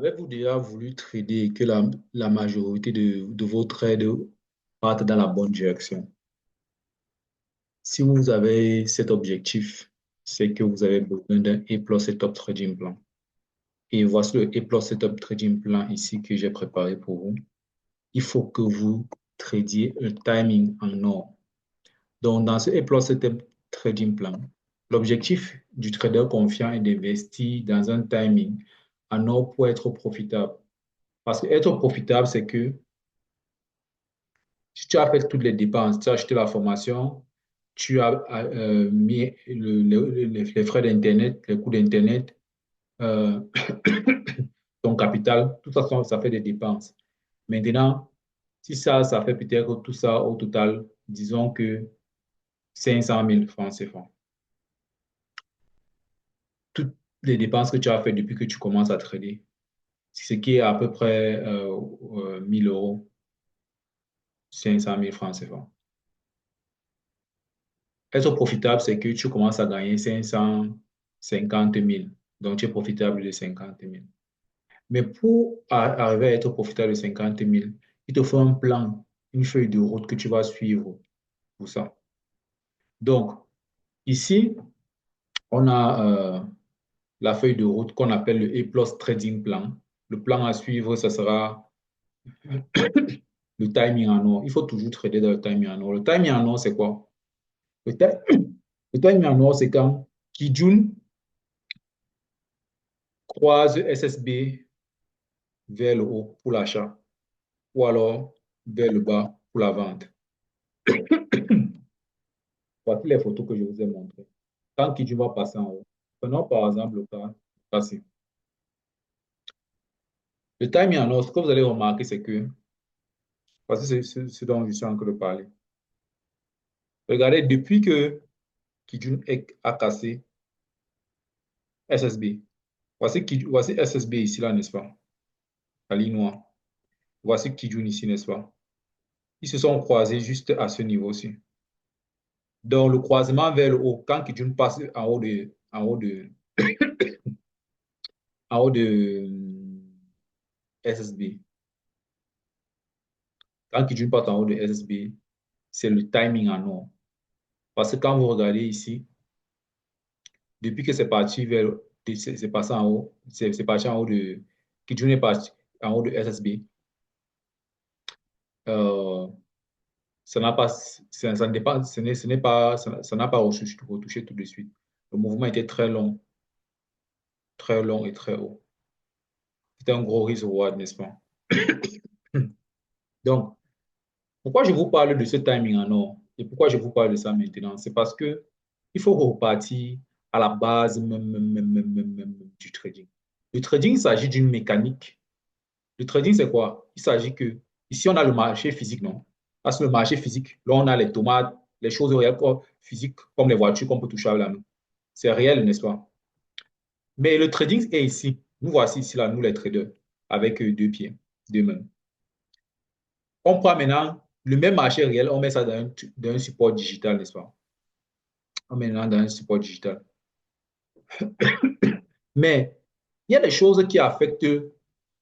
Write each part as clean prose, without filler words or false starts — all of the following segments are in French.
Avez-vous déjà voulu trader et que la majorité de vos trades partent dans la bonne direction? Si vous avez cet objectif, c'est que vous avez besoin d'un A+ Setup Trading Plan. Et voici le A+ Setup Trading Plan ici que j'ai préparé pour vous. Il faut que vous tradiez un timing en or. Donc, dans ce A+ Setup Trading Plan, l'objectif du trader confiant est d'investir dans un timing en or pour être profitable. Parce que être profitable, c'est que si tu as fait toutes les dépenses, tu as acheté la formation, tu as mis les frais d'Internet, les coûts d'Internet, euh, ton capital, tout ça, ça fait des dépenses. Maintenant, si ça fait peut-être tout ça au total, disons que 500 000 francs CFA. Toutes les dépenses que tu as faites depuis que tu commences à trader, ce qui est à peu près 1000 euros, 500 000 francs CFA. Être profitable, c'est que tu commences à gagner 550 000. Donc, tu es profitable de 50 000. Mais pour arriver à être profitable de 50 000, il te faut un plan, une feuille de route que tu vas suivre pour ça. Donc, ici, on a la feuille de route qu'on appelle le A+ Trading Plan. Le plan à suivre, ce sera le timing en or. Il faut toujours trader dans le timing en or. Le timing en or, c'est quoi? Le, le timing en or, c'est quand Kijun croise SSB vers le haut pour l'achat ou alors vers le bas pour la vente. Voici les photos que je vous ai montrées. Quand Kijun va passer en haut, prenons par exemple le cas passé. Le timing en or, ce que vous allez remarquer, c'est que, parce que c'est ce dont je suis en train de parler. Regardez, depuis que Kijun a cassé SSB, voici SSB ici, là, n'est-ce pas? La ligne noire. Voici Kijun ici, n'est-ce pas? Ils se sont croisés juste à ce niveau-ci. Donc, le croisement vers le haut, quand Kijun passe en haut de SSB, quand Kijun passe en haut de SSB, c'est le timing en or. Parce que quand vous regardez ici, depuis que c'est parti c'est passé en haut, c'est parti en haut de, Kijun est parti en haut de SSB, euh, ça n'a pas, ça ne dépend, ce n'est pas, ça n'a pas retouché tout de suite. Le mouvement était très long et très haut. C'était un gros risque reward, n'est-ce pas? Donc, pourquoi je vous parle de ce timing en or et pourquoi je vous parle de ça maintenant? C'est parce que il faut repartir à la base même du trading. Le trading, il s'agit d'une mécanique. Le trading, c'est quoi? Il s'agit que, ici, on a le marché physique, non? Parce que le marché physique, là, on a les tomates, les choses réelles, physiques, comme les voitures qu'on peut toucher avec la main. C'est réel, n'est-ce pas? Mais le trading est ici. Nous voici ici, là, nous les traders, avec deux pieds, deux mains. On prend maintenant le même marché réel, on met ça dans un support digital, n'est-ce pas? On met maintenant dans un support digital. Mais il y a des choses qui affectent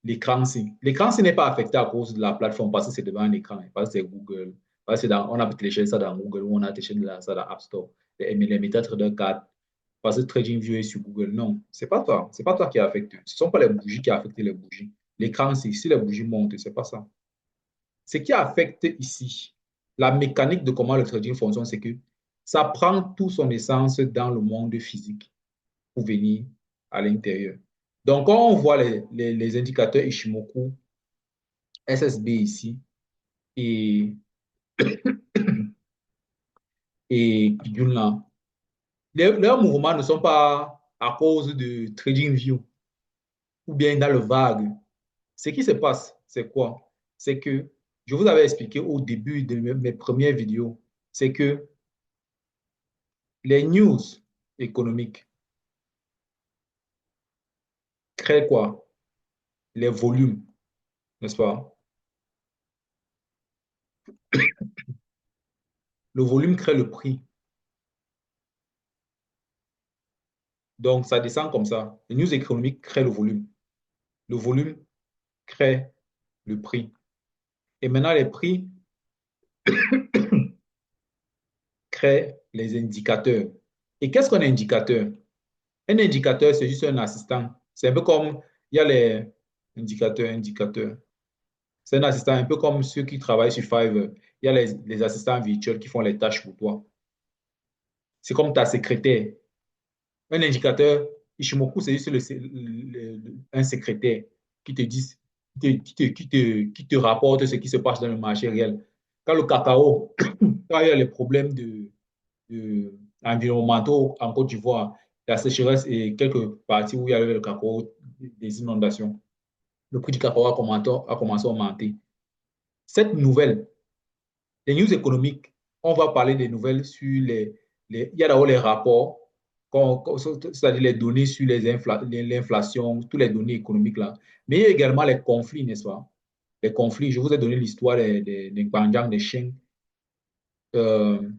l'écran-ci. L'écran-ci n'est pas affecté à cause de la plateforme parce que c'est devant un écran, parce que c'est Google. Parce que on a téléchargé ça dans Google ou on a téléchargé ça dans App Store. Les MetaTrader 4, parce que TradingView est sur Google. Non, c'est pas toi. C'est pas toi qui est affecté. Ce ne sont pas les bougies qui affectent les bougies. L'écran, si les bougies montent, c'est pas ça. Ce qui affecte ici, la mécanique de comment le trading fonctionne, c'est que ça prend tout son essence dans le monde physique pour venir à l'intérieur. Donc, quand on voit les indicateurs Ishimoku, SSB ici et, et Kijun leurs mouvements ne sont pas à cause de TradingView ou bien dans le vague. Ce qui se passe, c'est quoi? C'est que je vous avais expliqué au début de mes premières vidéos, c'est que les news économiques créent quoi? Les volumes, n'est-ce pas? Le volume crée le prix. Donc, ça descend comme ça. Les news économiques créent le volume. Le volume crée le prix. Et maintenant, les prix créent les indicateurs. Et qu'est-ce qu'un indicateur? Un indicateur, c'est juste un assistant. C'est un peu comme, il y a les indicateurs. C'est un assistant, un peu comme ceux qui travaillent sur Fiverr. Il y a les assistants virtuels qui font les tâches pour toi. C'est comme ta secrétaire. Un indicateur, Ishimoku, c'est juste un secrétaire qui te dit, qui te rapporte ce qui se passe dans le marché réel. Quand le cacao, quand il y a les problèmes environnementaux en Côte d'Ivoire, la sécheresse et quelques parties où il y avait le cacao, des inondations, le prix du cacao a commencé à augmenter. Cette nouvelle, les news économiques, on va parler des nouvelles sur il y a d'abord les rapports, c'est-à-dire les données sur l'inflation, toutes les données économiques là. Mais il y a également les conflits, n'est-ce pas? Les conflits, je vous ai donné l'histoire des Bandjangs, des chiens euh,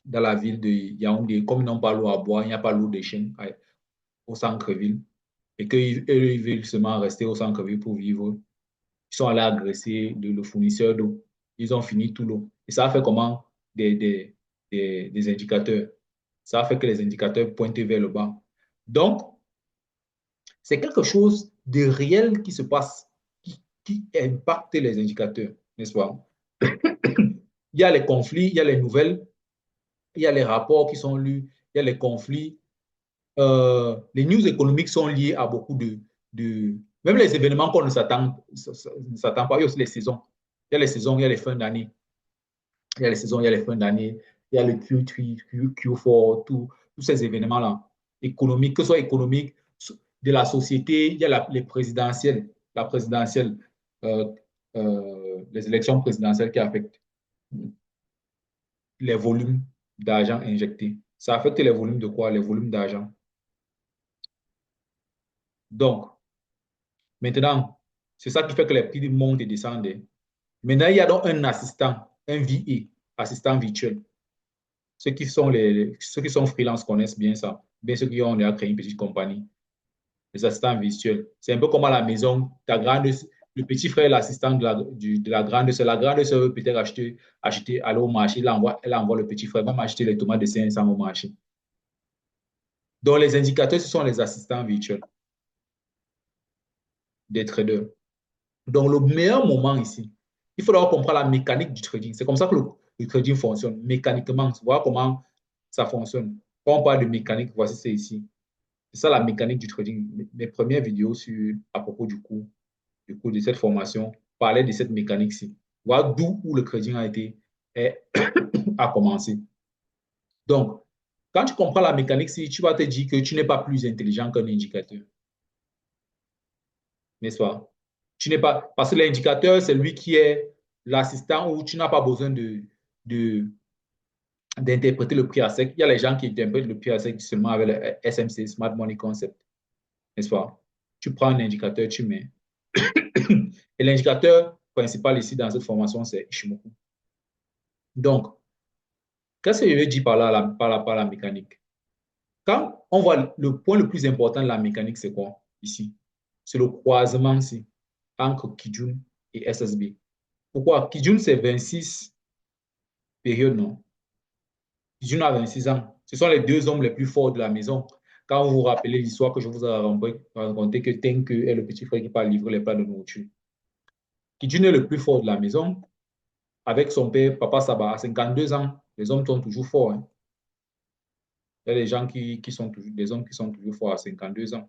dans la ville de Yaoundé. Comme ils n'ont pas l'eau à boire, il n'y a pas l'eau des chiens au centre-ville. Et qu'ils ils veulent seulement rester au centre-ville pour vivre. Ils sont allés agresser le fournisseur d'eau. Ils ont fini tout l'eau. Et ça a fait comment des indicateurs. Ça a fait que les indicateurs pointent vers le bas. Donc, c'est quelque chose de réel qui se passe, qui impacte les indicateurs, n'est-ce pas? Il y a les conflits, il y a les nouvelles, il y a les rapports qui sont lus, il y a les conflits. Les news économiques sont liées à beaucoup même les événements qu'on ne s'attend pas. Il y a aussi les saisons. Il y a les saisons, il y a les fins d'année. Il y a les saisons, il y a les fins d'année, il y a le Q3, Q4, tous ces événements-là, économiques, que ce soit économiques, de la société, il y a les présidentielles, la présidentielle, euh, les élections présidentielles qui affectent les volumes d'argent injectés. Ça affecte les volumes de quoi? Les volumes d'argent. Donc, maintenant, c'est ça qui fait que les prix montent et descendent. Maintenant, il y a donc un assistant, un VA, assistant virtuel. Ceux qui sont freelance connaissent bien ça. Bien ceux qui ont déjà créé une petite compagnie, les assistants virtuels. C'est un peu comme à la maison, le petit frère est l'assistant de la grande sœur. La grande sœur veut peut-être aller au marché, elle envoie le petit frère, même acheter les tomates de 500 au marché. Donc, les indicateurs, ce sont les assistants virtuels des traders. Donc, le meilleur moment ici, il faut d'abord comprendre la mécanique du trading. C'est comme ça que le trading fonctionne, mécaniquement. Voir comment ça fonctionne. Quand on parle de mécanique, voici c'est ici. C'est ça la mécanique du trading. Mes premières vidéos à propos du cours de cette formation parlaient de cette mécanique-ci. Voir d'où où le trading a commencé. Donc, quand tu comprends la mécanique-ci, tu vas te dire que tu n'es pas plus intelligent qu'un indicateur. N'est-ce pas? Tu n'es pas, parce que l'indicateur, c'est lui qui est l'assistant où tu n'as pas besoin de, d'interpréter le prix à sec. Il y a les gens qui interprètent le prix à sec seulement avec le SMC, Smart Money Concept, n'est-ce pas? Tu prends un indicateur, tu mets. Et l'indicateur principal ici dans cette formation, c'est Ishimoku. Donc, qu'est-ce que je veux dire par la mécanique? Quand on voit le point le plus important de la mécanique, c'est quoi ici? C'est le croisement ici entre Kijun et SSB. Pourquoi? Kijun, c'est 26 périodes, non? Kijun a 26 ans. Ce sont les deux hommes les plus forts de la maison. Quand vous vous rappelez l'histoire que je vous ai racontée, que Tenke est le petit frère qui part livrer les plats de nourriture. Kijun est le plus fort de la maison. Avec son père, Papa Saba, à 52 ans, les hommes sont toujours forts. Hein. Il y a des gens qui sont toujours, des hommes qui sont toujours forts à 52 ans.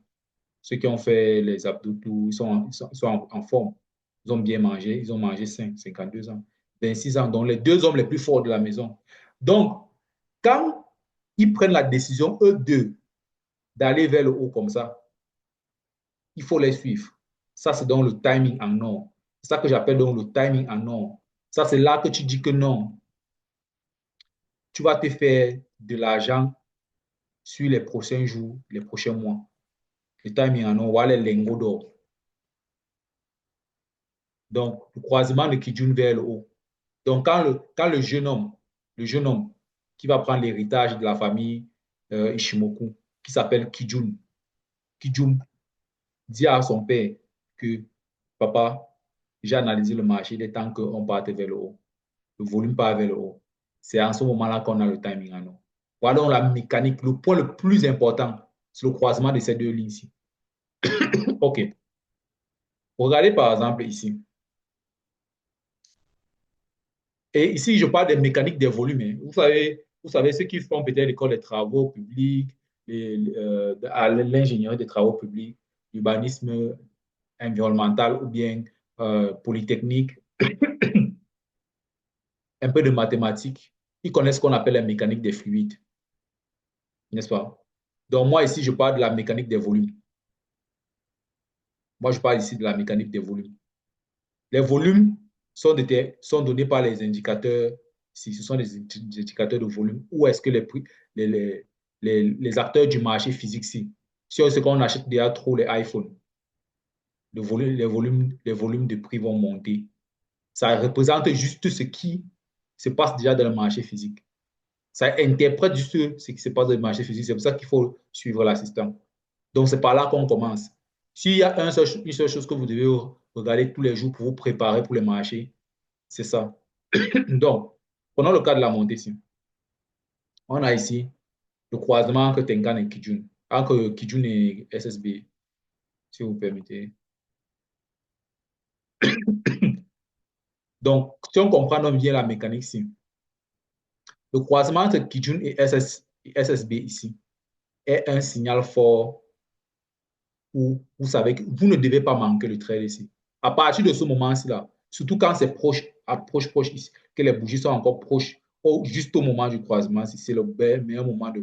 Ceux qui ont fait les abdos, tout, ils sont en forme. Ils ont bien mangé, ils ont mangé sain, 52 ans. 26 ans, donc les deux hommes les plus forts de la maison. Donc, quand ils prennent la décision, eux deux, d'aller vers le haut comme ça, il faut les suivre. Ça, c'est donc le timing en or. C'est ça que j'appelle donc le timing en or. Ça, c'est là que tu dis que non, tu vas te faire de l'argent sur les prochains jours, les prochains mois. Le timing en or, voilà les lingots d'or. Donc, le croisement de Kijun vers le haut. Donc, quand le jeune homme qui va prendre l'héritage de la famille Ishimoku, qui s'appelle Kijun, Kijun dit à son père, que, papa, j'ai analysé le marché, il est temps qu'on parte vers le haut. Le volume part vers le haut. C'est en ce moment-là qu'on a le timing en nous. Voilà donc la mécanique. Le point le plus important, c'est le croisement de ces deux lignes-ci. OK. Regardez par exemple ici. Et ici, je parle des mécaniques des volumes, hein. Vous savez, ceux qui font peut-être l'école des travaux publics, à l'ingénierie des travaux publics, l'urbanisme environnemental ou bien polytechnique, un peu de mathématiques, ils connaissent ce qu'on appelle la mécanique des fluides, n'est-ce pas? Donc moi ici, je parle de la mécanique des volumes. Moi, je parle ici de la mécanique des volumes. Les volumes sont donnés par les indicateurs, si ce sont des indicateurs de volume, où est-ce que les, les, les acteurs du marché physique, si on sait qu'on achète déjà trop les iPhones, les volumes de prix vont monter. Ça représente juste ce qui se passe déjà dans le marché physique. Ça interprète juste ce qui se passe dans le marché physique. C'est pour ça qu'il faut suivre l'assistant. Donc, c'est par là qu'on commence. S'il y a une seule chose que vous devez regarder tous les jours pour vous préparer pour les marchés, c'est ça. Donc, prenons le cas de la montée ici. On a ici le croisement entre Tenkan et Kijun, entre Kijun et SSB, si vous permettez. Donc, si on comprend bien la mécanique ici, le croisement entre Kijun et SSB ici est un signal fort où vous savez que vous ne devez pas manquer le trade ici. À partir de ce moment-ci, là, surtout quand c'est proche, proche ici, que les bougies sont encore proches, ou juste au moment du croisement, si c'est le meilleur moment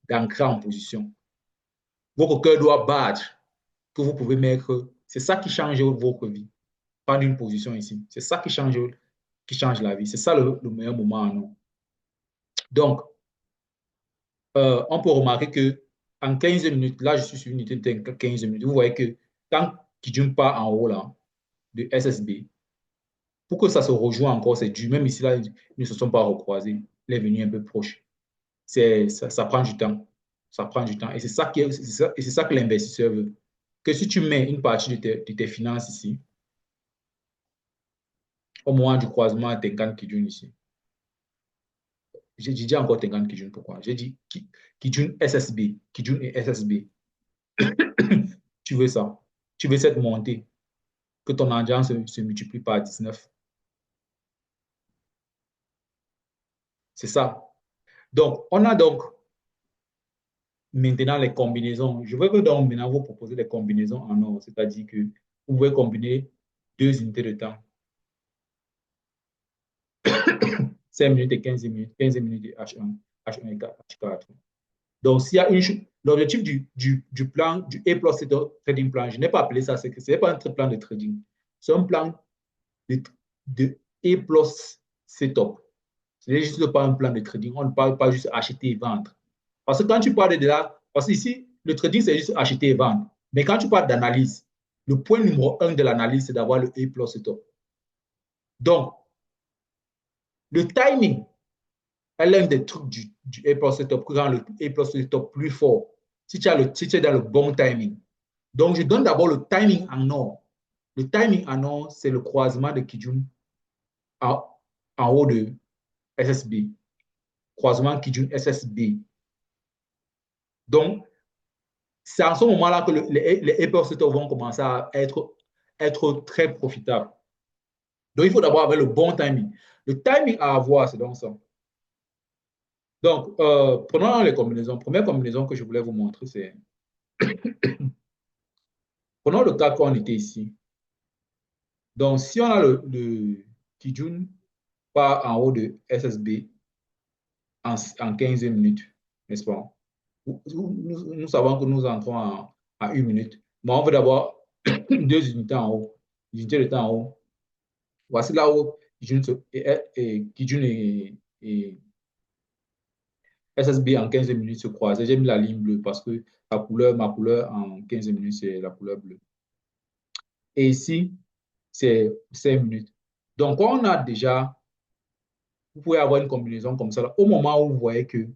d'entrer en position. Votre cœur doit battre, que vous pouvez mettre. C'est ça qui change votre vie. Prendre une position ici. C'est ça qui change la vie. C'est ça le meilleur moment en nous. Donc, on peut remarquer que en 15 minutes, là, je suis sur une unité de 15 minutes. Vous voyez que quand Kijun part en haut là, de SSB, pour que ça se rejoigne encore, c'est dur. Même ici, là, ils ne se sont pas recroisés. Il est venu un peu proche. Ça prend du temps. Ça prend du temps. Et c'est ça, ça que l'investisseur veut. Que si tu mets une partie de tes finances ici, au moment du croisement à Tenkan Kijun ici, j'ai dit encore Tenkan Kijun, pourquoi? J'ai dit Kijun SSB, Kijun et SSB. Tu veux ça. Tu veux cette montée, que ton audience se multiplie par 19. C'est ça. Donc, on a donc maintenant les combinaisons. Je vais donc maintenant vous proposer des combinaisons en or, c'est-à-dire que vous pouvez combiner deux unités de temps, 5 minutes et 15 minutes, 15 minutes de H1, H1 et H4. Donc, s'il y a l'objectif du plan, du A plus trading plan, je n'ai pas appelé ça, c'est que ce n'est pas un plan de trading, c'est un plan de A plus setup. Ce n'est juste pas un plan de trading, on ne parle pas juste acheter et vendre. Parce que quand tu parles de là, parce que ici, le trading, c'est juste acheter et vendre. Mais quand tu parles d'analyse, le point numéro un de l'analyse, c'est d'avoir le A plus setup. Donc, le timing est l'un des trucs du A plus setup, qui rend le A plus setup plus fort. Si tu es dans le bon timing. Donc, je donne d'abord le timing en or. Le timing en or, c'est le croisement de Kijun en, en haut de SSB. Croisement Kijun SSB. Donc, c'est en ce moment-là que les A plus setup vont commencer à être très profitables. Donc, il faut d'abord avoir le bon timing. Le timing à avoir, c'est donc ça. Donc, prenons les combinaisons. Première combinaison que je voulais vous montrer, c'est prenons le cas qu'on était ici. Donc, si on a le Kijun part en haut de SSB en 15 minutes, n'est-ce pas? Nous savons que nous entrons à 1 minute. Mais on veut d'abord deux unités en haut. Unité de temps en haut. Voici là où Kijun et SSB en 15 minutes se croisent. J'ai mis la ligne bleue parce que ma couleur en 15 minutes, c'est la couleur bleue. Et ici, c'est 5 minutes. Donc, on a déjà, vous pouvez avoir une combinaison comme ça, là, au moment où vous voyez que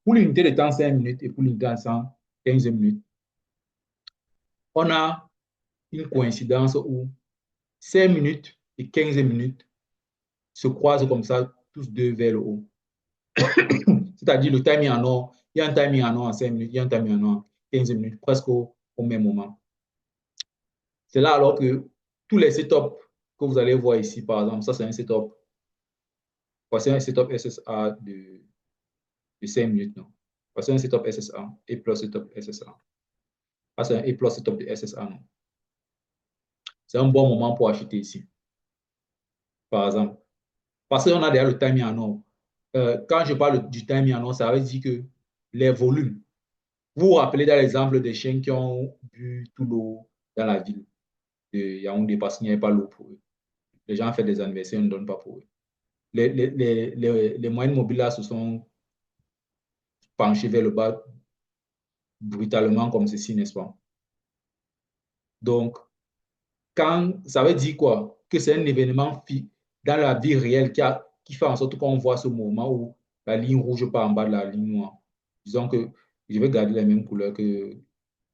pour l'unité de temps 5 minutes et pour l'unité de temps 15 minutes, on a une coïncidence où 5 minutes et 15 minutes se croisent comme ça, tous deux vers le haut. C'est-à-dire le timing en or, il y a un timing en or en 5 minutes, il y a un timing en or en 15 minutes, presque au même moment. C'est là alors que tous les setups que vous allez voir ici, par exemple, ça c'est un setup. Voici un setup SSA de 5 minutes, non. Voici un setup SSA, et plus setup SSA. Ça c'est un et plus setup de SSA, non. C'est un bon moment pour acheter ici, par exemple. Parce qu'on a déjà le timing en or. Quand je parle du timing en or, ça veut dire que les volumes. Vous vous rappelez dans l'exemple des chiens qui ont bu tout l'eau dans la ville de Yaoundé parce qu'il n'y avait pas l'eau pour eux. Les gens ont fait des anniversaires, on ne donne pas pour eux. Les moyennes mobiles là se sont penchés vers le bas brutalement comme ceci, n'est-ce pas? Donc, quand ça veut dire quoi? Que c'est un événement dans la vie réelle qui fait en sorte qu'on voit ce moment où la ligne rouge part en bas de la ligne noire. Disons que je vais garder la même couleur que,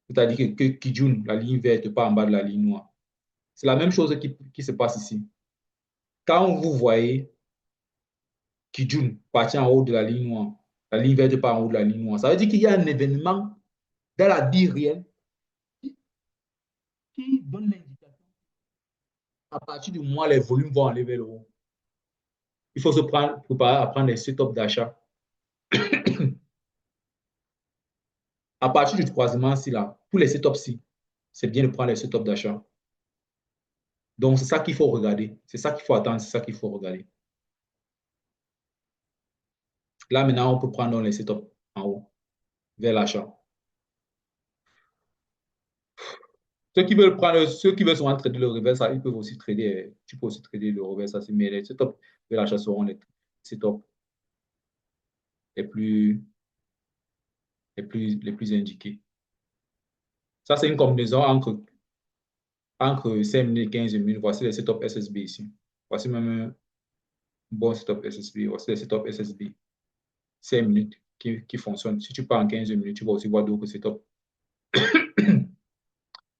c'est-à-dire que Kijun, la ligne verte part en bas de la ligne noire. C'est la même chose qui se passe ici. Quand vous voyez Kijun partir en haut de la ligne noire, la ligne verte part en haut de la ligne noire, ça veut dire qu'il y a un événement dans la vie réelle qui, qui donne l'indication. À partir du moment où les volumes vont aller vers le haut, il faut se préparer à prendre les setups d'achat. À partir du croisement-ci, là, pour les setups-ci, c'est bien de prendre les setups d'achat. Donc, c'est ça qu'il faut regarder. C'est ça qu'il faut attendre. C'est ça qu'il faut regarder. Là, maintenant, on peut prendre les setups en haut, vers l'achat. Ceux qui veulent souvent trader le reverse, ils peuvent aussi trader. Tu peux aussi trader le reverse, mais les setups vers l'achat seront les setups les plus, les plus indiqués. Ça, c'est une combinaison entre 5 minutes et 15 minutes. Voici les setups SSB ici. Voici même un bon setup SSB. Voici les setups SSB. 5 minutes qui fonctionnent. Si tu pars en 15 minutes, tu vas aussi voir d'autres setups.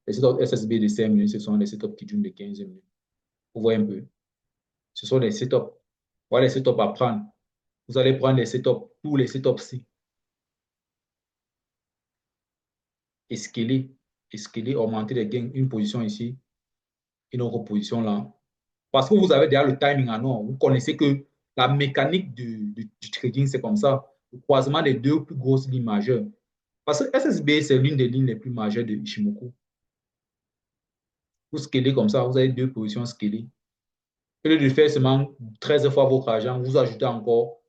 Les setups SSB de 5 minutes, ce sont les setups qui durent de 15 minutes. Vous voyez un peu. Ce sont les setups. Voilà les setups à prendre. Vous allez prendre les setups, tous les setups-ci. Escaler, augmenter les gains, une position ici, une autre position là. Parce que vous avez déjà le timing en or. Vous connaissez que la mécanique du trading, c'est comme ça. Le croisement des deux plus grosses lignes majeures. Parce que SSB, c'est l'une des lignes les plus majeures de Ishimoku. Vous scalez comme ça, vous avez deux positions scalées. Au lieu de faire seulement 13 fois votre argent, vous ajoutez encore,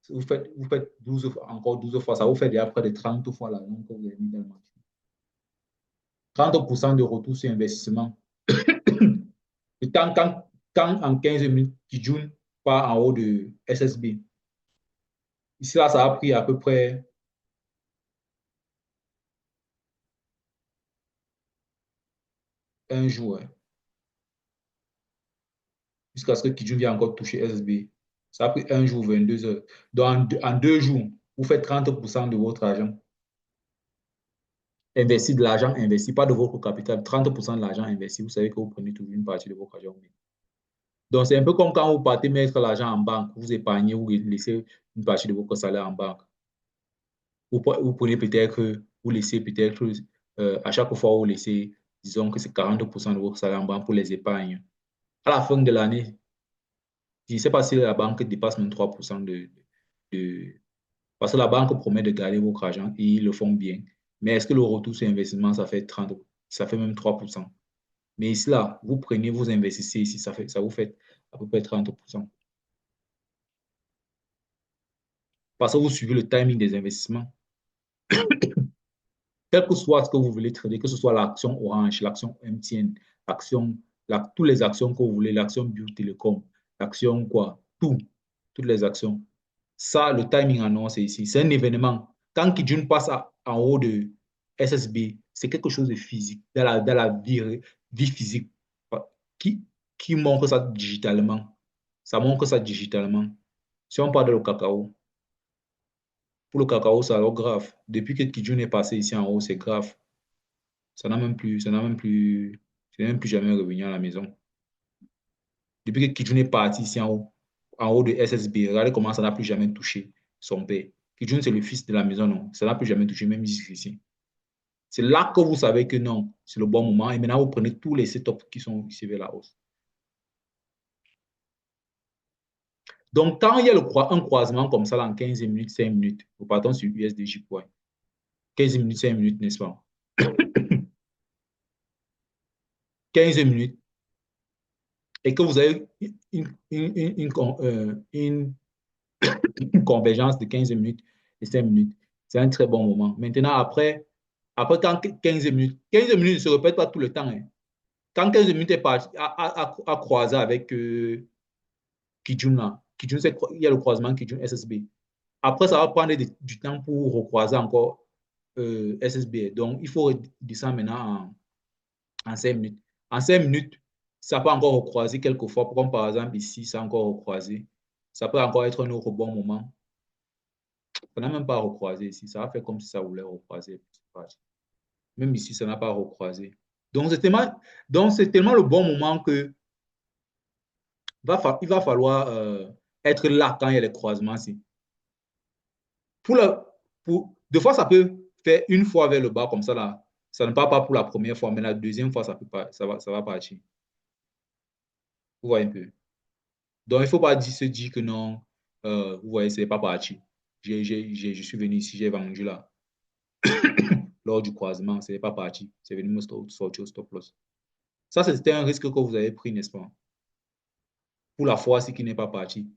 vous faites 12, encore 12 fois, ça vous fait déjà près de 30 fois l'argent que vous avez mis dans le marché. 30% de retour sur investissement. Et quand en 15 minutes, Kijun part en haut de SSB. Ici, là, ça a pris à peu près un jour, hein, jusqu'à ce que Kijun vienne encore toucher SSB. Ça a pris un jour, 22 heures. Donc, en 2 jours, vous faites 30% de votre argent. Investir de l'argent investi, pas de votre capital. 30% de l'argent investi, vous savez que vous prenez toujours une partie de votre argent. Donc, c'est un peu comme quand vous partez mettre l'argent en banque, vous épargnez, vous laissez une partie de votre salaire en banque. Vous prenez peut-être, vous laissez peut-être, à chaque fois, vous laissez, disons que c'est 40% de votre salaire en banque pour les épargnes. À la fin de l'année, je ne sais pas si la banque dépasse même 3% de. Parce que la banque promet de garder votre argent et ils le font bien. Mais est-ce que le retour sur investissement, ça fait 30, ça fait même 3%. Mais ici, là, vous prenez, vous investissez ici, ça vous fait à peu près 30%. Parce que vous suivez le timing des investissements. Quel que soit ce que vous voulez trader, que ce soit l'action Orange, l'action MTN, l'action, toutes les actions que vous voulez, l'action Bio Télécom, l'action quoi, toutes les actions. Ça, le timing annonce ici. C'est un événement. Quand Kijun passe en haut de SSB, c'est quelque chose de physique, dans la vie physique, qui, qui montre ça digitalement. Ça montre ça digitalement. Si on parle de le cacao, pour le cacao, c'est alors grave. Depuis que Kijun est passé ici en haut, c'est grave. Ça n'a même plus. Je n'ai même plus jamais revenu à la maison. Depuis que Kijun est parti ici en haut de SSB, regardez comment ça n'a plus jamais touché son père. Kijun, c'est le fils de la maison, non. Ça n'a plus jamais touché, même jusqu'ici. C'est là que vous savez que non, c'est le bon moment. Et maintenant, vous prenez tous les setups qui sont ici vers la hausse. Donc, quand il y a un croisement comme ça, là, en 15 minutes, 5 minutes, nous partons sur USDJ point. 15 minutes, 5 minutes, n'est-ce pas? 15 minutes, et que vous avez une convergence de 15 minutes et 5 minutes, c'est un très bon moment. Maintenant, après quand 15 minutes, 15 minutes ne se répète pas tout le temps. Hein. Quand 15 minutes est parti, à croiser avec Kijun, Kijun, il y a le croisement Kijun SSB. Après, ça va prendre du temps pour recroiser encore SSB. Donc, il faut descendre maintenant en 5 minutes. En 5 minutes, ça peut encore recroiser quelques fois, comme par exemple ici, ça a encore recroisé. Ça peut encore être un autre bon moment. Ça n'a même pas recroisé ici. Ça a fait comme si ça voulait recroiser. Même ici, ça n'a pas recroisé. Donc, c'est tellement le bon moment que il va falloir être là quand il y a les croisements ici. Pour la, deux fois, ça peut faire une fois vers le bas comme ça là. Ça ne part pas pour la première fois, mais la deuxième fois, ça peut pas, ça va partir. Vous voyez un peu. Donc, il ne faut pas se dire que non, vous voyez, ce n'est pas parti. Je suis venu ici, j'ai vendu là. Lors du croisement, ce n'est pas parti. C'est venu me sortir au stop loss. Ça, c'était un risque que vous avez pris, n'est-ce pas? Pour la fois, c'est qui n'est pas parti.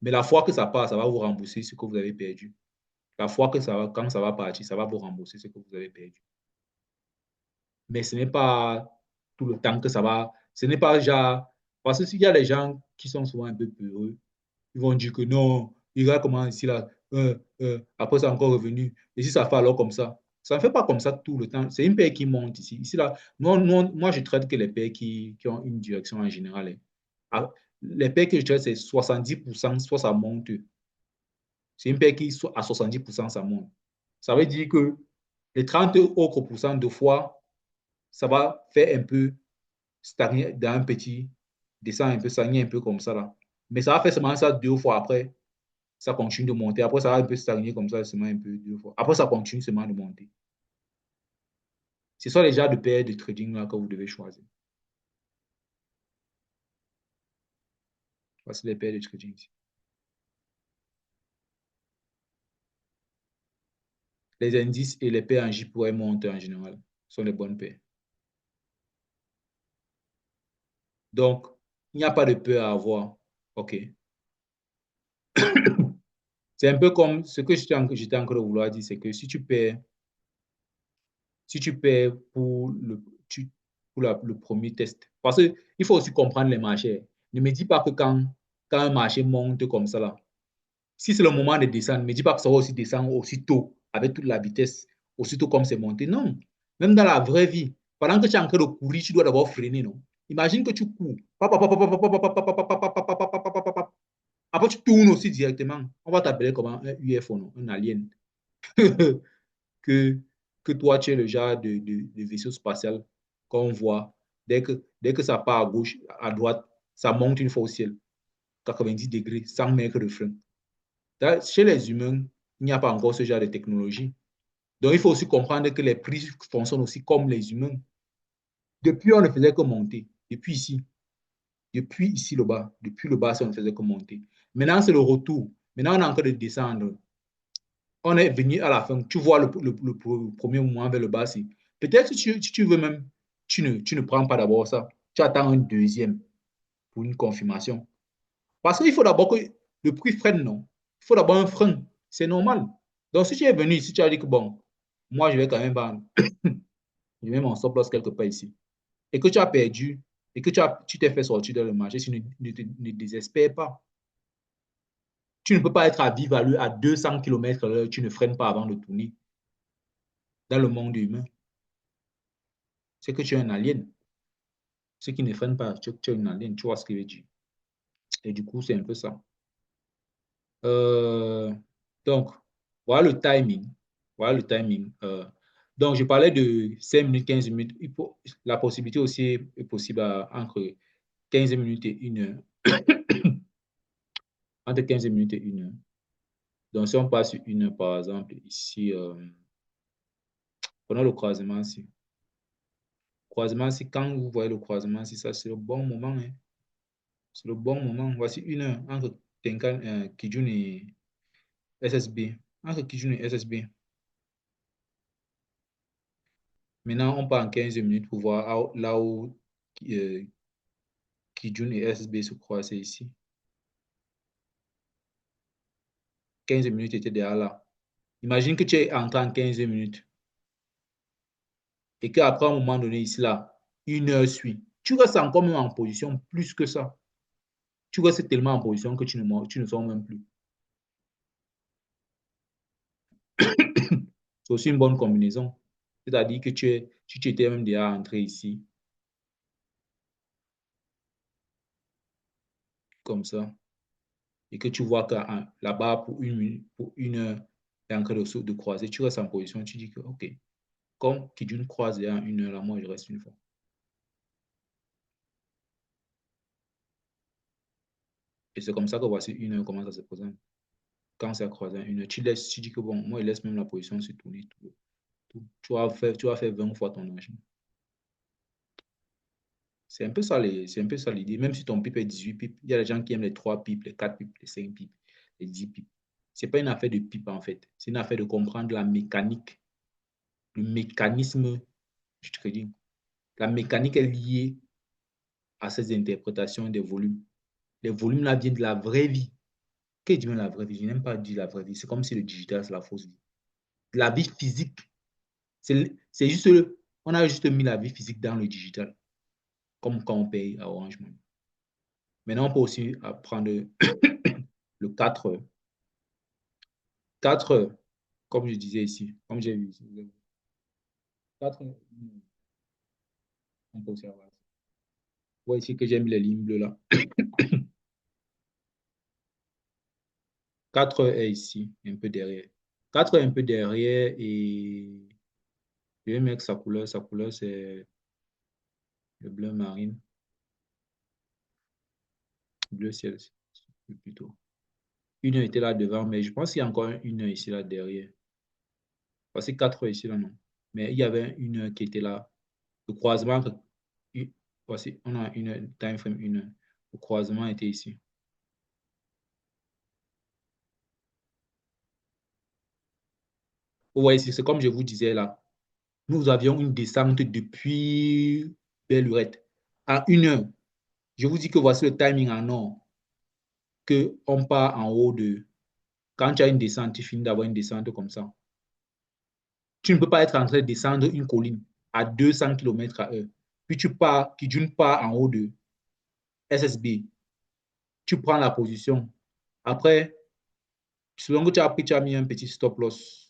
Mais la fois que ça part, ça va vous rembourser ce que vous avez perdu. La fois que ça va, quand ça va partir, ça va vous rembourser ce que vous avez perdu. Mais ce n'est pas tout le temps que ça va. Ce n'est pas genre. Parce que s'il y a des gens qui sont souvent un peu peureux, ils vont dire que non, il va comment ici, là, après c'est encore revenu. Et si ça fait alors comme ça ne fait pas comme ça tout le temps. C'est une paire qui monte ici. Ici, là, moi, je traite que les paires qui ont une direction en général. Hein. Ah, les paires que je traite, c'est 70%, soit ça monte. C'est une paire qui, à 70%, ça monte. Ça veut dire que les 30 autres pourcents de fois, ça va faire un peu stagner dans un petit, descendre un peu, stagner un peu comme ça là. Mais ça va faire seulement ça 2 fois après, ça continue de monter. Après, ça va un peu stagner comme ça, seulement un peu 2 fois. Après, ça continue seulement de monter. Ce sont les genres de paires de trading là que vous devez choisir. Voici les paires de trading. Les indices et les paires en J pourraient monter en général. Ce sont les bonnes paires. Donc, il n'y a pas de peur à avoir. OK. C'est un peu comme ce que j'étais en train de vouloir dire, c'est que si tu perds pour le premier test, parce qu'il faut aussi comprendre les marchés. Ne me dis pas que quand un marché monte comme ça, là, si c'est le moment de descendre, ne me dis pas que ça va aussi descendre aussitôt, avec toute la vitesse, aussitôt comme c'est monté. Non. Même dans la vraie vie, pendant que tu es en train de courir, tu dois d'abord freiner, non? Imagine que tu cours. Après, tu tournes aussi directement. On va t'appeler comment un UFO, non? Un alien. que, que toi, tu es le genre de vaisseau spatial qu'on voit. Dès que ça part à gauche, à droite, ça monte une fois au ciel. 90 degrés, sans mètres de frein. Chez les humains, il n'y a pas encore ce genre de technologie. Donc, il faut aussi comprendre que les prix fonctionnent aussi comme les humains. Depuis, on ne faisait que monter. Depuis ici le bas, depuis le bas, on ne faisait que monter. Maintenant, c'est le retour. Maintenant, on est en train de descendre. On est venu à la fin. Tu vois le premier mouvement vers le bas. Peut-être que si tu veux même, tu ne prends pas d'abord ça. Tu attends un deuxième pour une confirmation. Parce qu'il faut d'abord que le prix freine, non? Il faut d'abord un frein. C'est normal. Donc, si tu es venu ici, tu as dit que bon, moi, je vais quand même vendre. Je mets mon stop loss quelque part ici. Et que tu as perdu, et que tu t'es fait sortir dans le marché, tu ne désespères pas. Tu ne peux pas être à vive allure à 200 km/h, tu ne freines pas avant de tourner dans le monde humain. C'est que tu es un alien. Ceux qui ne freine pas, tu es un alien, tu vois ce que je veux dire. Et du coup, c'est un peu ça. Euh, donc, voilà le timing. Voilà le timing. Donc, je parlais de 5 minutes, 15 minutes. La possibilité aussi est possible entre 15 minutes et 1 heure. Entre 15 minutes et 1 heure. Donc, si on passe sur 1 heure, par exemple, ici, prenons le croisement ici. Croisement, c'est quand vous voyez le croisement, c'est ça, c'est le bon moment. Hein. C'est le bon moment. Voici 1 heure entre Tenkan, Kijun et SSB. Entre Kijun et SSB. Maintenant, on part en 15 minutes pour voir là où euh, Kijun et SSB se croisent, c'est ici. 15 minutes était déjà là. Imagine que tu es entré en 15 minutes et qu'après un moment donné, ici, là, 1 heure suit. Tu restes encore même en position plus que ça. Tu restes tellement en position que tu ne sors même plus. C'est aussi une bonne combinaison. C'est-à-dire que tu étais même déjà entré ici, comme ça, et que tu vois que là-bas, pour 1 heure, tu es en train de croiser, tu restes en position, tu dis que, OK, comme Kidjun croise déjà en 1 heure, là, moi, je reste une fois. Et c'est comme ça que voici 1 heure, comment ça se présente. Quand c'est croisé en 1 heure, tu dis que, bon, moi, je laisse même la position se tourner. Tu vas faire 20 fois ton argent. C'est un peu ça l'idée. Même si ton pipe est 18 pipes, il y a des gens qui aiment les 3 pipes, les 4 pipes, les 5 pipes, les 10 pipes. C'est pas une affaire de pipe en fait. C'est une affaire de comprendre la mécanique, le mécanisme du trading. La mécanique est liée à ces interprétations des volumes. Les volumes là viennent de la vraie vie. Qu'est-ce que dit la vraie vie? Je n'aime pas dire la vraie vie. C'est comme si le digital, c'est la fausse vie. La vie physique, c'est juste, on a juste mis la vie physique dans le digital, comme quand on paye à Orange Money. Maintenant, on peut aussi apprendre le 4 heures. 4 heures, comme je disais ici, comme j'ai vu ici. 4 heures, on peut aussi avoir. Vous voyez ici que j'ai mis les lignes bleues là. 4 heures est ici, un peu derrière. 4 heures un peu derrière et je vais mettre sa couleur. Sa couleur, c'est le bleu marine, bleu ciel plutôt. 1 heure était là devant, mais je pense qu'il y a encore 1 heure ici là derrière. Voici 4 heures ici là, non. Mais il y avait 1 heure qui était là. Le croisement, voici, on a une heure, time frame 1 heure. Le croisement était ici. Vous voyez, c'est comme je vous disais là. Nous avions une descente depuis Belle-Lurette à 1 heure. Je vous dis que voici le timing en or, qu'on part en haut de... Quand tu as une descente, tu finis d'avoir une descente comme ça. Tu ne peux pas être en train de descendre une colline à 200 km à heure. Puis tu d'une part en haut de SSB. Tu prends la position. Après, selon que tu as pris, tu as mis un petit stop loss.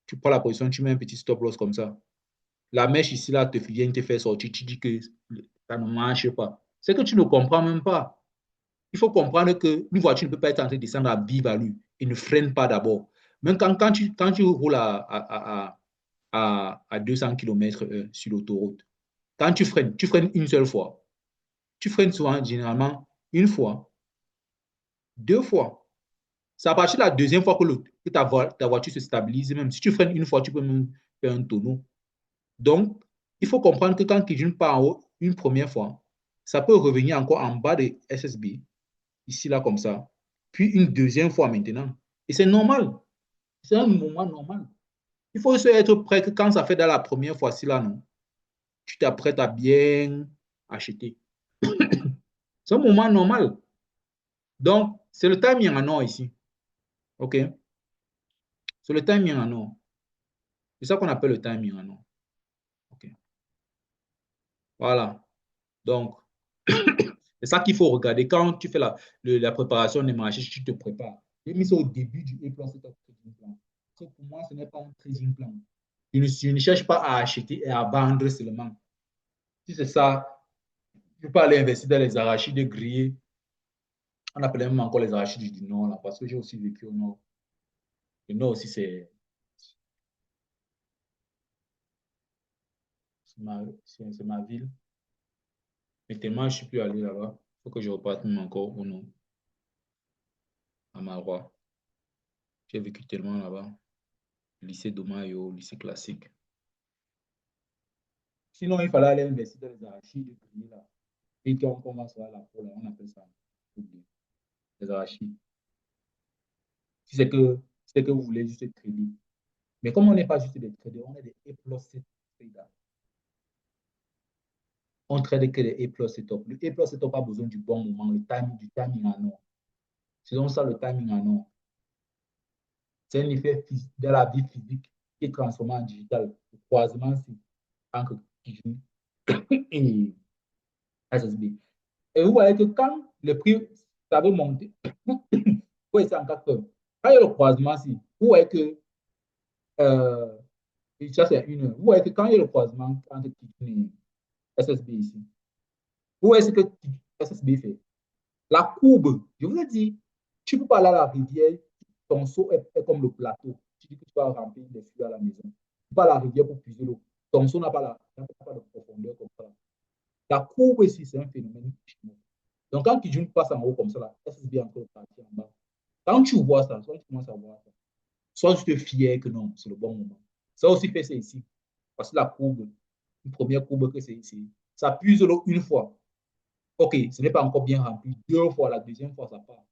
Tu prends la position, tu mets un petit stop loss comme ça. La mèche ici, là, vient te faire sortir. Tu dis que ça ne marche pas. C'est que tu ne comprends même pas. Il faut comprendre qu'une voiture ne peut pas être en train de descendre à vive allure et ne freine pas d'abord. Même quand tu roules à 200 km/h sur l'autoroute, quand tu freines une seule fois. Tu freines souvent, généralement, une fois, 2 fois. C'est à partir de la deuxième fois que ta voiture se stabilise. Même si tu freines une fois, tu peux même faire un tonneau. Donc, il faut comprendre que quand Kijun part en haut une première fois, ça peut revenir encore en bas de SSB, ici, là, comme ça, puis une deuxième fois maintenant. Et c'est normal. C'est un moment normal. Il faut aussi être prêt que quand ça fait dans la première fois-ci, là, non, tu t'apprêtes à bien acheter. C'est un moment normal. Donc, c'est le timing en or ici. OK? C'est le timing en or. C'est ça qu'on appelle le timing en or. OK? Voilà. Donc, c'est ça qu'il faut regarder. Quand tu fais la préparation des marchés, tu te prépares. J'ai mis ça au début du plan, c'est un trading plan. Pour moi, ce n'est pas un trading plan. Je ne cherche pas à acheter et à vendre seulement. Si c'est ça, je ne peux pas aller investir dans les arachides grillés. On appelle même encore les arachides du Nord, là, parce que j'ai aussi vécu au Nord. Le Nord aussi, c'est c'est ma ville. Mais tellement je ne suis plus allé là-bas. Il faut que je reparte même encore ou non, à Marois. J'ai vécu tellement là-bas. Lycée Domayo, lycée classique. Sinon, il fallait aller investir dans les arachides de pays là. Et quand on commence à la peau, là, on appelle ça les arachides. Si c'est que vous voulez juste trader. Mais comme on n'est pas juste des traders, on est des A+ traders. On trade que des A+ setup. Le A+ setup a besoin du bon moment, du timing en or. C'est donc ça le timing en or. C'est un effet de la vie physique qui est transformé en digital. Le croisement, c'est entre Kijun et SSB. Et vous voyez que quand le prix, ça veut monter, oui, c'est en 4 heures. Quand il y a le croisement, si, vous voyez que, ça c'est une heure, vous voyez que quand il y a le croisement entre Kijun et SSB ici, vous voyez ce que SSB fait. La courbe, je vous ai dit, tu peux pas aller à la rivière, ton seau est comme le plateau. Tu dis que tu vas remplir des flux à la maison. Tu vas à la rivière pour puiser l'eau. Ton seau n'a pas, pas de profondeur comme ça. La courbe ici, c'est un phénomène chinois. Donc, quand Kijun passe en haut comme ça, là, SSB est encore parti en bas. Quand tu vois ça, soit tu commences à voir ça, soit tu te fier que non, c'est le bon moment. Ça aussi fait ça ici. Parce que la courbe, une première courbe que c'est ici, ça puise l'eau une fois. OK, ce n'est pas encore bien rempli. Deux fois, la deuxième fois, ça part.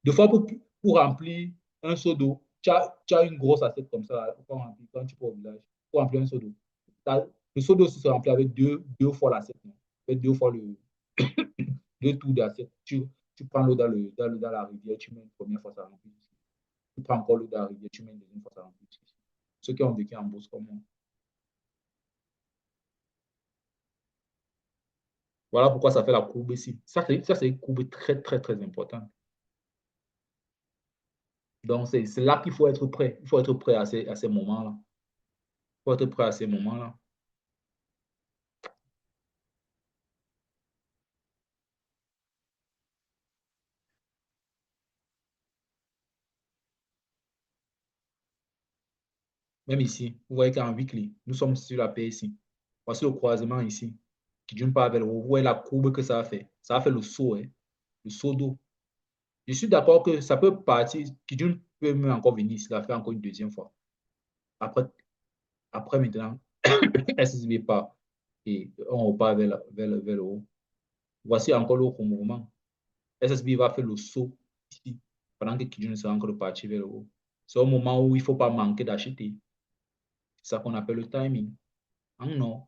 Deux fois, pour remplir un seau d'eau, tu as une grosse assiette comme ça, quand tu vas au village, pour remplir un seau d'eau. Le seau d'eau se remplit avec deux fois l'assiette. Avec deux fois deux tours d'assiette. Tu prends l'eau dans la rivière, tu mets une première fois, ça remplit. Tu prends encore l'eau dans la rivière, tu mets une deuxième fois, ça remplit. Ceux qui ont vécu en bourse comme moi. Voilà pourquoi ça fait la courbe ici. Ça, c'est une courbe très, très, très importante. Donc, c'est là qu'il faut être prêt. Il faut être prêt à ces moments-là. Il faut être prêt à ces moments-là. Même ici, vous voyez qu'en weekly, nous sommes sur la paix ici. Voici le croisement ici, qui d'une part vers le haut. Vous voyez la courbe que ça a fait. Ça a fait le saut, hein, le saut d'eau. Je suis d'accord que ça peut partir, qui d'une peut même encore venir ici, la faire encore une deuxième fois. Après, après maintenant, SSB part et on repart vers le haut. Voici encore l'autre mouvement. SSB va faire le saut ici, pendant que Kijun sera encore parti vers le haut. C'est au moment où il ne faut pas manquer d'acheter. C'est ça qu'on appelle le timing. Non.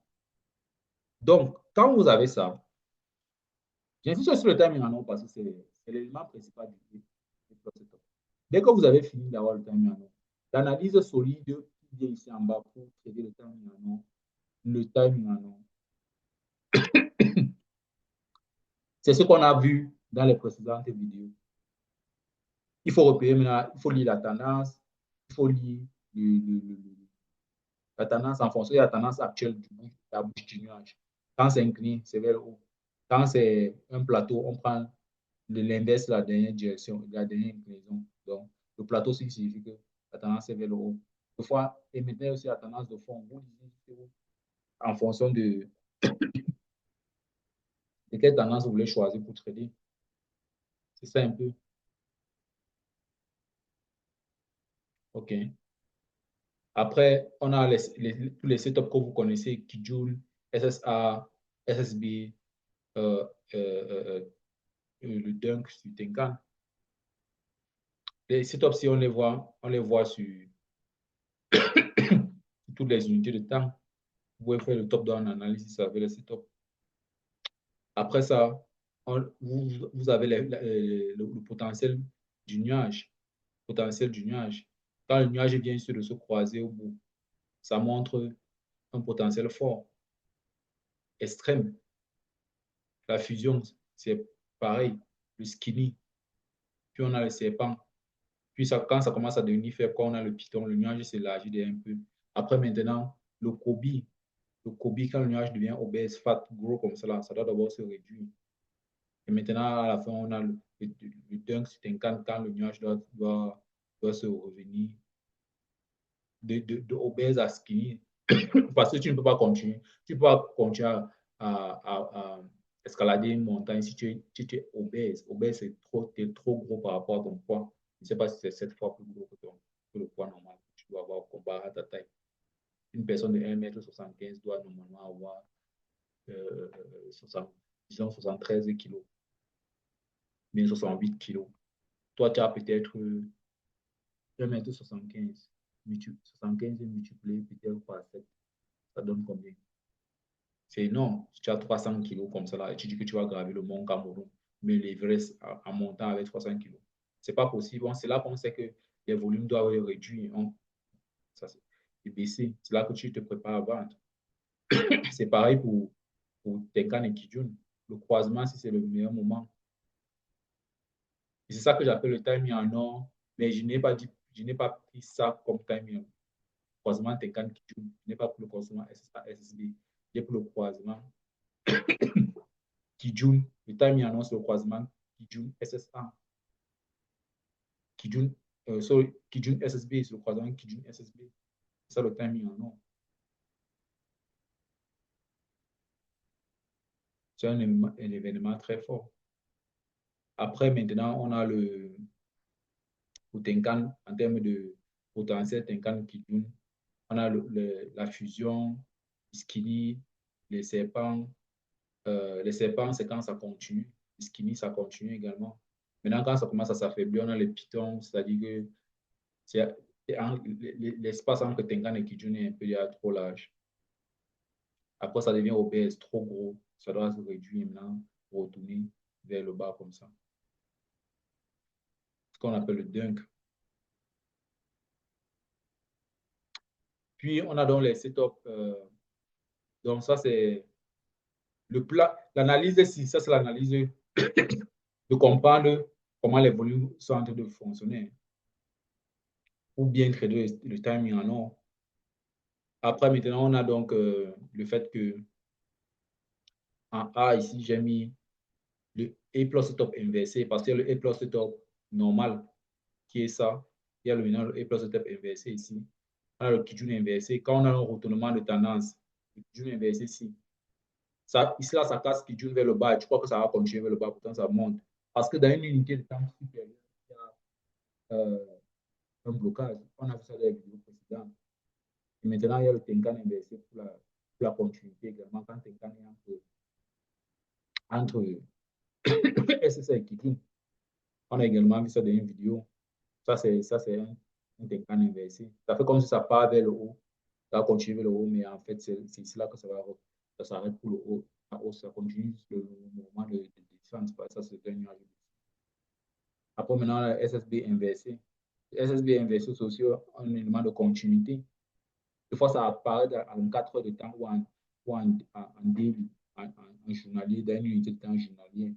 Donc, quand vous avez ça, j'insiste sur le timing en parce que c'est l'élément principal du setup. Dès que vous avez fini d'avoir le timing en l'analyse solide qui vient ici en bas pour traiter le timing en le timing en c'est ce qu'on a vu dans les précédentes vidéos. Il faut repérer maintenant, il faut lire la tendance, il faut lire la tendance en fonction de la tendance actuelle la bouche du nuage. Quand c'est incliné, c'est vers le haut. Quand c'est un plateau, on prend l'inverse de la dernière direction, de la dernière inclinaison. Donc, le plateau signifie que la tendance est vers le haut. Des fois, et maintenant aussi la tendance de fond, vous lisez en fonction de quelle tendance vous voulez choisir pour trader. C'est ça un peu. OK. Après, on a tous les setups que vous connaissez, Kijun, SSA, SSB, euh, euh, euh, le Dunk sur Tenkan. Les setups, si on les voit sur toutes les unités de temps. Vous pouvez faire le top-down analysis avec les setups. Après ça, vous avez le potentiel du nuage. Potentiel du nuage. Quand le nuage vient de se croiser au bout, ça montre un potentiel fort, extrême. La fusion, c'est pareil. Le skinny. Puis on a le serpent. Puis ça, quand ça commence à devenir faible, quand on a le python, le nuage s'élargit un peu. Après maintenant, le Kobe. Le Kobe, quand le nuage devient obèse, fat, gros comme ça, ça doit d'abord se réduire. Et maintenant, à la fin, on a le dunk sur quand le nuage doit se revenir de obèse à skinny. Parce que tu ne peux pas continuer. Tu peux pas continuer à escalader une montagne si tu es obèse. Obèse, tu es trop gros par rapport à ton poids. Je ne sais pas si c'est 7 fois plus gros que le poids normal que tu dois avoir comparé à ta taille. Une personne de 1,75 m doit normalement avoir 60, disons 73 kilos, mais 68 kilos. Toi, tu as peut-être 1,75 m. 75 multiplié peut-être par 7, ça donne combien? C'est énorme. Si tu as 300 kilos comme ça, là, et tu dis que tu vas graver le mont Cameroun, mais l'Everest en montant avec 300 kilos. C'est pas possible. C'est là qu'on sait que les volumes doivent être réduits. Ça, c'est baissé. C'est là que tu te prépares à vendre. C'est pareil pour Tenkan et Kijun. Le croisement, si c'est le meilleur moment. Et c'est ça que j'appelle le timing en or. Mais je n'ai pas pris ça comme timing. Croisement Tenkan Kijun. Je n'ai pas pris le croisement SSB. J'ai pris le croisement Kijun. Le timing en or, c'est le croisement Kijun SSA. Kijun, Kijun SSB, c'est le croisement Kijun SSB. C'est ça le timing en or. C'est un événement très fort. Après, maintenant, on a pour Tenkan, en termes de potentiel Tenkan Kijun, on a la fusion, Skinny, les serpents. Les serpents, c'est quand ça continue. Skinny, ça continue également. Maintenant, quand ça commence à s'affaiblir, on a les pitons, c'est-à-dire que l'espace entre Tenkan et Kijun est un peu trop large. Après, ça devient obèse, trop gros. Ça doit se réduire maintenant pour retourner vers le bas comme ça. Ce qu'on appelle le dunk. Puis, on a donc les setups. Donc, ça, c'est le plat. L'analyse, ça, c'est l'analyse de comprendre comment les volumes sont en train de fonctionner ou bien trader le timing en or. Après, maintenant, on a donc le fait que en A, ici, j'ai mis le A plus setup inversé parce que le A plus setup normal qui est ça. Il y a le A plus setup inversé ici. On a le Kijun inversé. Quand on a un retournement de tendance, le Kijun inversé ici, ça, ici, là, ça casse Kijun vers le bas. Et tu crois que ça va continuer vers le bas, pourtant ça monte. Parce que dans une unité de temps supérieure, il y a un blocage. On a vu ça dans les vidéos précédentes. Et maintenant, il y a le Tenkan inversé pour la continuité également. Quand Tenkan est entre SSA et Kijun, on a également vu ça dans une vidéo. Ça, c'est un Tenkan inversé. Ça fait comme si ça part vers le haut. Ça va continuer vers le haut, mais en fait, c'est ici là que ça s'arrête pour le haut. La hausse, ça continue le mouvement de descente. Ça, c'est un nuage. Après, maintenant, la SSB inversé. SSB inversé, c'est aussi un élément de continuité. Des fois, ça apparaît en 4 heures de temps ou en daily, en journalier, dans une unité de temps journalier.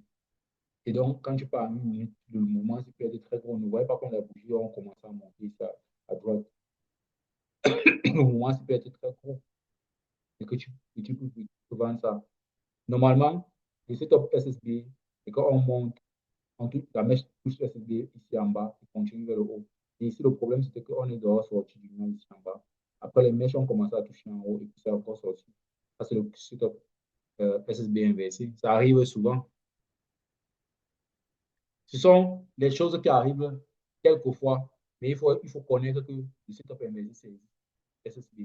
Et donc, quand tu pars en une minute, le mouvement peut être très gros. Ne voyez pas quand la bougie on commence à monter ça à droite. Le mouvement peut être très gros. Et que tu peux vendre ça. Normalement, le setup SSB, et quand on monte, la mèche touche SSB ici en bas et continue vers le haut. Et ici, le problème, c'était qu'on est dehors sorti du nuage ici en bas. Après, les mèches ont commencé à toucher en haut et puis c'est encore sorti. Ça, c'est le setup SSB inversé. Ça arrive souvent. Ce sont les choses qui arrivent quelquefois, mais il faut connaître que le setup inversé, c'est SSB.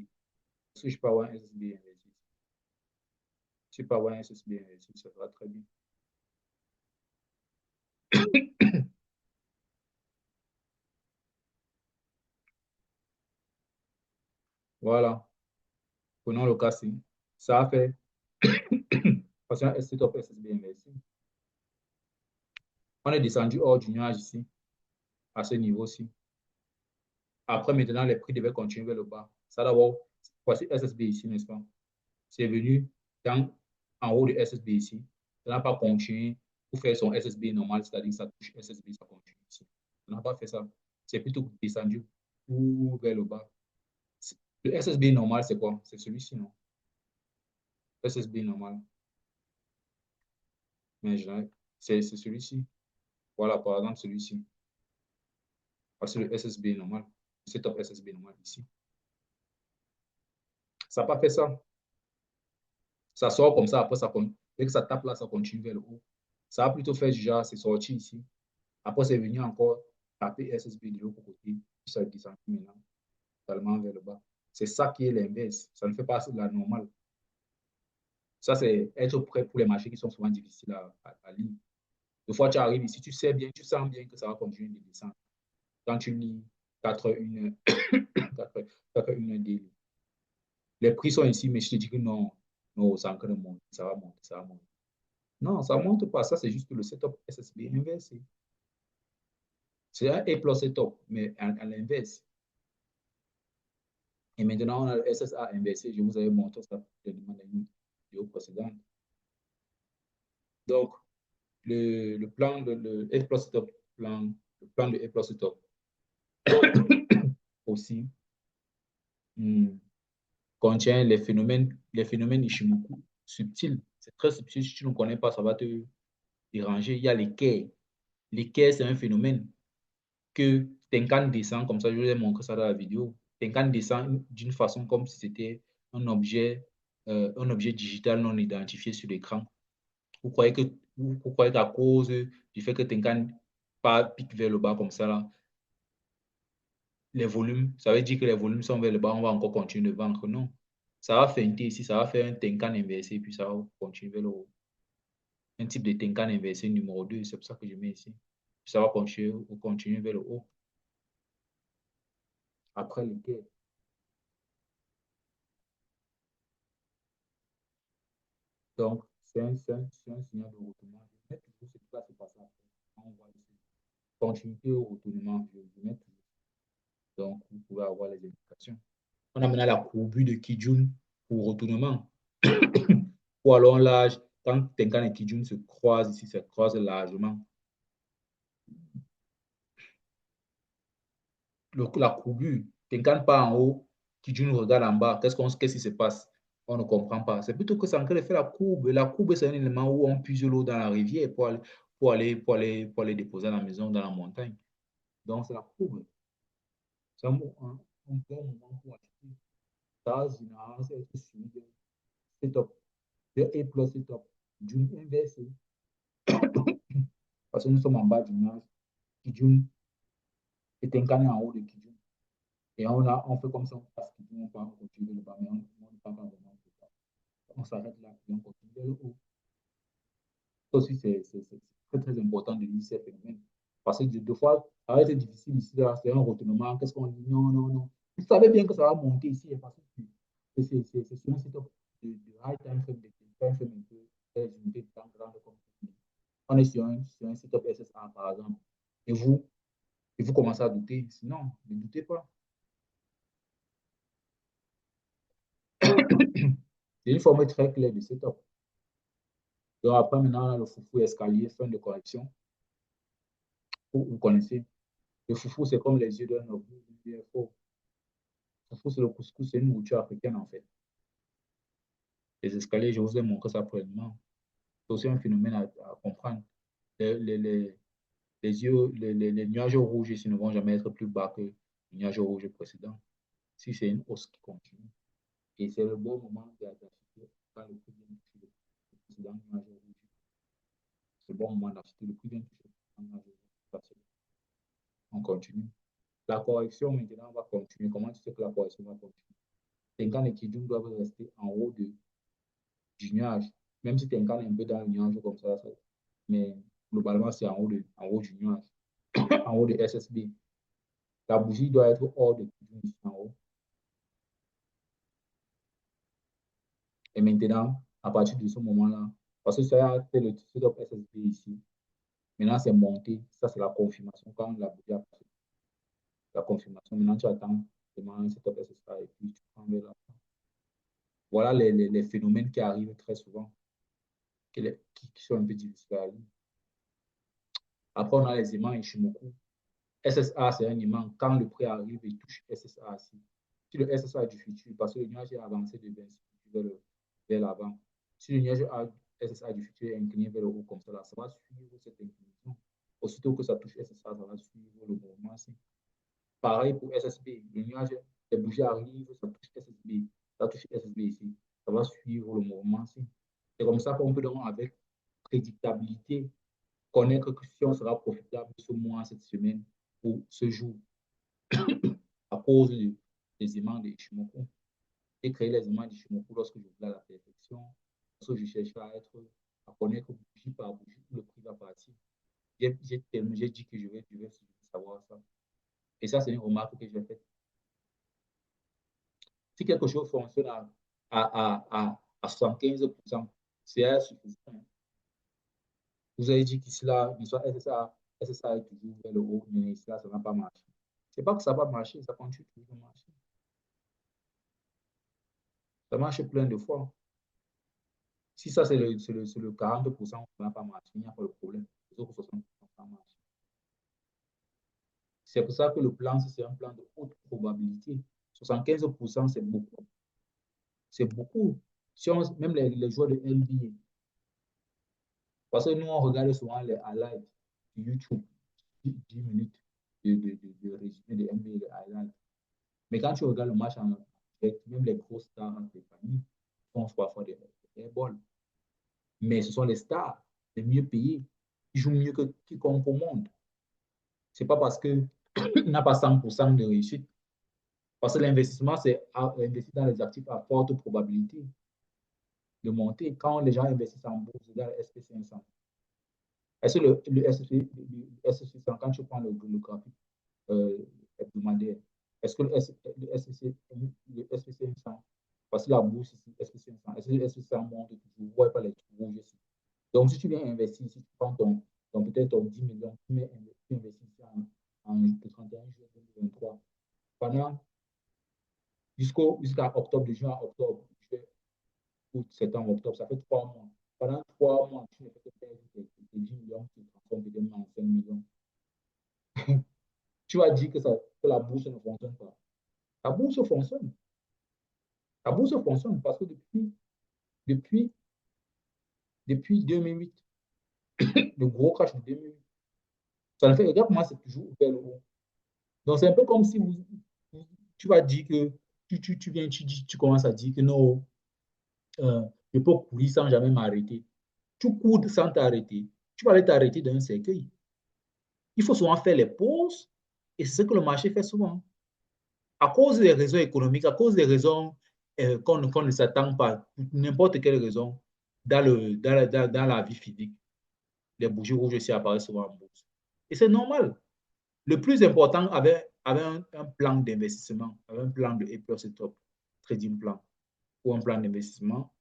Est-ce que je peux avoir un SSB inversé? Si je peux avoir un SSB inversé, ça va très bien. Voilà. Prenons le cas ci. Ça a fait parce qu'un setup SSB inversé. On est descendu hors du nuage ici, à ce niveau-ci. Après, maintenant, les prix devaient continuer vers le bas. Ça d'abord, voici SSB ici, n'est-ce pas? C'est venu en haut de SSB ici. Ça n'a pas continué pour faire son SSB normal, c'est-à-dire que ça touche SSB, ça continue ici. On n'a pas fait ça. C'est plutôt descendu ou vers le bas. Le SSB normal, c'est quoi? C'est celui-ci, non? SSB normal. Mais c'est celui-ci. Voilà, par exemple, celui-ci. C'est le SSB normal. Le setup SSB normal ici. Ça n'a pas fait ça. Ça sort comme ça, après, dès que ça tape là, ça continue vers le haut. Ça a plutôt fait du genre, c'est sorti ici. Après, c'est venu encore taper SSB de l'autre côté, puis ça descend maintenant, totalement vers le bas. C'est ça qui est l'inverse. Ça ne fait pas la normale. Ça, c'est être prêt pour les marchés qui sont souvent difficiles à lire. Des fois, tu arrives ici, tu sais bien, tu sens bien que ça va continuer de descendre. Quand tu lis 4 1 4 1 daily. Les prix sont ici, mais je te dis que non, non, ça encore monte, ça va monter, ça va monter. Non, ça ne monte pas. Ça, c'est juste le setup SSB inversé. C'est un A plus setup, mais à l'inverse. Et maintenant, on a le SSA inversé. Je vous avais montré ça dans une vidéo précédente. Donc, le plan de le A plus setup, le plan de A plus setup aussi contient les phénomènes Ishimoku subtils. C'est très subtil. Si tu ne connais pas, ça va te déranger. Il y a l'équerre. L'équerre, c'est un phénomène que Tenkan descend, comme ça, je vous ai montré ça dans la vidéo. Tenkan descend d'une façon comme si c'était un objet digital non identifié sur l'écran. Vous croyez qu'à cause du fait que Tenkan pique vers le bas comme ça, là, les volumes, ça veut dire que les volumes sont vers le bas, on va encore continuer de vendre. Non. Ça va feinter ici, ça va faire un Tenkan inversé, puis ça va continuer vers le haut. Un type de Tenkan inversé numéro 2, c'est pour ça que je mets ici. Puis ça va continuer vers le haut. Après le quai. Donc, c'est un signal de retournement. Je mets toujours ce qui va se passer après. On voit ici. Continuité au retournement, je mets toujours. Donc, vous pouvez avoir les indications. On a maintenant la courbure de Kijun pour retournement. Ou alors l'âge, quand Tenkan et Kijun se croisent ici, se croisent largement. La courbure, Tenkan part en haut, Kijun regarde en bas. Qu'est-ce qui se passe? On ne comprend pas. C'est plutôt que c'est en train de faire la courbe. La courbe, c'est un élément où on puise l'eau dans la rivière pour aller déposer à la maison dans la montagne. Donc, c'est la courbe. C'est un bon moment pour acheter. Ça, généralement, c'est être suivi de setup, de A plus setup, d'une inversée. Parce que nous sommes en bas du nuage. Kijun est incarné en haut de Kijun. Et on fait comme ça, on passe Kijun, on part, on continue le bas, mais on ne part pas vraiment. On s'arrête là et on continue vers le haut. Ça aussi, c'est très, très important de lire ces phénomènes. Parce que deux fois, ça va être difficile ici, c'est un retournement. Qu'est-ce qu'on dit? Non, non, non. Vous savez bien que ça va monter ici, parce que c'est sur un site de high time frame, de time frame un peu, des unités de temps grande comme on est sur un site SSA, par exemple, et vous commencez à douter. Sinon, ne doutez pas. C'est une forme très claire de setup. Donc après, maintenant, on a le foufou escalier, fin de correction. Vous connaissez. Le foufou, c'est comme les yeux d'un OVNI. Foufou, c'est le couscous, c'est une nourriture africaine en fait. Les escaliers, je vous ai montré ça précédemment. C'est aussi un phénomène à comprendre. Les, les, les, les nuages rouges ici ne vont jamais être plus bas que les nuages rouges précédents. Si c'est une hausse qui continue. Et c'est le bon moment d'acheter quand le prix vient de toucher le précédent nuage rouge. C'est le bon moment d'acheter le prix vient de toucher le précédent nuage rouge. On continue. La correction, maintenant, va continuer. Comment tu sais que la correction va continuer? Tenkan et Kijun doivent rester en haut du nuage. Même si Tenkan est un peu dans le nuage comme ça, mais globalement, c'est en haut du nuage, en haut de SSB. La bougie doit être hors de Kijun ici en haut. Et maintenant, à partir de ce moment-là, parce que ça a fait le setup SSB ici, maintenant c'est monté. Ça, c'est la confirmation. Quand la bougie a passé la confirmation, maintenant tu attends un setup SSA et puis tu prends vers la. Voilà les phénomènes qui arrivent très souvent, qui sont un peu difficiles à lire. Après, on a les aimants Ishimoku. SSA, c'est un aimant. Quand le prix arrive, il touche SSA ici. Si le SSA est du futur, parce que le nuage est avancé de 26 vers l'avant. Si le nuage SSA du futur est incliné vers le haut comme ça, là, ça va suivre cette inclinaison. Aussitôt que ça touche SSA, ça va suivre le mouvement ici. Pareil pour SSB. Le nuage, les bougies arrivent, ça touche SSB. Ça touche SSB ici. Ça va suivre le mouvement ici. C'est comme ça qu'on peut donc, avec prédictabilité, connaître que si on sera profitable ce mois, cette semaine ou ce jour, à cause des aimants de Ishimoku. J'ai créé les aimants d'Ishimoku lorsque je voulais à la perfection, lorsque je cherchais à connaître bougie par bougie où le prix va partir. J'ai dit que je vais savoir ça. Et ça, c'est une remarque que j'ai faite. Si quelque chose fonctionne à 75%, c'est suffisant. Vous avez dit qu'ici, là, SSA est toujours vers le haut, mais ici, là, ça n'a pas marché. C'est pas que ça va marcher, ça continue toujours de marcher. Ça marche plein de fois. Si ça, c'est le 40%, ça n'a pas marché, il n'y a pas de problème. Les autres 60%, ça marche. C'est pour ça que le plan, c'est un plan de haute probabilité. 75%, c'est beaucoup. C'est beaucoup. Si on, même les joueurs de NBA, parce que nous, on regarde souvent les highlights sur YouTube, 10 minutes de résumé de NBA, les highlights. Mais quand tu regardes le match en direct, même les grosses stars, les familles, font parfois des airballs. Mais ce sont les stars les mieux payés. Ils jouent mieux que quiconque au monde. Ce n'est pas parce qu'il n'a pas 100% de réussite. Parce que l'investissement, c'est investir dans les actifs à forte probabilité de monter. Quand les gens investissent en bourse, dans le SP500, est-ce que le SP500, quand tu prends le graphique hebdomadaire, est-ce que le SP500, parce que la bourse ici, SP500, est-ce que le SP500 monte toujours? Vous ne voyez pas les trous rouges ici. Donc, si tu viens investir, si tu prends peut-être ton 10 millions, tu investis en 31 juillet 2023, pendant jusqu'à octobre, de juin à octobre, juillet, août, septembre, octobre, ça fait 3 mois. Pendant 3 mois, tu ne fais que perdre tes 10 millions, tu transformes peut-être en 5 millions. Tu vas dire que la bourse ne fonctionne pas. La bourse fonctionne. La bourse fonctionne parce que depuis, depuis 2008, le gros crash de 2008, ça ne fait, regarde moi, c'est toujours vers le haut. Donc, c'est un peu comme si tu vas dire que tu viens, tu commences à dire que non, je peux courir sans jamais m'arrêter. Tu cours sans t'arrêter. Tu vas aller t'arrêter dans un cercueil. Il faut souvent faire les pauses et c'est ce que le marché fait souvent. À cause des raisons économiques, à cause des raisons qu'on ne s'attend pas, pour n'importe quelle raison, dans la vie physique, les bougies rouges aussi apparaissent souvent en bourse. Et c'est normal. Le plus important avec un plan d'investissement, avec un plan de A+Top, trading plan ou un plan d'investissement,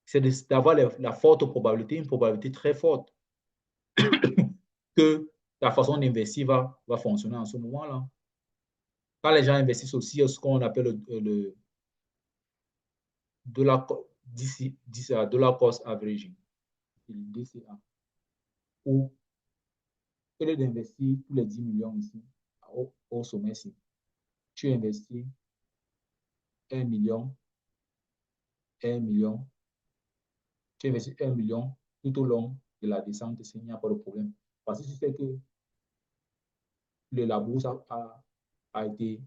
c'est d'avoir la forte probabilité, une probabilité très forte que la façon d'investir va fonctionner en ce moment-là. Quand les gens investissent aussi ce qu'on appelle le dollar, dollar cost averaging, le DCA, où au lieu d'investir tous les 10 millions ici, au sommet ici, tu investis 1 million, 1 million, tu investis 1 million tout au long de la descente, il n'y a pas de problème. Parce que tu sais que la bourse a été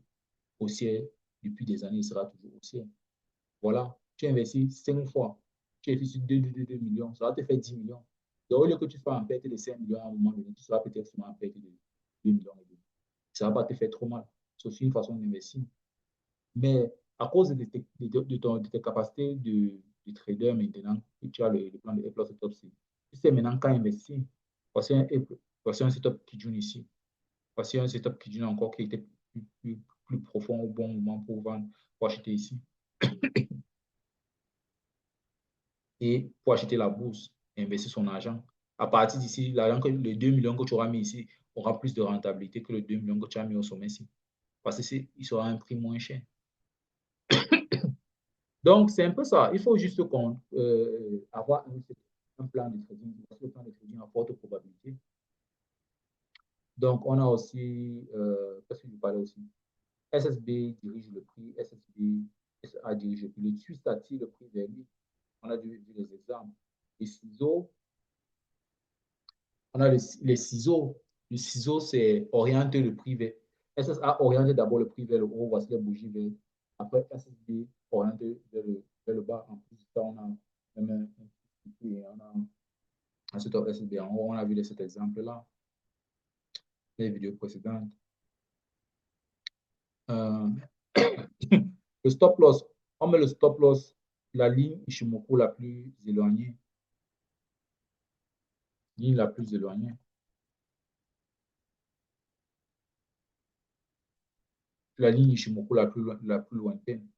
haussière depuis des années, il sera toujours haussière. Voilà, tu investis 5 fois, tu investis 2 millions, ça va te faire 10 millions. Donc, au lieu que tu sois en perte de 5 millions à un moment donné, tu seras peut-être en perte de 2 millions et demi. Ça ne va pas te faire trop mal. C'est aussi une façon d'investir. Mais à cause de tes capacités de trader maintenant, tu as le plan de A+, Top C. Tu sais maintenant quand investir. Voici un setup qui joue ici. Voici un setup qui joue encore qui était plus profond au bon moment pour vendre, pour acheter ici. Et pour acheter la bourse et investir son argent. À partir d'ici, les 2 millions que tu auras mis ici aura plus de rentabilité que les 2 millions que tu as mis au sommet ici. Parce qu'il sera un prix moins cher. Donc, c'est un peu ça. Il faut juste avoir un plan de trading. Parce que le plan de trading a forte probabilité. Donc, on a aussi, qu'est-ce que je parlais aussi? SSB dirige le prix, SSB a dirigé le prix. Le Suisse attire le prix vers lui. On a vu les exemples. Les ciseaux, on a les ciseaux. Le ciseau, c'est orienter le prix vers. SSA oriente d'abord le prix vers le haut. Voici les bougies vers. Après, SSB orienté vers le bas. En plus de ça, on a même on a un setup SSB en haut. On a vu cet exemple-là, les vidéos précédentes. Le stop loss, on met le stop loss, la ligne Ishimoku la plus éloignée. Ligne la plus éloignée. La ligne Ishimoku la plus lointaine.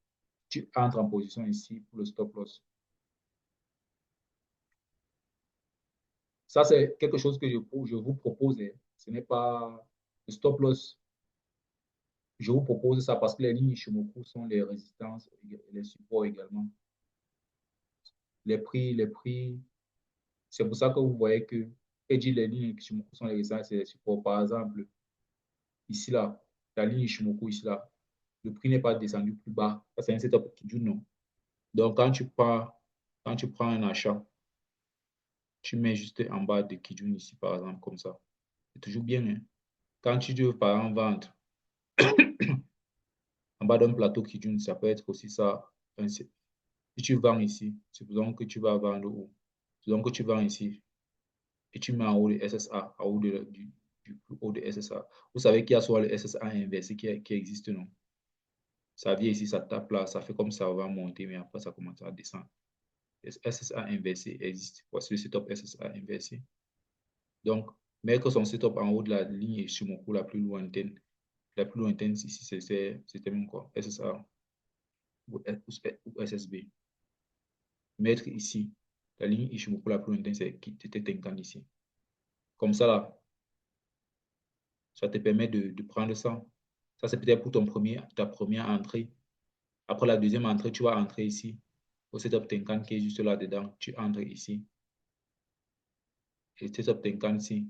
Tu entres en position ici pour le stop loss. Ça, c'est quelque chose que je vous propose. Ce n'est pas le stop loss. Je vous propose ça parce que les lignes Ishimoku sont les résistances et les supports également. Les prix. C'est pour ça que vous voyez que et dit les lignes Ishimoku sont les résistances et les supports. Par exemple, ici là, la ligne Ishimoku ici là, le prix n'est pas descendu plus bas. Ça, c'est un setup qui dit non. Donc, quand tu prends un achat, tu mets juste en bas de Kijun ici, par exemple, comme ça. C'est toujours bien. Hein? Quand tu veux, par exemple, vendre en bas d'un plateau Kijun, ça peut être aussi ça. Si tu vends ici, supposons que tu vas vendre où? Supposons que tu vends ici et tu mets en haut le SSA, en haut du plus haut de SSA. Vous savez qu'il y a soit le SSA inversé qui existe, non? Ça vient ici, ça tape là, ça fait comme ça va monter, mais après ça commence à descendre. SSA inversé existe. Voici le setup SSA inversé. Donc, mettre son setup en haut de la ligne Ishimoku la plus lointaine. La plus lointaine ici, c'était même quoi? SSA ou SSB. Mettre ici la ligne Ishimoku la plus lointaine, c'était Tenkan ici. Comme ça, là, ça te permet de prendre ça. Ça, c'est peut-être pour ta première entrée. Après la deuxième entrée, tu vas entrer ici. Au setup Tenkan qui est juste là-dedans, tu entres ici. Et setup Tenkan ici.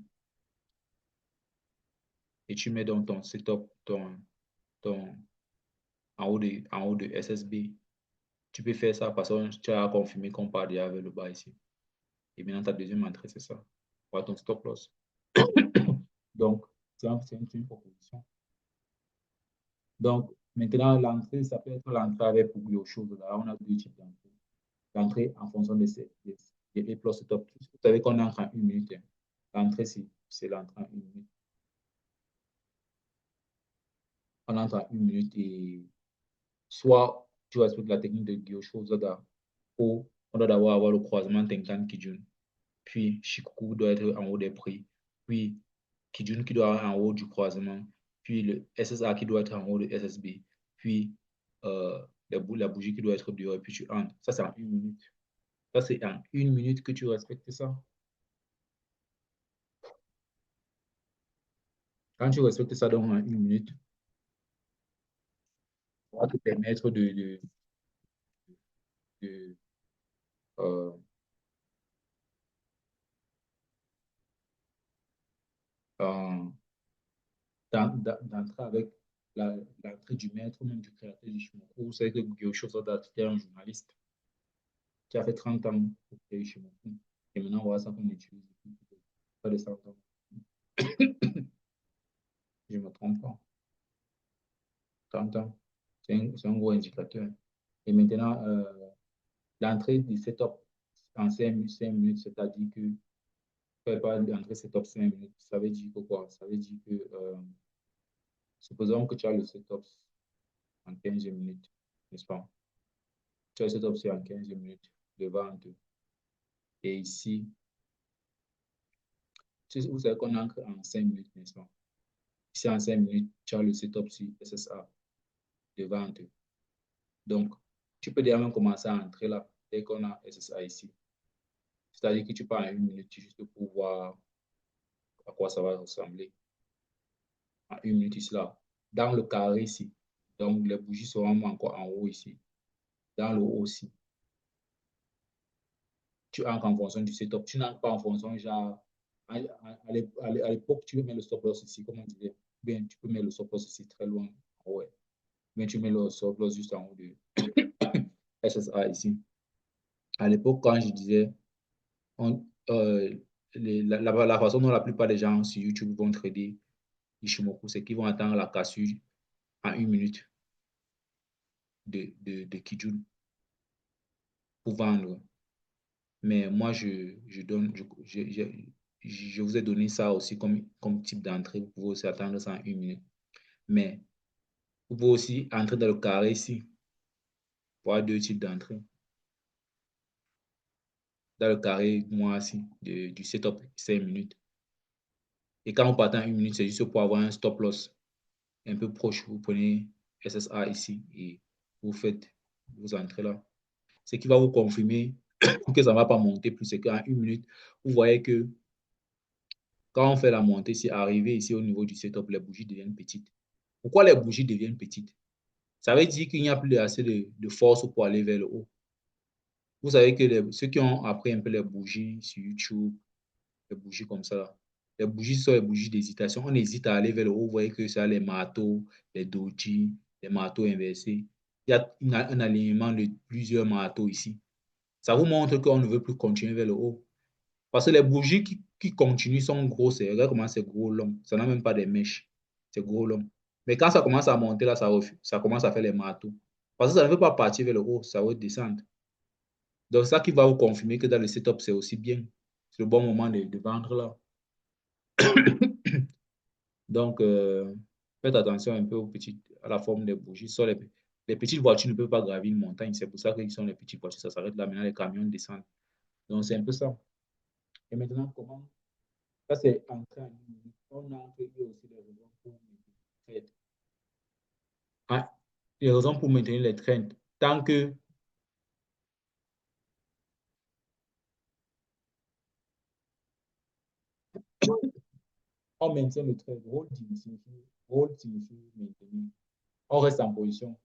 Et tu mets dans ton setup, ton, en haut de SSB. Tu peux faire ça parce que tu as confirmé qu'on part déjà vers le bas ici. Et maintenant, ta deuxième entrée, c'est ça. Voilà ton stop loss. Donc, c'est une proposition. Donc, maintenant, l'entrée, ça peut être l'entrée avec plusieurs choses. Là, on a deux types d'entrées. L'entrée en fonction des plus stop. Vous savez qu'on entre en 1 minute. Hein. L'entrée, c'est l'entrée en 1 minute. On entre en 1 minute et soit tu vas expliquer la technique de Gyosho Zada où on doit d'abord avoir le croisement Tenkan Kijun. Puis Shikoku doit être en haut des prix. Puis Kijun qui doit être en haut du croisement. Puis le SSA qui doit être en haut de SSB. Puis la bougie qui doit être dehors. Et puis tu entres. Ça, c'est en 1 minute. Ça, c'est en 1 minute que tu respectes ça. Quand tu respectes ça donc en 1 minute, ça va te permettre de, euh, euh, d'entrer avec l'entrée du maître ou même du créateur du Shimoku. Vous savez que Gyosho Soda était un journaliste qui a fait 30 ans pour créer Shimoku. Et maintenant, voilà ça qu'on utilise depuis pas de 100 ans. Je ne me trompe pas. 30 ans. C'est un gros indicateur. Et maintenant, l'entrée du setup en 5 minutes, c'est-à-dire que pas l'entrée setup 5 minutes, ça veut dire que quoi? Ça veut dire que, supposons que tu as le setup en 15 minutes, n'est-ce pas? Tu as le setup en 15 minutes de vente. Et ici, vous savez qu'on entre en 5 minutes, n'est-ce pas? Ici, en 5 minutes, tu as le setup sur SSA de vente. Donc, tu peux déjà même commencer à entrer là, dès qu'on a SSA ici. C'est-à-dire que tu pars en 1 minute juste pour voir à quoi ça va ressembler. En 1 minute ici, là. Dans le carré ici. Donc, les bougies seront encore en haut ici. Dans le haut aussi. Tu entres en fonction du setup. Tu n'entres pas en fonction, genre, à l'époque, tu peux mettre le stop loss ici, comme on disait. Bien, tu peux mettre le stop loss ici très loin. Ouais. Mais tu mets le stop loss juste en haut de SSA ici. À l'époque, quand je disais, on, la façon dont la plupart des gens sur YouTube vont trader Ishimoku, c'est qu'ils vont attendre la cassure en 1 minute. de Kijun pour vendre. Mais moi, je vous ai donné ça aussi comme type d'entrée. Vous pouvez aussi attendre ça en 1 minute. Mais vous pouvez aussi entrer dans le carré ici pour avoir deux types d'entrées. Dans le carré, moi, ici, du setup, 5 minutes. Et quand vous partez en 1 minute, c'est juste pour avoir un stop loss un peu proche. Vous prenez SSA ici et vous entrez là. Ce qui va vous confirmer que ça ne va pas monter plus, c'est qu'en 1 minute, vous voyez que quand on fait la montée, c'est arrivé ici au niveau du setup, les bougies deviennent petites. Pourquoi les bougies deviennent petites? Ça veut dire qu'il n'y a plus assez de force pour aller vers le haut. Vous savez que ceux qui ont appris un peu les bougies sur YouTube, les bougies comme ça, là, les bougies sont les bougies d'hésitation. On hésite à aller vers le haut. Vous voyez que ça a les marteaux, les doji, les marteaux inversés. Il y a un alignement de plusieurs marteaux ici. Ça vous montre qu'on ne veut plus continuer vers le haut. Parce que les bougies qui continuent sont grosses. Regardez comment c'est gros long. Ça n'a même pas des mèches. C'est gros long. Mais quand ça commence à monter, là, ça commence à faire les marteaux. Parce que ça ne veut pas partir vers le haut, ça veut descendre. Donc, ça qui va vous confirmer que dans le setup, c'est aussi bien. C'est le bon moment de vendre là. Donc, faites attention un peu à la forme des bougies. Les petites voitures ne peuvent pas gravir une montagne. C'est pour ça qu'ils sont les petites voitures. Ça s'arrête là. Maintenant, les camions descendent. Donc, c'est un peu ça. Et maintenant, comment? Ça, c'est en train. On a aussi des raisons pour maintenir les trades. Ah, les raisons pour maintenir les trends. Tant que on maintient le trade, rôle signifie maintenir. On reste en position.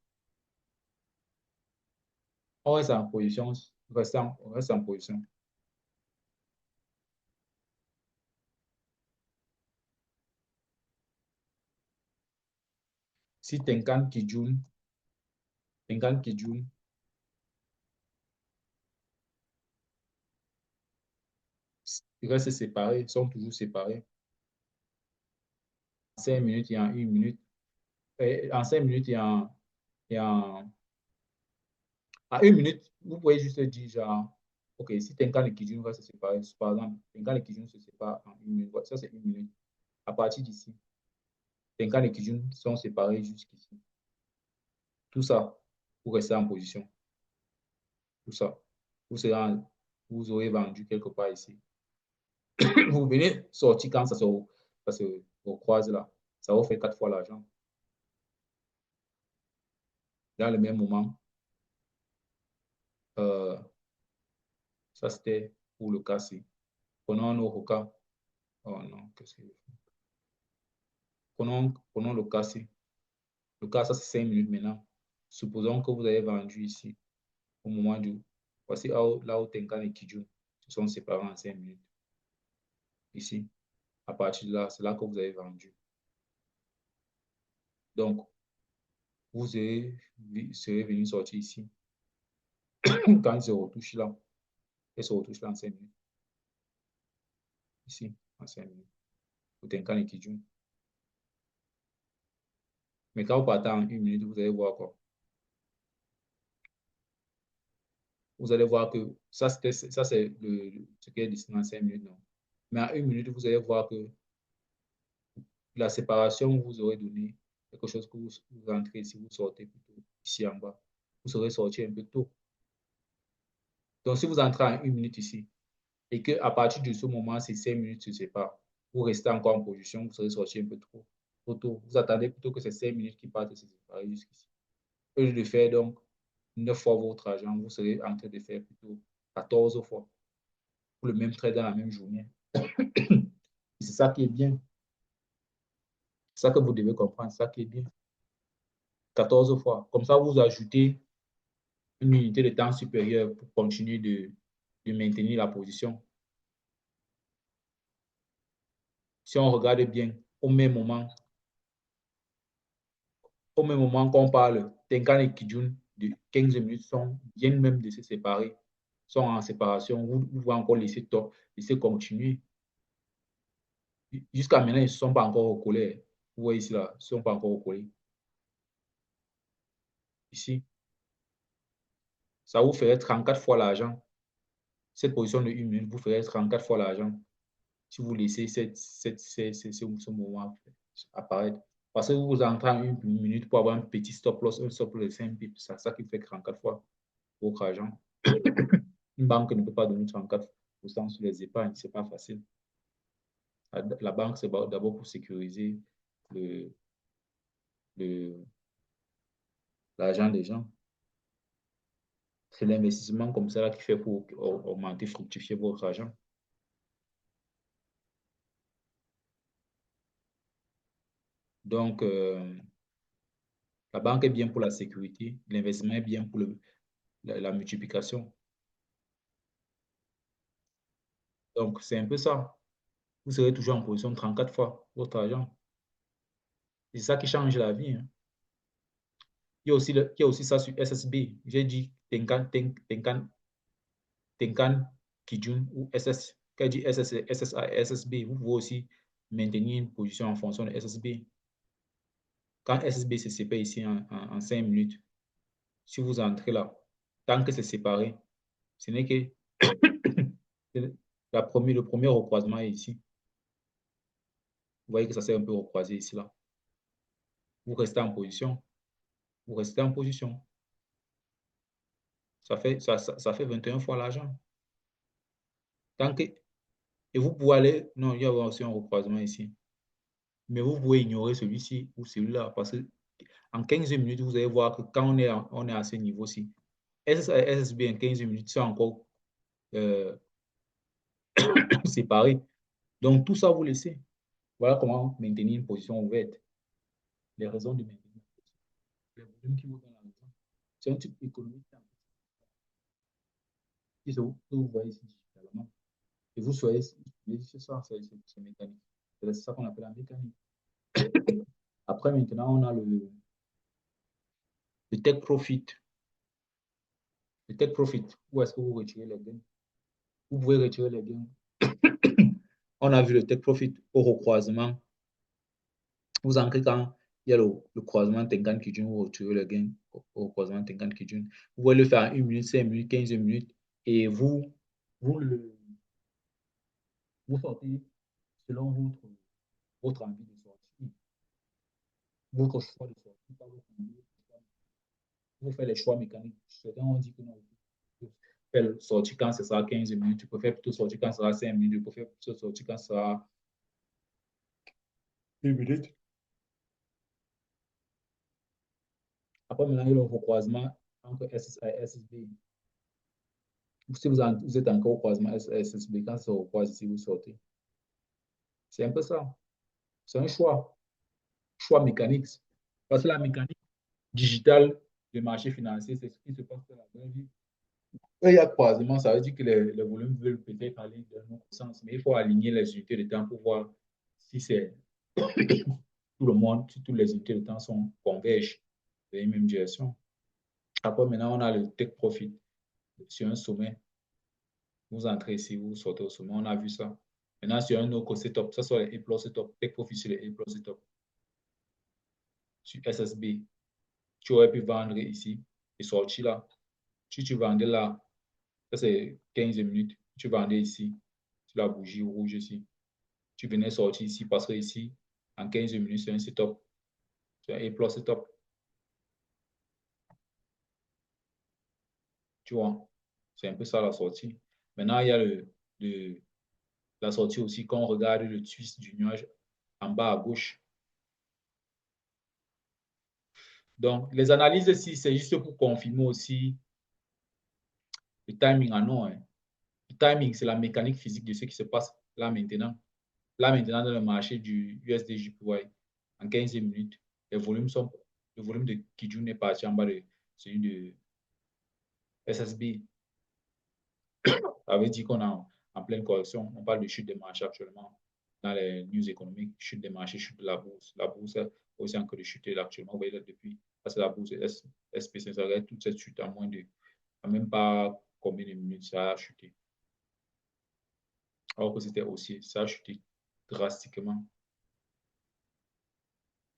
On reste en position. On reste en position. Si Tenkan Kijun, ils restent séparés, ils sont toujours séparés. En 5 minutes et en 1 minute. En 5 minutes et en 1 minute, vous pouvez juste dire genre, OK, si Tenkan et Kijun restent séparés, par exemple, Tenkan et Kijun se séparent en 1 minute. Ça, c'est 1 minute. À partir d'ici, Tenkan et Kijun sont séparés jusqu'ici. Tout ça, vous restez en position. Tout ça. Vous, serez vous aurez vendu quelque part ici. Vous venez sortir quand ça se recroise là. Ça vous fait 4 fois l'argent. Dans le même moment, euh, ça c'était pour le cas ci. Prenons un autre cas. Oh non, qu'est-ce que prenons le cas ci. Le cas, ça c'est 5 minutes maintenant. Supposons que vous avez vendu ici au moment du. Voici là où Tenkan et Kijun se sont séparés en 5 minutes. Ici, à partir de là, c'est là que vous avez vendu. Donc, vous serez venu sortir ici. Quand il se retouche là, il se retouche là en 5 minutes. Ici, en 5 minutes. Pour Tenkan et Kijun. Mais quand vous partez en 1 minute, vous allez voir quoi? Vous allez voir que ça, c'est ce qui est destiné en 5 minutes. Non. Mais en 1 minute, vous allez voir que la séparation vous aurez donné quelque chose que vous entrez ici, vous sortez plutôt ici en bas. Vous serez sorti un peu tôt. Donc, si vous entrez en 1 minute ici et qu'à partir de ce moment, ces 5 minutes se séparent, vous restez encore en position, vous serez sorti un peu trop tôt. Vous attendez plutôt que ces 5 minutes qui partent se séparer jusqu'ici. Au lieu de faire donc 9 fois votre argent, vous serez en train de faire plutôt 14 fois pour le même trade dans la même journée. C'est ça qui est bien. C'est ça que vous devez comprendre. C'est ça qui est bien. 14 fois. Comme ça, vous ajoutez une unité de temps supérieure pour continuer de maintenir la position. Si on regarde bien, au même moment qu'on parle, Tenkan et Kijun de 15 minutes viennent même de se séparer, sont en séparation. Vous pouvez encore laisser continuer. Jusqu'à maintenant, ils ne sont pas encore recollés. Vous voyez ici, là, ils ne sont pas encore recollés. Ici. Ça vous ferait 34 fois l'argent. Cette position de 1 minute vous ferait 34 fois l'argent si vous laissez ce moment apparaître. Parce que vous entrez en 1 minute pour avoir un petit stop loss, un stop loss de 5 pips. C'est ça qui fait 34 fois votre argent. Une banque ne peut pas donner 34% sur les épargnes, c'est pas facile. La banque, c'est d'abord pour sécuriser l'argent des gens. C'est l'investissement comme ça qui fait pour augmenter, fructifier votre argent. Donc, la banque est bien pour la sécurité, l'investissement est bien pour la multiplication. Donc, c'est un peu ça. Vous serez toujours en position 34 fois votre argent. C'est ça qui change la vie. Hein. Il y a aussi ça sur SSB. J'ai dit Tenkan Kijun ou SS. Quand je dis SS, SSA, SSB, vous pouvez aussi maintenir une position en fonction de SSB. Quand SSB se sépare ici en 5 minutes, si vous entrez là, tant que c'est séparé, ce n'est que le premier recroisement est ici. Vous voyez que ça s'est un peu recroisé ici, là. Vous restez en position. Vous restez en position. Ça fait 21 fois l'argent. Tant que, et vous pouvez aller, non, il y a aussi un recroisement ici. Mais vous pouvez ignorer celui-ci ou celui-là parce que en 15 minutes, vous allez voir que quand on est à ce niveau-ci, SSB en 15 minutes, c'est encore séparé. Donc, tout ça, vous laissez. Voilà comment maintenir une position ouverte. Les raisons de maintenir une position. Les volumes qui vous donnent la raison. C'est un type économique que vous voyez ici digitalement. Et vous soyez, c'est ça, c'est mécanique. C'est ça qu'on appelle la mécanique. Après, maintenant, on a le take profit. Le take profit, où est-ce que vous retirez les gains? Vous pouvez retirer les gains. On a vu le take profit au recroisement. Vous entrez quand il y a le croisement Tenkan Kijun, vous retirez le gain au croisement Tenkan Kijun. Vous pouvez le faire en 1 minute, 5 minutes, 15 minutes et vous, vous sortez selon votre envie de sortir. Votre choix de sortie, pas votre envie. Vous faites les choix mécaniques. Certains ont dit que non, tu peux sortir quand ce sera 15 minutes, tu préfères plutôt sortir quand ce sera 5 minutes, tu préfères plutôt sortir quand ce sera 1 minute. Après, maintenant, il y a le recroisement entre SSA et SSB. Si vous êtes encore au croisement SSB, quand ça recroise ici, vous sortez. C'est un peu ça. C'est un choix mécanique. Parce que la mécanique digitale du marché financier, c'est ce qui se passe dans la vraie vie. Il y a croisement, ça veut dire que les volumes veulent peut-être aller dans notre sens, mais il faut aligner les unités de temps pour voir si c'est tout le monde, si toutes les unités de temps convergent dans une même direction. Après, maintenant, on a le take profit sur un sommet. Vous entrez ici, vous sortez au sommet, on a vu ça. Maintenant, sur un autre setup, ça soit les A-plus setup, take profit sur les A-plus setup. Sur SSB, tu aurais pu vendre ici et sortir là. Si tu vendais là, ça c'est 15 minutes, tu vendais ici, sur la bougie rouge ici. Tu venais sortir ici, parce que ici, en 15 minutes, c'est un setup. C'est un A-plus setup. Tu vois, c'est un peu ça la sortie. Maintenant, il y a la sortie aussi quand on regarde le twist du nuage en bas à gauche. Donc, les analyses ici, c'est juste pour confirmer aussi le timing en non. Hein. Le timing, c'est la mécanique physique de ce qui se passe là maintenant. Là maintenant, dans le marché du USDJPY, en 15 minutes, le volume de Kijun est parti en bas de celui de SSB. Ça veut dire qu'on est en pleine correction. On parle de chute des marchés actuellement dans les news économiques, chute des marchés, chute de la bourse. La bourse a aussi encore de chuter actuellement. Vous voyez là depuis, parce que la bourse SP500 regarde toute cette chute en moins de, en même pas combien de minutes ça a chuté. Alors que c'était haussier, ça a chuté drastiquement.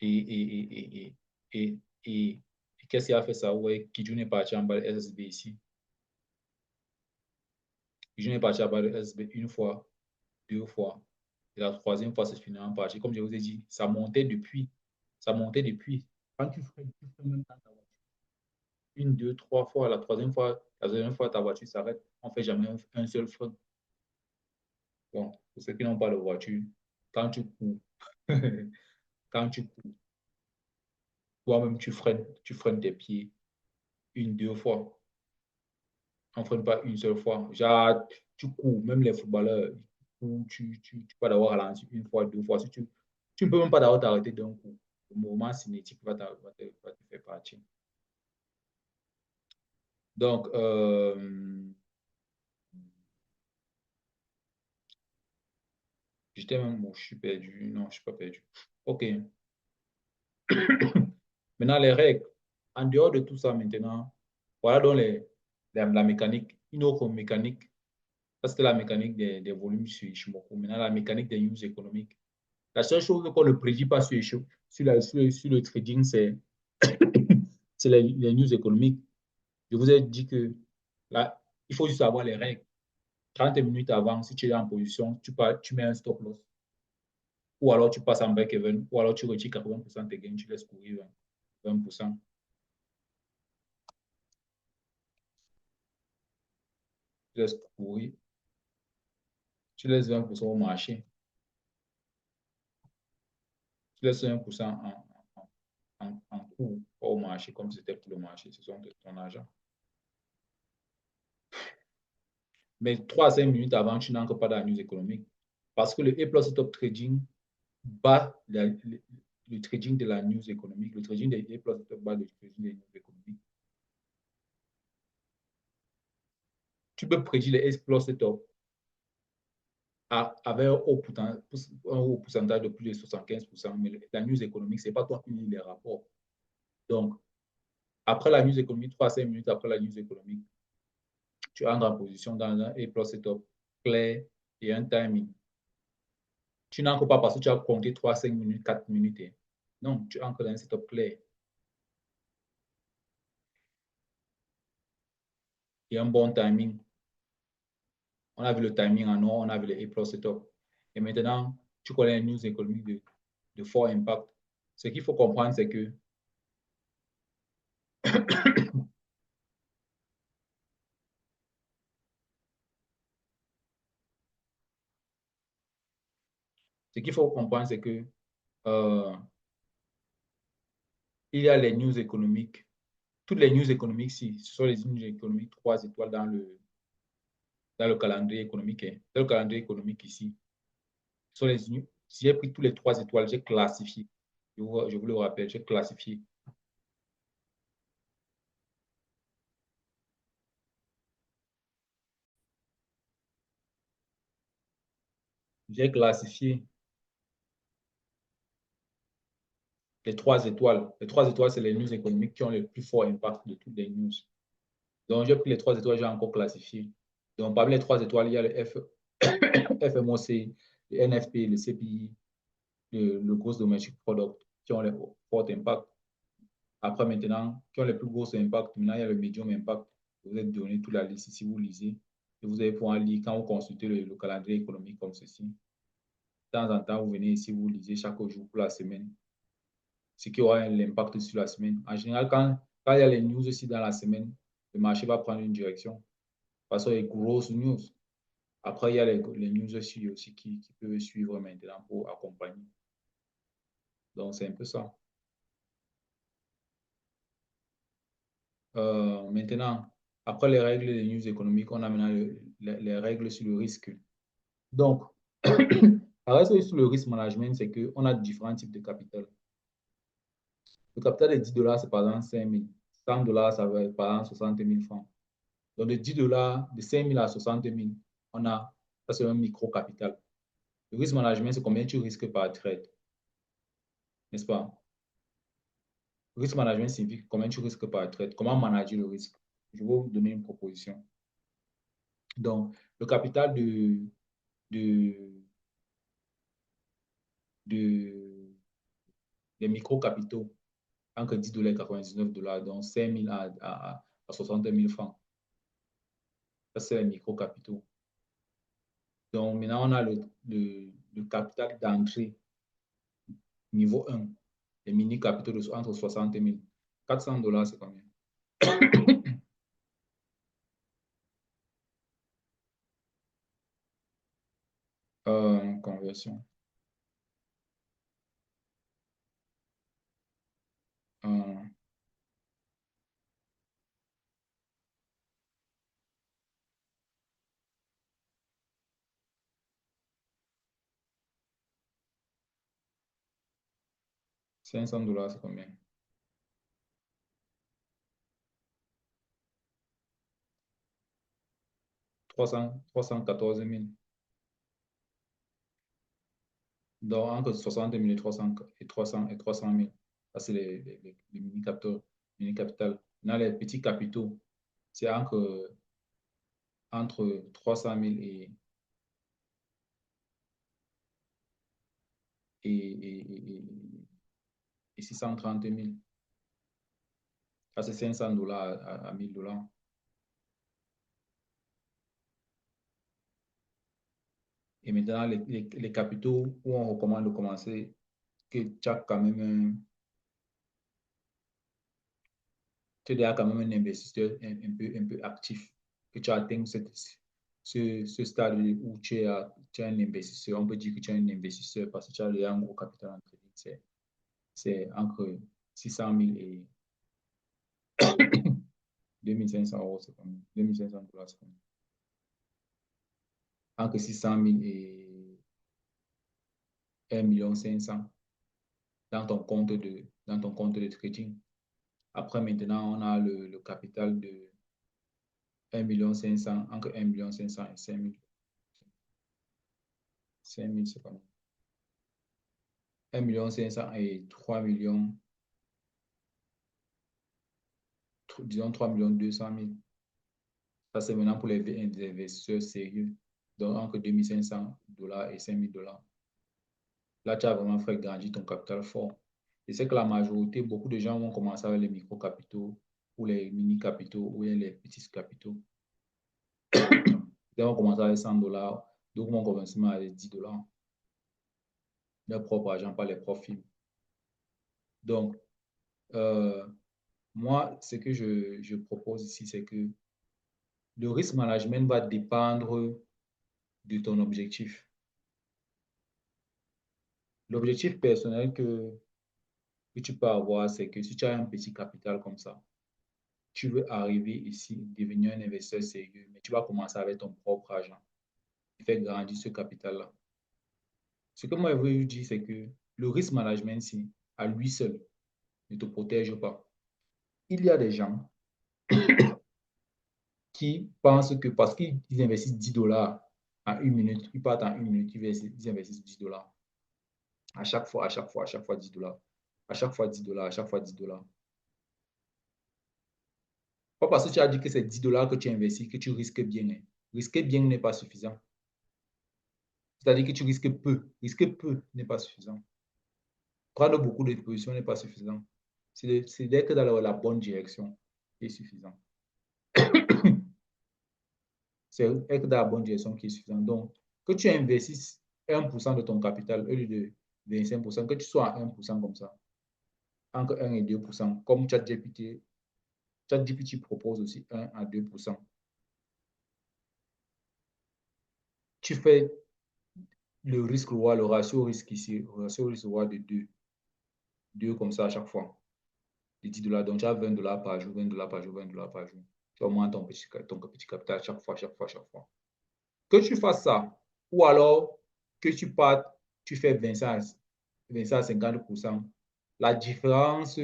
Et qu'est-ce qui a fait ça? Ouais, Kijun est parti en bas de SSB ici. Je n'ai parti à bas de SB une fois, deux fois. Et la troisième fois, c'est finalement parti. Comme je vous ai dit, ça montait depuis. Ça montait depuis. Quand tu freines même dans ta voiture. Une, deux, trois fois. La troisième fois, la deuxième fois, ta voiture s'arrête. On ne fait jamais un seul frein. Bon, pour ceux qui n'ont pas de voiture, quand tu cours, quand tu cours, toi-même, tu freines tes pieds une, deux fois. On ne freine pas une seule fois. Genre, tu cours, même les footballeurs, tu peux d'abord ralentir une fois, deux fois. Si tu ne peux même pas d'abord t'arrêter d'un coup. Le mouvement cinétique va te faire partir. Donc, j'étais même, bon, je suis perdu. Non, je ne suis pas perdu. OK. Maintenant, les règles. En dehors de tout ça, maintenant, voilà donc la mécanique. Une autre mécanique, ça c'était la mécanique des volumes sur Ishimoku. Maintenant, la mécanique des news économiques. La seule chose qu'on ne prédit pas sur le trading, c'est les news économiques. Je vous ai dit que là, il faut juste savoir les règles. 30 minutes avant, si tu es en position, tu mets un stop loss. Ou alors tu passes en break-even, ou alors tu retires 80% de tes gains, tu laisses courir 20%. Tu laisses courir, tu laisses 20% au marché. Tu laisses 1% en cours au marché, comme si c'était pour le marché, ce sont ton argent. Mais 3 à 5 minutes avant, tu n'entres pas dans la news économique. Parce que le A+ Top Trading bat le trading de la news économique. Le trading des A+ Top bat le trading des news économiques. Tu peux prédire les A+ Top avec un haut pourcentage de plus de 75%, mais la news économique, ce n'est pas toi qui lis les rapports. Donc, après la news économique, 3 à 5 minutes après la news économique, tu entres en position dans un A+ Top clair et un timing. Tu n'entres pas parce que tu as compté 3, 5 minutes, 4 minutes. Non, tu entres dans un setup clair. Et un bon timing. On a vu le timing en or, on a vu les A+ setup. Et maintenant, tu connais les news économiques de fort impact. Ce qu'il faut comprendre, c'est que ce qu'il faut comprendre, c'est que euh, il y a les news économiques. Toutes les news économiques, si, ce sont les news économiques 3 étoiles dans le calendrier économique. Hein. Dans le calendrier économique ici, ce sont les news. Si j'ai pris tous les 3 étoiles, j'ai classifié. Je vous le rappelle, j'ai classifié. J'ai classifié les 3 étoiles. Les 3 étoiles, c'est les news économiques qui ont le plus fort impact de toutes les news. Donc, j'ai pris les 3 étoiles, j'ai encore classifié. Donc, parmi les 3 étoiles, il y a le FMOC, le NFP, le CPI, le Gross Domestic Product, qui ont le fort impact. Après, maintenant, qui ont le plus gros impact, maintenant, il y a le Medium Impact. Je vous ai donné toute la liste si vous lisez. Et vous allez pouvoir lire quand vous consultez le calendrier économique comme ceci. De temps en temps, vous venez ici, vous lisez chaque jour pour la semaine. Ce qui aura l'impact sur la semaine. En général, quand il y a les news aussi dans la semaine, le marché va prendre une direction. Parce qu'il y a les grosses news. Après, il y a les news aussi qui peuvent suivre maintenant pour accompagner. Donc, c'est un peu ça. Maintenant, après les règles des news économiques, on a maintenant les règles sur le risque. Donc, la règle sur le risk management, c'est qu'on a différents types de capital. Le capital de $10, c'est par exemple 5 000. $100, ça va être par exemple 60 000 francs. Donc, de $10, de 5 000 à 60 000, on a, ça c'est un micro-capital. Le risk management, c'est combien tu risques par trade, n'est-ce pas? Le risk management signifie combien tu risques par trade, comment manager le risque. Je vais vous donner une proposition. Donc, le capital de, de, des micro-capitaux entre $10 et $99, donc 5 000 à 60 000 francs. Ça, c'est les micro-capitaux. Donc, maintenant, on a le capital d'entrée niveau 1, les mini capitaux entre 60 000. 400 $, c'est combien? Conversion. 500 $, c'est combien? 314 000. Donc, entre 60 000 et 300 000. Ça, c'est les mini-capitaux. Mini-capital. Dans les petits capitaux, c'est entre 300 000 et 630 000. Ça, c'est 500 $ à 1 000 $. Et maintenant, les capitaux où on recommande de commencer, que tu as quand même tu es quand même un investisseur un peu actif, que tu as atteint ce stade où tu es un investisseur. On peut dire que tu es un investisseur parce que tu as déjà un gros capital en trading. C'est entre 600 000 et 2500 €, c'est combien? 2500 $, c'est combien? Entre 600 000 et 1 500 000 dans ton compte de trading. Après, maintenant, on a le capital de 1 500 000, entre 1 500 000 et 5 000. 5 000, c'est combien? 1 500 000 et 3 millions, disons 3 200 000. Ça, c'est maintenant pour les investisseurs sérieux. Donc, entre 2500 $ et 5 000 $. Là, tu as vraiment fait grandir ton capital fort. Et c'est que la majorité, beaucoup de gens vont commencer avec les micro-capitaux ou les mini-capitaux ou les petits capitaux. Ils vont commencer avec 100 $. Donc, vont commencer avec 10 $. Leur propre argent, pas les profits. Donc, moi, ce que je propose ici, c'est que le risk management va dépendre de ton objectif. L'objectif personnel que tu peux avoir, c'est que si tu as un petit capital comme ça, tu veux arriver ici, devenir un investisseur sérieux, mais tu vas commencer avec ton propre argent et faire grandir ce capital-là. Ce que moi, je veux dire, c'est que le risk management, si, à lui seul, ne te protège pas. Il y a des gens qui pensent que parce qu'ils investissent 10 $ en 1 minute, ils partent en 1 minute, ils investissent 10 $. À chaque fois, à chaque fois, à chaque fois 10 $. À chaque fois 10 $, à chaque fois 10 $. Pas parce que tu as dit que c'est 10 $ que tu investis que tu risques bien. Hein. Risquer bien n'est pas suffisant. C'est-à-dire que tu risques peu. Risquer peu n'est pas suffisant. Prendre beaucoup de positions n'est pas suffisant. C'est d'être dans la bonne direction qui est suffisant. C'est être dans la bonne direction qui est suffisant. Donc, que tu investisses 1% de ton capital au lieu de 25%, que tu sois à 1% comme ça, entre 1 et 2%, comme ChatGPT propose aussi 1 à 2%. Tu fais le risque-roi, le ratio risque ici, le ratio risque-roi de 2. 2 comme ça à chaque fois. De 10 $. Donc, tu as 20 $ par jour, 20 $ par jour, 20 $ par jour. Tu augmentes ton petit capital chaque fois, chaque fois, chaque fois. Que tu fasses ça, ou alors que tu partes, tu fais 25 à 50%, la différence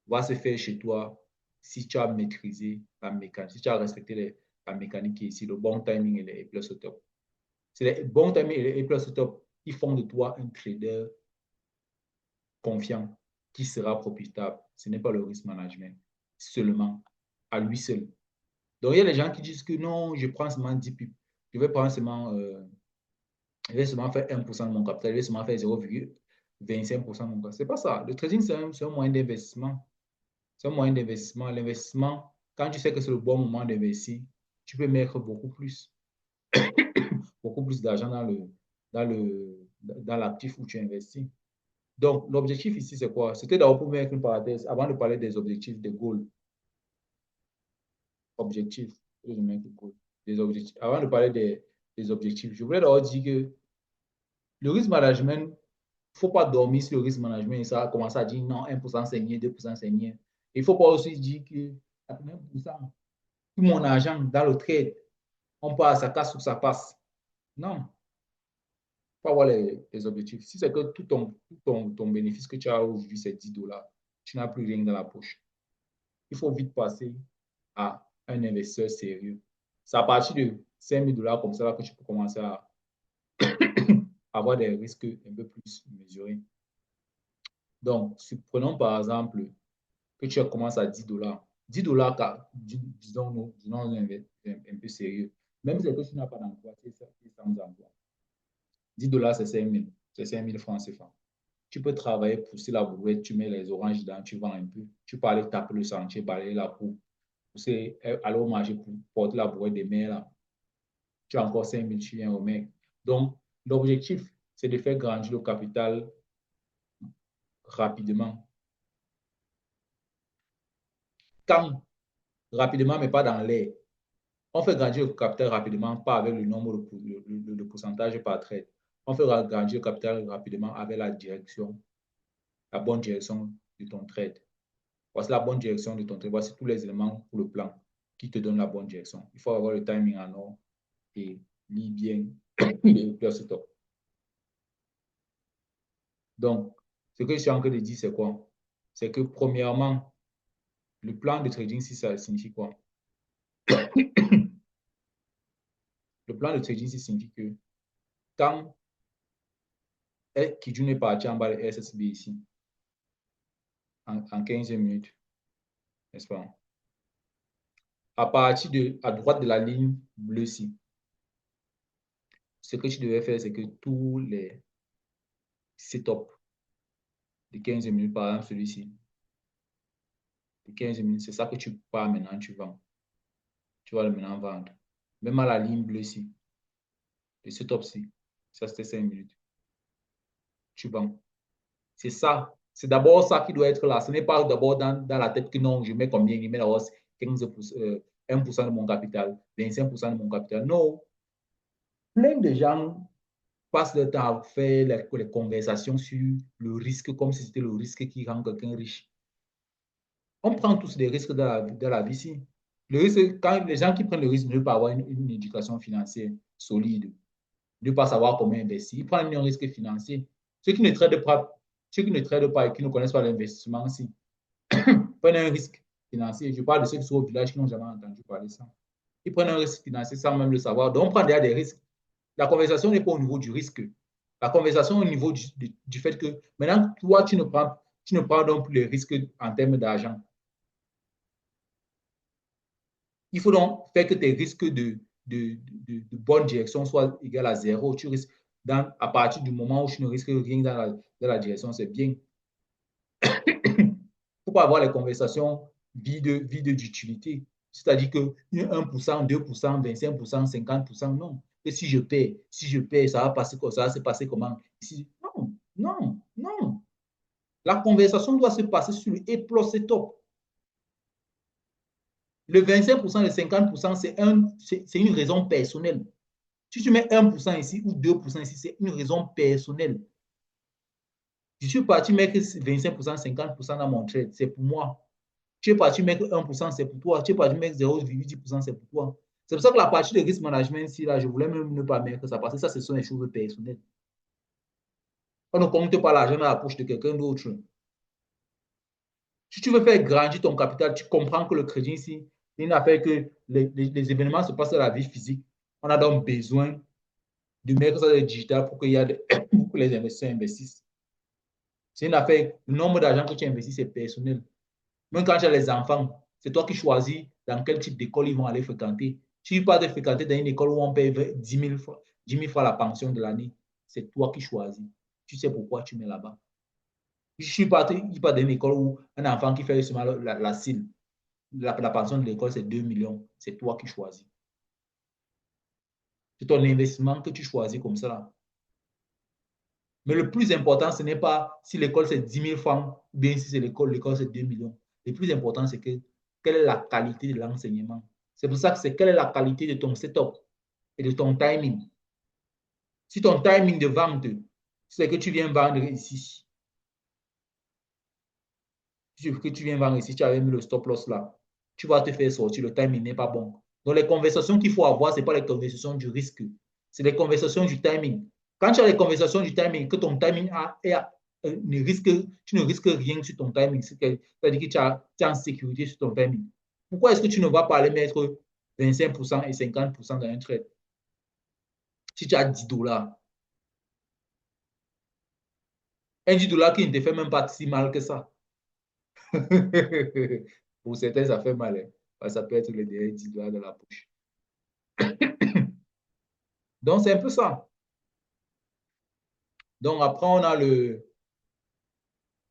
va se faire chez toi si tu as maîtrisé la mécanique, si tu as respecté la mécanique qui est ici, le bon timing et les plus au top. C'est les bons timing et les plus au top qui font de toi un trader confiant qui sera profitable. Ce n'est pas le risk management seulement, à lui seul. Donc, il y a des gens qui disent que non, je prends seulement 10 pips. Je vais prendre seulement, je vais seulement faire 1% de mon capital, je vais seulement faire 0,25% de mon capital. Ce n'est pas ça. Le trading, c'est un moyen d'investissement. C'est un moyen d'investissement. L'investissement, quand tu sais que c'est le bon moment d'investir, tu peux mettre beaucoup plus. beaucoup plus d'argent dans l'actif où tu investis. Donc, l'objectif ici, c'est quoi? C'était d'abord pour mettre une parenthèse avant de parler des objectifs, des goals. Objectifs, des objectifs. Avant de parler des objectifs, je voulais d'abord dire que le risk management, il ne faut pas dormir sur le risk management et ça commence à dire non, 1% c'est niais, 2% c'est niais. Il ne faut pas aussi dire que 1%, tout mon argent dans le trade, on part, ça casse ou ça passe. Non, il faut avoir les objectifs. Si c'est que tout ton bénéfice que tu as aujourd'hui, c'est 10 $, tu n'as plus rien dans la poche. Il faut vite passer à un investisseur sérieux. C'est à partir de 5 000 $ comme ça que tu peux commencer à avoir des risques un peu plus mesurés. Donc, prenons par exemple que tu commences à 10 $. 10 $, disons un peu sérieux. Même si tu n'as pas d'emploi, tu es sans emploi. 10 $, c'est 5 000. C'est 5 000 francs CFA. Tu peux travailler, pousser la brouette, tu mets les oranges dedans, tu vends un peu. Tu peux aller taper le sentier, balayer la cour, pousser, aller au marché pour porter la brouette des mers là. Tu as encore 5 000, tu viens au mec. Donc, l'objectif, c'est de faire grandir le capital rapidement. Quand rapidement, mais pas dans l'air. On fait grandir le capital rapidement, pas avec le nombre de pourcentage par trade. On fait grandir le capital rapidement avec la direction, la bonne direction de ton trade. Voici la bonne direction de ton trade. Voici tous les éléments pour le plan qui te donnent la bonne direction. Il faut avoir le timing en ordre et lire bien le stop. Donc, ce que je suis en train de dire, c'est quoi? C'est que premièrement, le plan de trading, si ça signifie quoi? Le plan de trading, ça signifie que quand Kijun est parti en bas de SSB ici, en 15 minutes, n'est-ce pas? À partir à droite de la ligne bleue ici, ce que tu devais faire, c'est que tous les setups de 15 minutes, par exemple celui-ci, de 15 minutes, c'est ça que tu pars maintenant, tu vends. Tu vas le maintenant vendre. Même à la ligne bleue ici, le setup-ci, ça c'était 5 minutes. Tu vends. C'est ça. C'est d'abord ça qui doit être là. Ce n'est pas d'abord dans la tête que non, je mets combien, je mets d'abord 15%, 1% de mon capital, 25% de mon capital. Non. Plein de gens passent le temps à faire les conversations sur le risque comme si c'était le risque qui rend quelqu'un riche. On prend tous des risques dans la vie ici. Le risque, quand les gens qui prennent le risque de ne pas avoir une éducation financière solide, de ne pas savoir comment investir, ils prennent un risque financier. Ceux qui ne tradent pas, et qui ne connaissent pas l'investissement aussi, prennent un risque financier. Je parle de ceux qui sont au village qui n'ont jamais entendu parler de ça. Ils prennent un risque financier sans même le savoir. Donc, on prend déjà des risques. La conversation n'est pas au niveau du risque. La conversation est au niveau du fait que maintenant, toi, tu ne prends donc plus les risques en termes d'argent. Il faut donc faire que tes risques de bonne direction soient égaux à zéro. Tu risques à partir du moment où tu ne risques rien dans la direction, c'est bien. Il ne faut pas avoir les conversations vides d'utilité. C'est-à-dire que 1%, 2%, 25%, 50%, non. Et si je paie, ça va se passer comment? Non, non, non. La conversation doit se passer sur le A+, c'est top. Le 25%, le 50%, c'est une raison personnelle. Si tu mets 1% ici ou 2% ici, c'est une raison personnelle. Je suis parti mettre 25%, 50% dans mon trade, c'est pour moi. Tu es parti mettre 1%, c'est pour toi. Tu es parti mettre 0,10%, c'est pour toi. C'est pour ça que la partie de risk management, ici, là, je voulais même ne pas mettre ça, parce que ça, ce sont des choses personnelles. On ne compte pas l'argent dans la poche de quelqu'un d'autre. Si tu veux faire grandir ton capital, tu comprends que le crédit ici, il n'a fait que les événements se passent dans la vie physique. On a donc besoin de mettre ça dans le digital pour, pour que les investisseurs investissent. C'est une affaire, le nombre d'argent que tu investis, c'est personnel. Même quand tu as les enfants, c'est toi qui choisis dans quel type d'école ils vont aller fréquenter. Si tu pars de fréquenter dans une école où on paye 10 000 francs la pension de l'année, c'est toi qui choisis. Tu sais pourquoi tu mets là-bas. Je suis parti dans une école où un enfant qui fait seulement la CIL, la pension de l'école, c'est 2 millions. C'est toi qui choisis. C'est ton investissement que tu choisis comme ça là. Mais le plus important, ce n'est pas si l'école c'est 10 000 francs ou bien si c'est l'école c'est 2 millions. Le plus important, c'est que quelle est la qualité de l'enseignement. C'est pour ça que c'est quelle est la qualité de ton setup et de ton timing. Si ton timing de vente, c'est que tu viens vendre ici, que tu viens vendre ici, tu avais mis le stop loss là, tu vas te faire sortir, le timing n'est pas bon. Donc les conversations qu'il faut avoir, ce n'est pas les conversations du risque, c'est les conversations du timing. Quand tu as les conversations du timing, que ton timing tu ne risques rien sur ton timing, c'est-à-dire que tu es en sécurité sur ton timing. Pourquoi est-ce que tu ne vas pas aller mettre 25% et 50% dans un trade si tu as 10 dollars? Un 10 dollars qui ne te fait même pas si mal que ça. Pour certains, ça fait mal. Hein. Ça peut être les derniers 10 dollars de la poche. Donc, c'est un peu ça. Donc, après, on a le...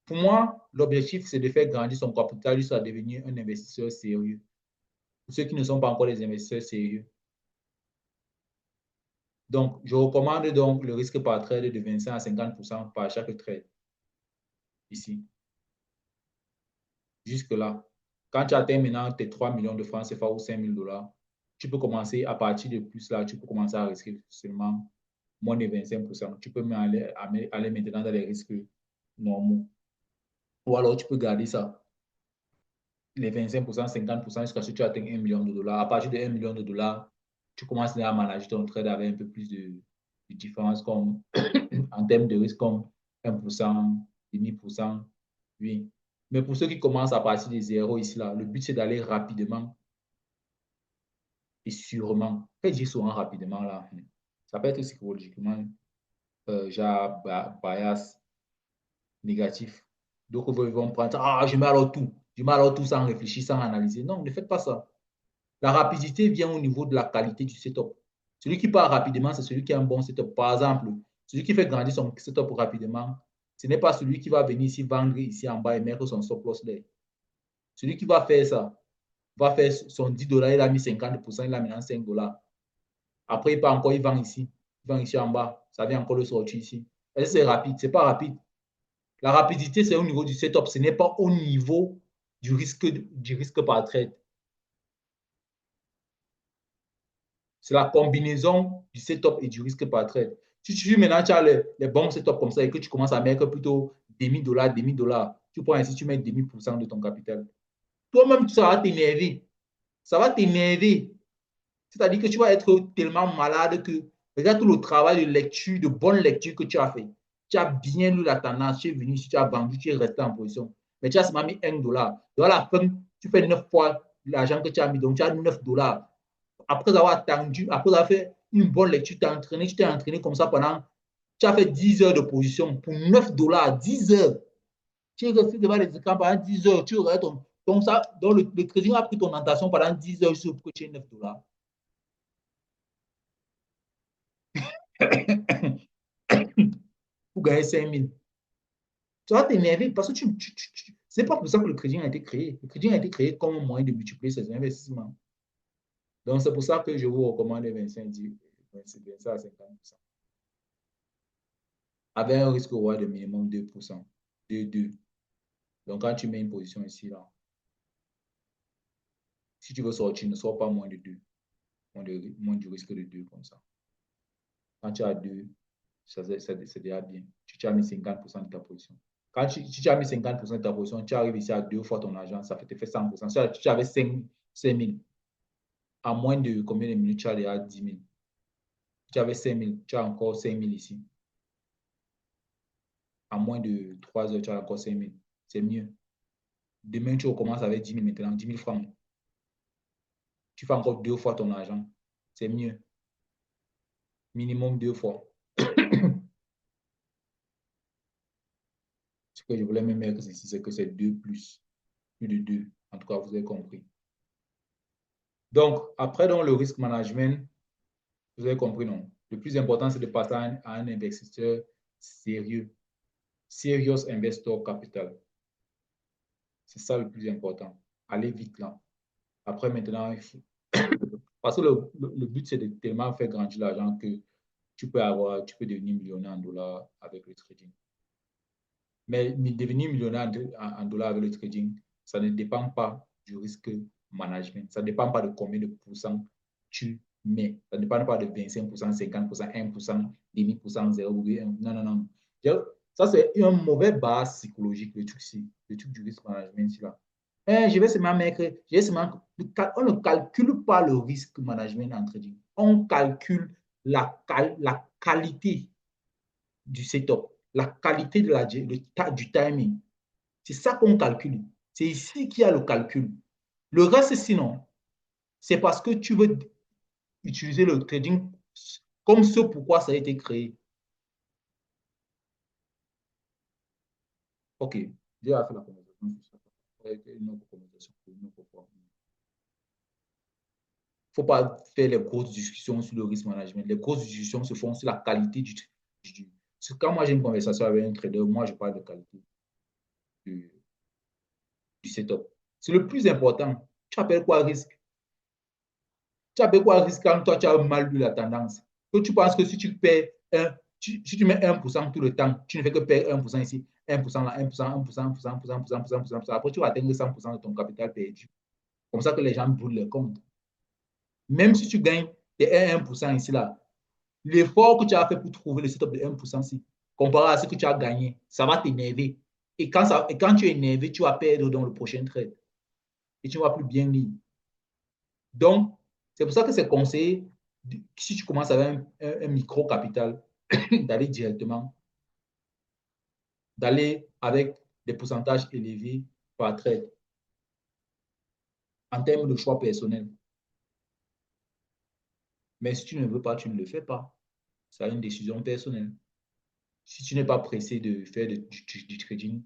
Pour moi, l'objectif, c'est de faire grandir son capital jusqu'à devenir un investisseur sérieux. Pour ceux qui ne sont pas encore des investisseurs sérieux. Donc, je recommande donc le risque par trade de 25 à 50% par chaque trade. Ici. Jusque-là. Quand tu atteins maintenant tes 3 millions de francs CFA ou 5 000 dollars, tu peux commencer à partir de plus là, tu peux commencer à risquer seulement moins de 25%. Tu peux même aller maintenant dans les risques normaux. Ou alors tu peux garder ça, les 25%, 50% jusqu'à ce que tu atteignes 1 million de dollars. À partir de 1 million de dollars, tu commences à manager ton trade avec un peu plus de différence comme en termes de risque comme 1%, 0,5%. Oui. Mais pour ceux qui commencent à partir de zéro ici, là, le but c'est d'aller rapidement et sûrement. Quand je dis souvent rapidement, là, ça peut être psychologiquement genre bias négatif. Donc, ils vont prendre, ah, je mets alors tout. Je mets alors tout sans réfléchir, sans analyser. Non, ne faites pas ça. La rapidité vient au niveau de la qualité du setup. Celui qui part rapidement, c'est celui qui a un bon setup. Par exemple, celui qui fait grandir son setup rapidement, ce n'est pas celui qui va venir ici vendre ici en bas et mettre son stop loss là. Celui qui va faire ça, va faire son 10 dollars, il a mis 50%, il a maintenant 5 dollars. Après, il part encore, il vend ici. Il vend ici en bas. Ça vient encore le sortir ici. Est-ce que c'est rapide? Ce n'est pas rapide. La rapidité, c'est au niveau du setup. Ce n'est pas au niveau du risque par trade. C'est la combinaison du setup et du risque par trade. Si maintenant tu as les bons setups comme ça et que tu commences à mettre plutôt demi-dollar, demi-dollar, tu prends ainsi, tu mets demi pour cent de ton capital. Toi-même, ça va t'énerver. Ça va t'énerver. C'est-à-dire que tu vas être tellement malade que regarde tout le travail de lecture, de bonne lecture que tu as fait. Tu as bien lu la tendance, tu es venu, tu as vendu, tu es resté en position. Mais tu as seulement mis 1 dollar. Donc à la fin, tu fais 9 fois l'argent que tu as mis. Donc tu as 9 dollars. Après avoir attendu, après avoir fait une bonne lecture, tu t'es entraîné comme ça pendant, tu as fait 10 heures de position pour 9 dollars, 10 heures. Tu es resté devant les écrans pendant 10 heures, tu regardes donc le crédit a pris ton attention pendant 10 heures pour que tu aies 9 dollars. Pour gagner 5 000. Tu vas t'énerver parce que c'est pas pour ça que le crédit a été créé. Le crédit a été créé comme un moyen de multiplier ses investissements. Donc, c'est pour ça que je vous recommande les 25, 25 à 50%. Avec un risque roi de minimum 2%. 2, 2. Donc, quand tu mets une position ici, là, si tu veux sortir, ne sors pas moins de 2. Moins du risque de 2 comme ça. Quand tu as 2, c'est déjà bien. Tu as mis 50% de ta position. Quand si tu as mis 50% de ta position, tu arrives ici à 2 fois ton argent, ça te fait 100%. Si tu avais 5 000, à moins de combien de minutes, tu as déjà 10 000. Si tu avais 5 000, tu as encore 5 000 ici. À moins de 3 heures, tu as encore 5 000. C'est mieux. Demain, tu recommences avec 10 000 maintenant, 10 000 francs. Tu fais encore 2 fois ton argent. C'est mieux. Minimum 2 fois. Ce que je voulais même mettre ici, c'est que c'est 2 plus. Plus de 2. En tout cas, vous avez compris. Donc, après donc, le risk management, vous avez compris, non? Le plus important, c'est de passer à un investisseur sérieux. Serious Investor Capital. C'est ça le plus important. Allez vite là. Après, maintenant, Parce que le but, c'est de tellement faire grandir l'argent que tu peux devenir millionnaire en dollars avec le trading. Mais devenir millionnaire en dollars avec le trading, ça ne dépend pas du risque management. Ça ne dépend pas de combien de pourcents tu mets. Ça ne dépend pas de 25%, 50%, 1%, 0,5%, 0,1%. Non, non, non. Ça, c'est un mauvais base psychologique, le truc du risque management. Là. Je vais seulement mettre, on ne calcule pas le risque management en trading. On calcule la qualité du setup, la qualité du timing. C'est ça qu'on calcule. C'est ici qu'il y a le calcul. Le reste, sinon, c'est parce que tu veux utiliser le trading comme ce pourquoi ça a été créé. OK, j'ai fait la conversation sur ça. Une autre conversation. Il ne faut pas faire les grosses discussions sur le risk management. Les grosses discussions se font sur la qualité du quand moi j'ai une conversation avec un trader, moi je parle de qualité du, du setup. C'est le plus important. Tu appelles quoi risque? Tu appelles quoi risque quand toi tu as mal lu la tendance? Que tu penses que si tu perds si tu mets 1% tout le temps, tu ne fais que perdre 1% ici, 1% là, 1%, 1%, 1%, 1%, 1%, 1%, 1%. Après, tu vas atteindre 100% de ton capital perdu. Comme ça que les gens brûlent les comptes. Même si tu gagnes tes 1% ici, là, l'effort que tu as fait pour trouver le setup de 1% ici, comparé à ce que tu as gagné, ça va t'énerver. Et quand tu es énervé, tu vas perdre dans le prochain trade. Et tu ne vas plus bien lire. Donc, c'est pour ça que c'est conseillé, si tu commences avec un micro-capital, d'aller directement, d'aller avec des pourcentages élevés par trade en termes de choix personnel. Mais si tu ne veux pas, tu ne le fais pas. C'est une décision personnelle. Si tu n'es pas pressé de faire du trading,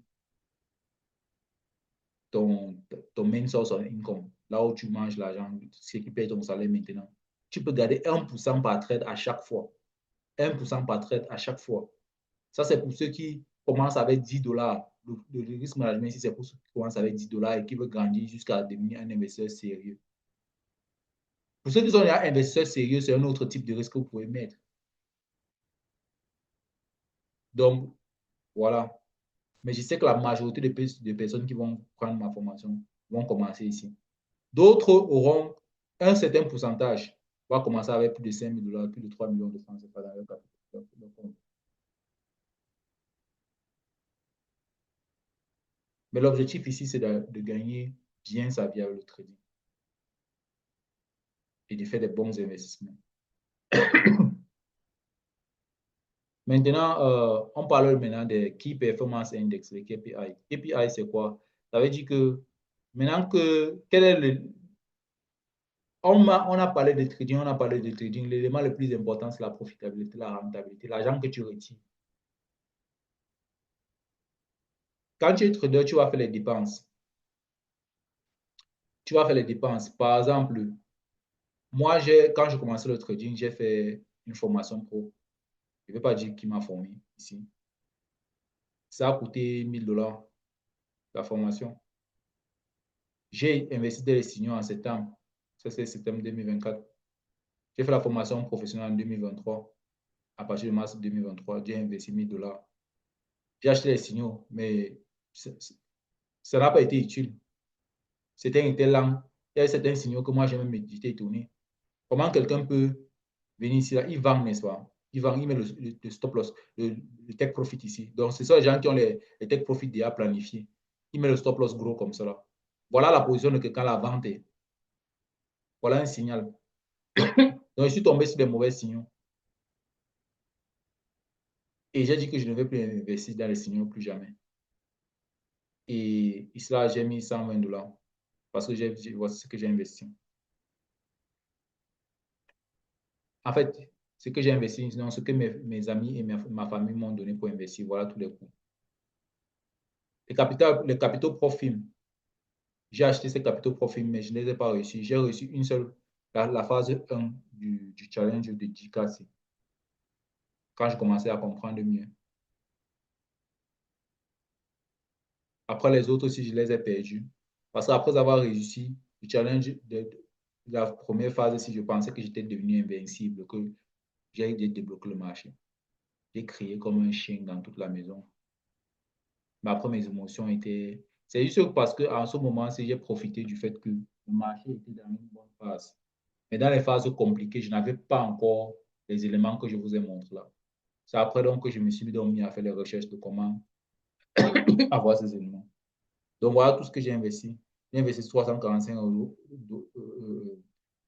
ton, ton main source of income, là où tu manges l'argent, ce qui paye ton salaire maintenant, tu peux garder 1% par trade à chaque fois. 1% par trade à chaque fois. Ça, c'est pour ceux qui commencent avec 10 dollars. Le risque management, si c'est pour ceux qui commencent avec 10 dollars et qui veulent grandir jusqu'à devenir un investisseur sérieux. Pour ceux qui sont déjà investisseurs sérieux, c'est un autre type de risque que vous pouvez mettre. Donc, voilà. Mais je sais que la majorité des personnes qui vont prendre ma formation vont commencer ici. D'autres auront un certain pourcentage, va commencer avec plus de 5 000 dollars, plus de 3 millions de francs CFA dans leur capital. Mais l'objectif ici, c'est de gagner bien sa vie avec le trading et de faire des bons investissements. Maintenant, on parle maintenant des Key Performance Index, les KPI. KPI, c'est quoi? Ça veut dire que maintenant quel est on a parlé de trading, on a parlé de trading. L'élément le plus important, c'est la profitabilité, la rentabilité, l'argent que tu retires. Quand tu es trader, tu vas faire les dépenses. Tu vas faire les dépenses. Par exemple, moi, quand j'ai commencé le trading, j'ai fait une formation pro. Je ne vais pas dire qui m'a formé ici. Ça a coûté 1000 dollars la formation. J'ai investi dans les signaux en septembre. Ça, c'est septembre 2024. J'ai fait la formation professionnelle en 2023. À partir de mars 2023, j'ai investi 1000 dollars. J'ai acheté les signaux, mais ça n'a pas été utile. C'était un tel lent. Il y a certains signaux que moi, j'ai même médité et tourné. Comment quelqu'un peut venir ici, là, il vend, n'est-ce pas? Il vend, il met le stop loss, le take profit ici. Donc, ce sont les gens qui ont les take profit déjà planifiés. Il met le stop loss gros comme ça. Là. Voilà la position de quelqu'un, la vente est. Voilà un signal. Donc, je suis tombé sur des mauvais signaux. Et j'ai dit que je ne vais plus investir dans les signaux plus jamais. Et ici, là, j'ai mis 120 dollars parce que voici ce que j'ai investi. En fait, ce que j'ai investi, sinon ce que mes amis et ma famille m'ont donné pour investir, voilà tous les coûts. Les capitaux profit, j'ai acheté ces capitaux profit, mais je ne les ai pas reçus. J'ai reçu une seule, la phase 1 du challenge de 10K quand je commençais à comprendre mieux. Après les autres aussi, je les ai perdus. Parce qu'après avoir réussi le challenge la première phase, si je pensais que j'étais devenu invincible, que j'ai débloqué le marché. J'ai crié comme un chien dans toute la maison. Mais après, mes émotions étaient... C'est juste parce qu'en ce moment, j'ai profité du fait que le marché était dans une bonne phase. Mais dans les phases compliquées, je n'avais pas encore les éléments que je vous ai montrés là. C'est après donc que je me suis mis à faire les recherches de comment avoir ces éléments. Donc voilà tout ce que j'ai investi. J'ai investi 345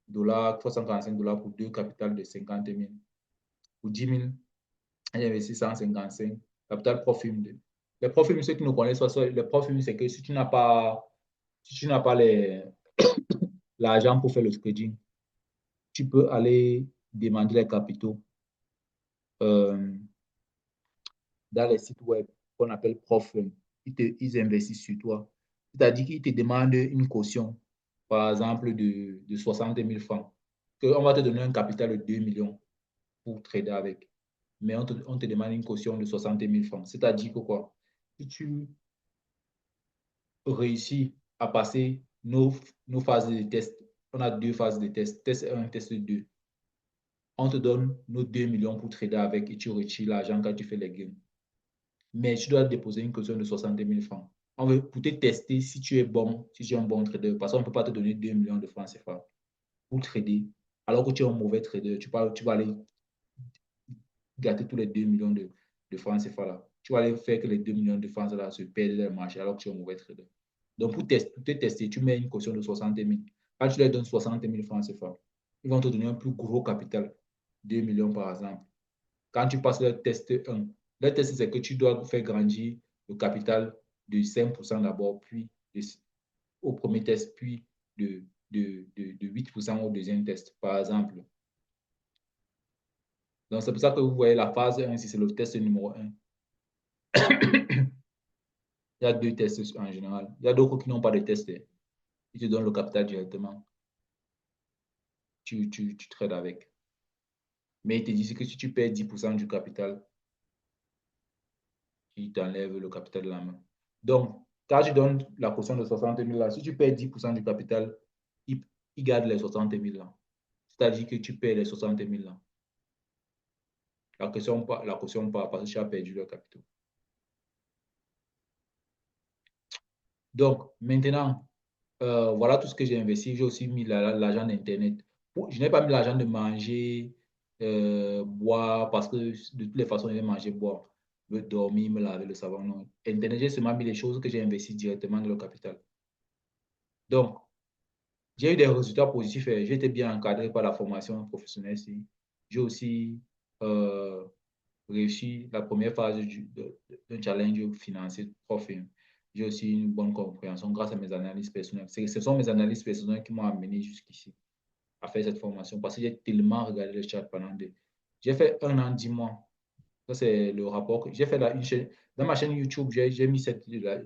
dollars, 345 dollars pour deux capitales de 50 000. Pour 10 000, j'ai investi 155. Capital profit. Les profits, ceux qui nous connaissent, les profits, c'est que si tu n'as pas, si tu n'as pas l'argent pour faire le trading, tu peux aller demander les capitaux euh, dans les sites web qu'on appelle prof. Ils investissent sur toi. C'est-à-dire qu'ils te demandent une caution, par exemple, de 60 000 francs. On va te donner un capital de 2 millions pour trader avec. Mais on te demande une caution de 60 000 francs. C'est-à-dire que quoi? Si tu réussis à passer nos phases de test, on a deux phases de test, test 1, test 2. On te donne nos 2 millions pour trader avec et tu retires l'argent quand tu fais les gains. Mais tu dois déposer une caution de 60 000 francs. On veut pour te tester si tu es bon, si tu es un bon trader, parce qu'on ne peut pas te donner 2 millions de francs CFA pour trader. Alors que tu es un mauvais trader, tu vas aller gâter tous les 2 millions de francs CFA là. Tu vas aller faire que les 2 millions de francs là se perdent dans le marché alors que tu es un mauvais trader. Donc, pour te tester, tu mets une caution de 60 000. Quand tu leur donnes 60 000 francs CFA, ils vont te donner un plus gros capital, 2 millions par exemple. Quand tu passes le test 1, le test, c'est que tu dois faire grandir le capital de 5% d'abord, puis au premier test, puis de 8% au deuxième test, par exemple. Donc, c'est pour ça que vous voyez la phase 1, si c'est le test numéro 1. Il y a deux tests en général. Il y a d'autres qui n'ont pas de test. Ils te donnent le capital directement. Tu trades avec. Mais ils te disent que si tu perds 10% du capital, ils t'enlèvent le capital de la main. Donc, quand tu donnes la caution de 60 000 là, si tu perds 10% du capital, ils gardent les 60 000 là. C'est-à-dire que tu perds les 60 000 là. La caution part parce que tu as perdu le capital. Donc, maintenant, voilà tout ce que j'ai investi. J'ai aussi mis l'argent d'Internet. Je n'ai pas mis l'argent de manger, boire, parce que de toutes les façons, je vais manger, boire, me dormir, me laver le savon. Non. Internet, j'ai seulement mis les choses que j'ai investies directement dans le capital. Donc, j'ai eu des résultats positifs. J'ai été bien encadré par la formation professionnelle. J'ai aussi euh, réussi la première phase d'un challenge financier profil. J'ai aussi une bonne compréhension grâce à mes analyses personnelles. Ce sont mes analyses personnelles qui m'ont amené jusqu'ici à faire cette formation parce que j'ai tellement regardé le chat pendant des... J'ai fait 1 an, 10 mois. Ça, c'est le rapport que j'ai fait. Dans ma chaîne YouTube, j'ai mis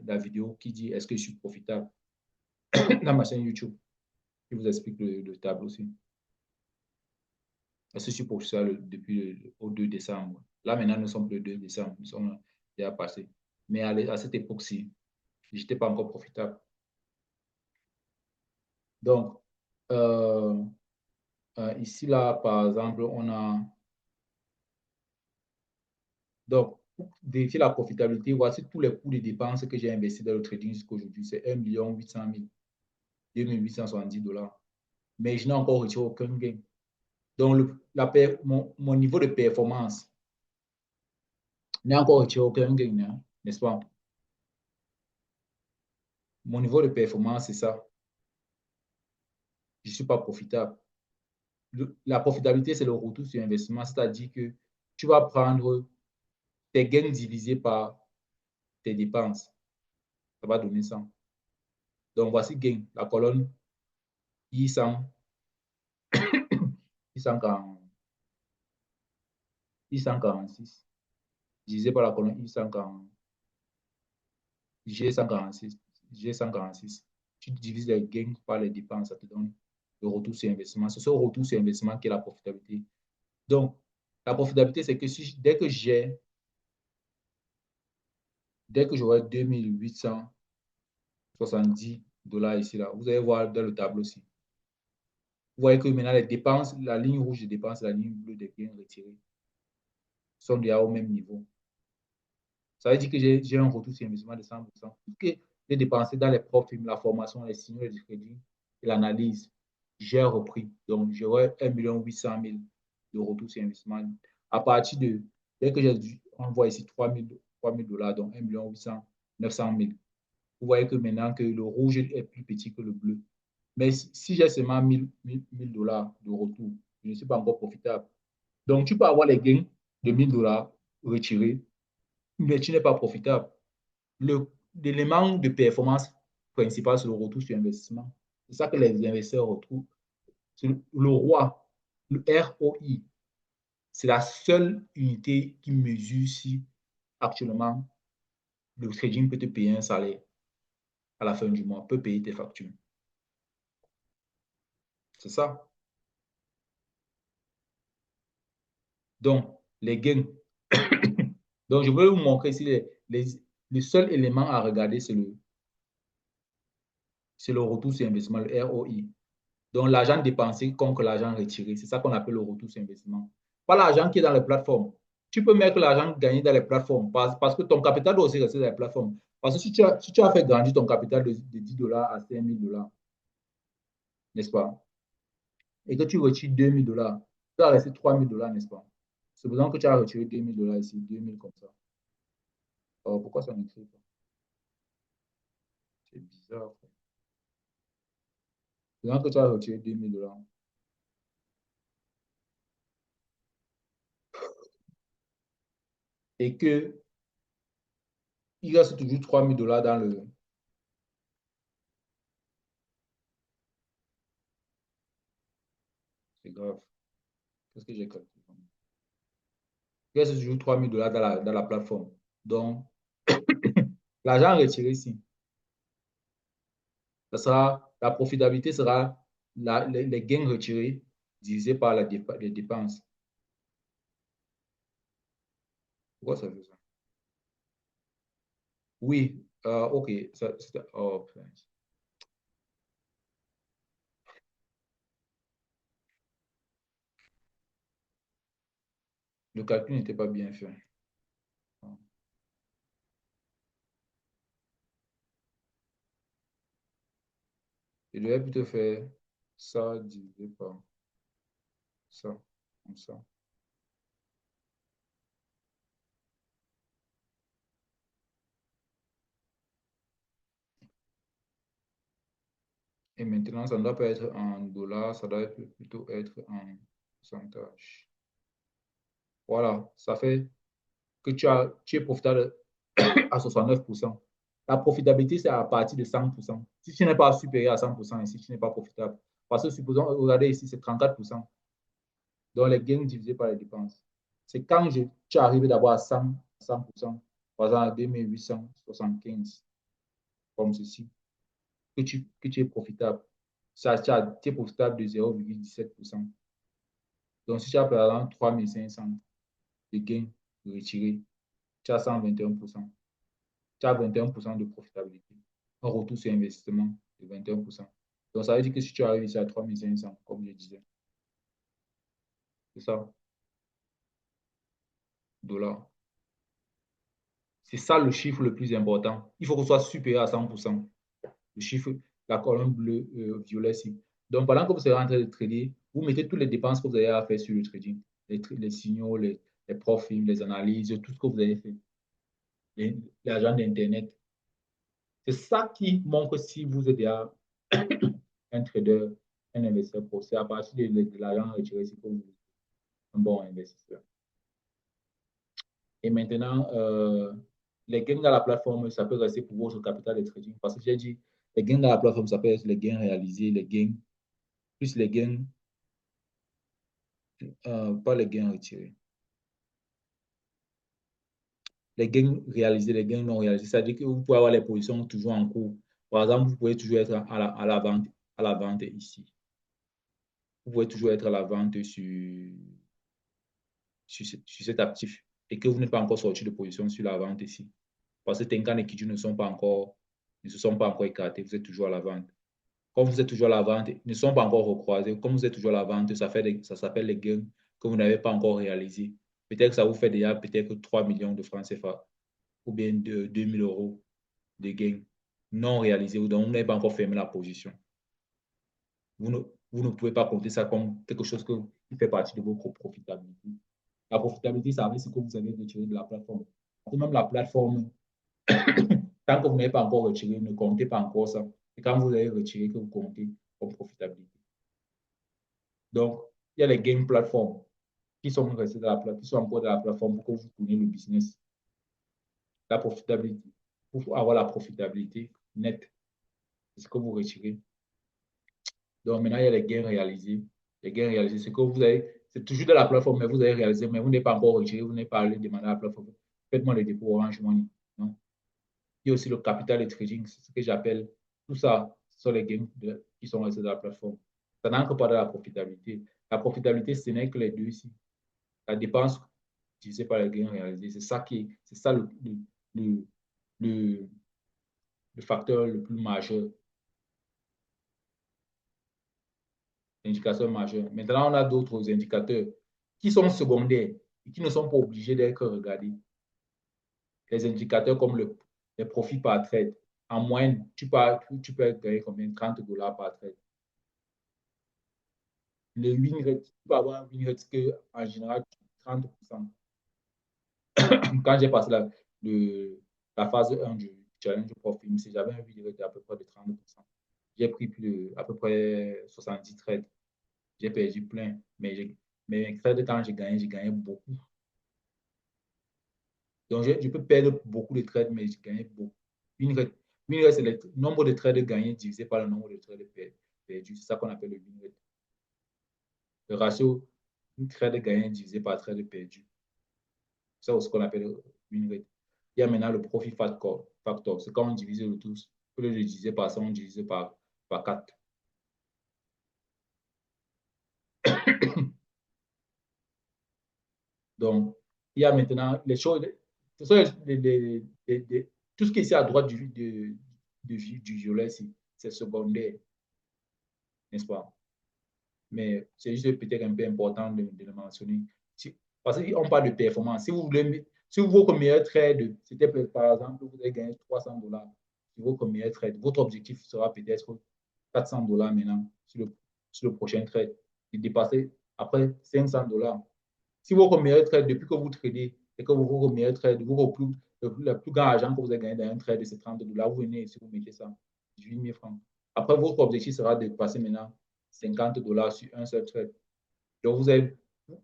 la vidéo qui dit est-ce que je suis profitable dans ma chaîne YouTube. Je vous explique le tableau aussi. Est-ce que je suis profitable depuis au 2 décembre. Là, maintenant, nous sommes le 2 décembre. Nous sommes déjà passé. Mais à cette époque-ci, je n'étais pas encore profitable. Donc, euh, ici, là, par exemple, on a... Donc, pour vérifier la profitabilité, voici tous les coûts de dépenses que j'ai investis dans le trading jusqu'à aujourd'hui. C'est 1 800 000, 2 870 dollars. Mais je n'ai encore retiré aucun gain. Donc, mon niveau de performance n'a encore retiré aucun gain, hein, n'est-ce pas? Mon niveau de performance, c'est ça. Je ne suis pas profitable. La profitabilité, c'est le retour sur investissement, c'est-à-dire que tu vas prendre tes gains divisés par tes dépenses. Ça va donner ça. Donc, voici gain, la colonne I100, I140, I146, divisé par la colonne I140, G146, G146. Tu divises les gains par les dépenses, ça te donne le retour sur investissement. C'est ce retour sur investissement qui est la profitabilité. Donc, la profitabilité, c'est que dès que j'aurai 2870 dollars ici, là, vous allez voir dans le tableau aussi. Vous voyez que maintenant, les dépenses, la ligne rouge des dépenses et la ligne bleue des gains retirés sont déjà au même niveau. Ça veut dire que j'ai un retour sur investissement de 100%. Tout ce que j'ai dépensé dans les profs, la formation, les signaux, les crédits et l'analyse, j'ai repris. Donc, j'aurai 1 800 000 de retour sur investissement. À partir de, dès que on voit ici 3 000 $, donc 1 800 900 000. Vous voyez que maintenant que le rouge est plus petit que le bleu. Mais si j'ai seulement 1 000 $ de retour, je ne suis pas encore profitable. Donc, tu peux avoir les gains de 1 000 $ retirés, mais tu n'es pas profitable. L'élément de performance principal, c'est le retour sur investissement. C'est ça que les investisseurs retrouvent. C'est le roi, le ROI. C'est la seule unité qui mesure si actuellement le trading peut te payer un salaire à la fin du mois, peut payer tes factures. C'est ça. Donc, les gains. Donc, je voulais vous montrer ici le seul élément à regarder, c'est le retour sur investissement, le ROI. Donc, l'argent dépensé contre l'argent retiré. C'est ça qu'on appelle le retour sur investissement. Pas l'argent qui est dans les plateformes. Tu peux mettre l'argent gagné dans les plateformes parce que ton capital doit aussi rester dans les plateformes. Parce que si tu as fait grandir ton capital de 10 $ à 5 000 $, n'est-ce pas? Et que tu retires 2 000 $, tu vas rester 3 000 $, n'est-ce pas? C'est pour ça que tu as retiré 2 000 $ ici, 2 000 comme ça. Alors, pourquoi ça n'écrit pas? C'est bizarre. C'est pour ça que tu as retiré 2 000 $. Et que il reste toujours 3 000 $ dans le. C'est grave. Qu'est-ce que j'ai calculé? Il reste toujours 3 000 $ dans la plateforme. Donc, l'argent retiré ici, la profitabilité sera les gains retirés divisés par les dépenses. Pourquoi ça fait ça? Oui, OK. Oh, le calcul n'était pas bien fait. Je devais plutôt faire ça divisé par ça, comme ça. Et maintenant, ça ne doit pas être en dollars, ça doit plutôt être en pourcentage. Voilà, ça fait que tu es profitable à 69%. La profitabilité, c'est à partir de 100%. Si tu n'es pas supérieur à 100% ici, tu n'es pas profitable. Parce que supposons, regardez ici, c'est 34%. Donc, les gains divisés par les dépenses. C'est quand tu arrives d'abord à 100%, par exemple à 2875, comme ceci, que tu es profitable. Tu es profitable de 0,17%. Donc, si tu as par exemple 3500 de gains retirés, tu as 121%. Tu as 21% de profitabilité. Un retour sur investissement de 21%. Donc, ça veut dire que si tu arrives ici à 3500, comme je disais, c'est ça, dollars. C'est ça le chiffre le plus important. Il faut que ce soit supérieur à 100%. Le chiffre, la colonne bleue, violet ici. Donc, pendant que vous serez en train de trader, vous mettez toutes les dépenses que vous avez à faire sur le trading. Les signaux, les profils, les analyses, tout ce que vous avez fait. L'argent d'Internet. C'est ça qui montre si vous êtes déjà un trader, un investisseur pro. C'est à partir de l'argent retiré que vous êtes un bon investisseur. Et maintenant, les gains dans la plateforme, ça peut rester pour votre capital de trading. Parce que j'ai dit, les gains dans la plateforme, ça peut être les gains réalisés, les gains, plus les gains, pas les gains retirés. Les gains réalisés, les gains non réalisés. C'est-à-dire que vous pouvez avoir les positions toujours en cours. Par exemple, vous pouvez toujours être à la vente ici. Vous pouvez toujours être à la vente sur cet actif et que vous n'êtes pas encore sorti de position sur la vente ici. Parce que Tenkan et Kijun ne se sont pas encore écartés. Vous êtes toujours à la vente. comme vous êtes toujours à la vente, ils ne sont pas encore recroisés. Comme vous êtes toujours à la vente, ça s'appelle les gains que vous n'avez pas encore réalisés. Peut-être que ça vous fait déjà peut-être 3 millions de francs CFA ou bien 2 000 euros de gains non réalisés, donc vous n'avez pas encore fermé la position. Vous ne, vous ne pouvez pas compter ça comme quelque chose qui fait partie de votre profitabilité. La profitabilité, ça veut dire ce que vous avez retiré de la plateforme. Et même la plateforme, tant que vous n'avez pas encore retiré, ne comptez pas encore ça. C'est quand vous avez retiré que vous comptez comme profitabilité. Donc, il y a les game platforms qui sont restés dans la plateforme, qui sont encore dans la plateforme pour que vous tournez le business. La profitabilité. Pour avoir la profitabilité nette, c'est ce que vous retirez. Donc, maintenant, il y a les gains réalisés. Les gains réalisés, c'est que vous avez, c'est toujours de la plateforme, mais vous avez réalisé, mais vous n'êtes pas encore retiré, vous n'êtes pas allé demander à la plateforme. Faites-moi le dépôt Orange Money. Non? Il y a aussi le capital et trading, c'est ce que j'appelle. Tout ça, ce sont les gains qui sont restés dans la plateforme. Ça n'entre pas dans la profitabilité. La profitabilité, ce n'est que les deux ici. La dépense divisée par les gains réalisés, c'est ça le, le, le facteur le plus majeur, l'indicateur majeur. Maintenant, on a d'autres indicateurs qui sont secondaires et qui ne sont pas obligés d'être regardés. Les indicateurs comme les profits par trade. En moyenne, tu peux gagner combien? 30 dollars par trade. Le win rate, tu peux avoir un win rate que, en général, 30%. Quand j'ai passé la phase 1 du challenge profit, j'avais un win rate à peu près de 30%. J'ai pris plus à peu près 70 trades. J'ai perdu plein, mais mes trades, quand j'ai gagné beaucoup. Donc, je peux perdre beaucoup de trades, mais j'ai gagné beaucoup. Win rate, c'est le nombre de trades gagnés divisé par le nombre de trades perdus. C'est ça qu'on appelle le win rate. Le ratio trade gagné divisé par trade perdu. C'est ce qu'on appelle le win rate. Il y a maintenant le profit factor. C'est quand on divise le tout. Au lieu de diviser par 100, on divise par 4. Donc, il y a maintenant les choses, ce sont tout ce qui est ici à droite du violet, c'est secondaire, n'est-ce pas? Mais c'est juste peut-être un peu important de le mentionner. Parce qu'on parle de performance. Si vous voulez, si votre meilleur trade, c'était par exemple, vous avez gagné 300 dollars sur votre meilleur trade, votre objectif sera peut-être 400 dollars maintenant sur le prochain trade. Et dépasser après 500 dollars. Si votre meilleur trade, depuis que vous tradez, et que votre meilleur trade, le plus grand argent que vous avez gagné dans un trade, c'est 30 dollars, vous venez ici, vous mettez ça, 18 000 francs. Après, votre objectif sera de passer maintenant 50 dollars sur un seul trade. Donc,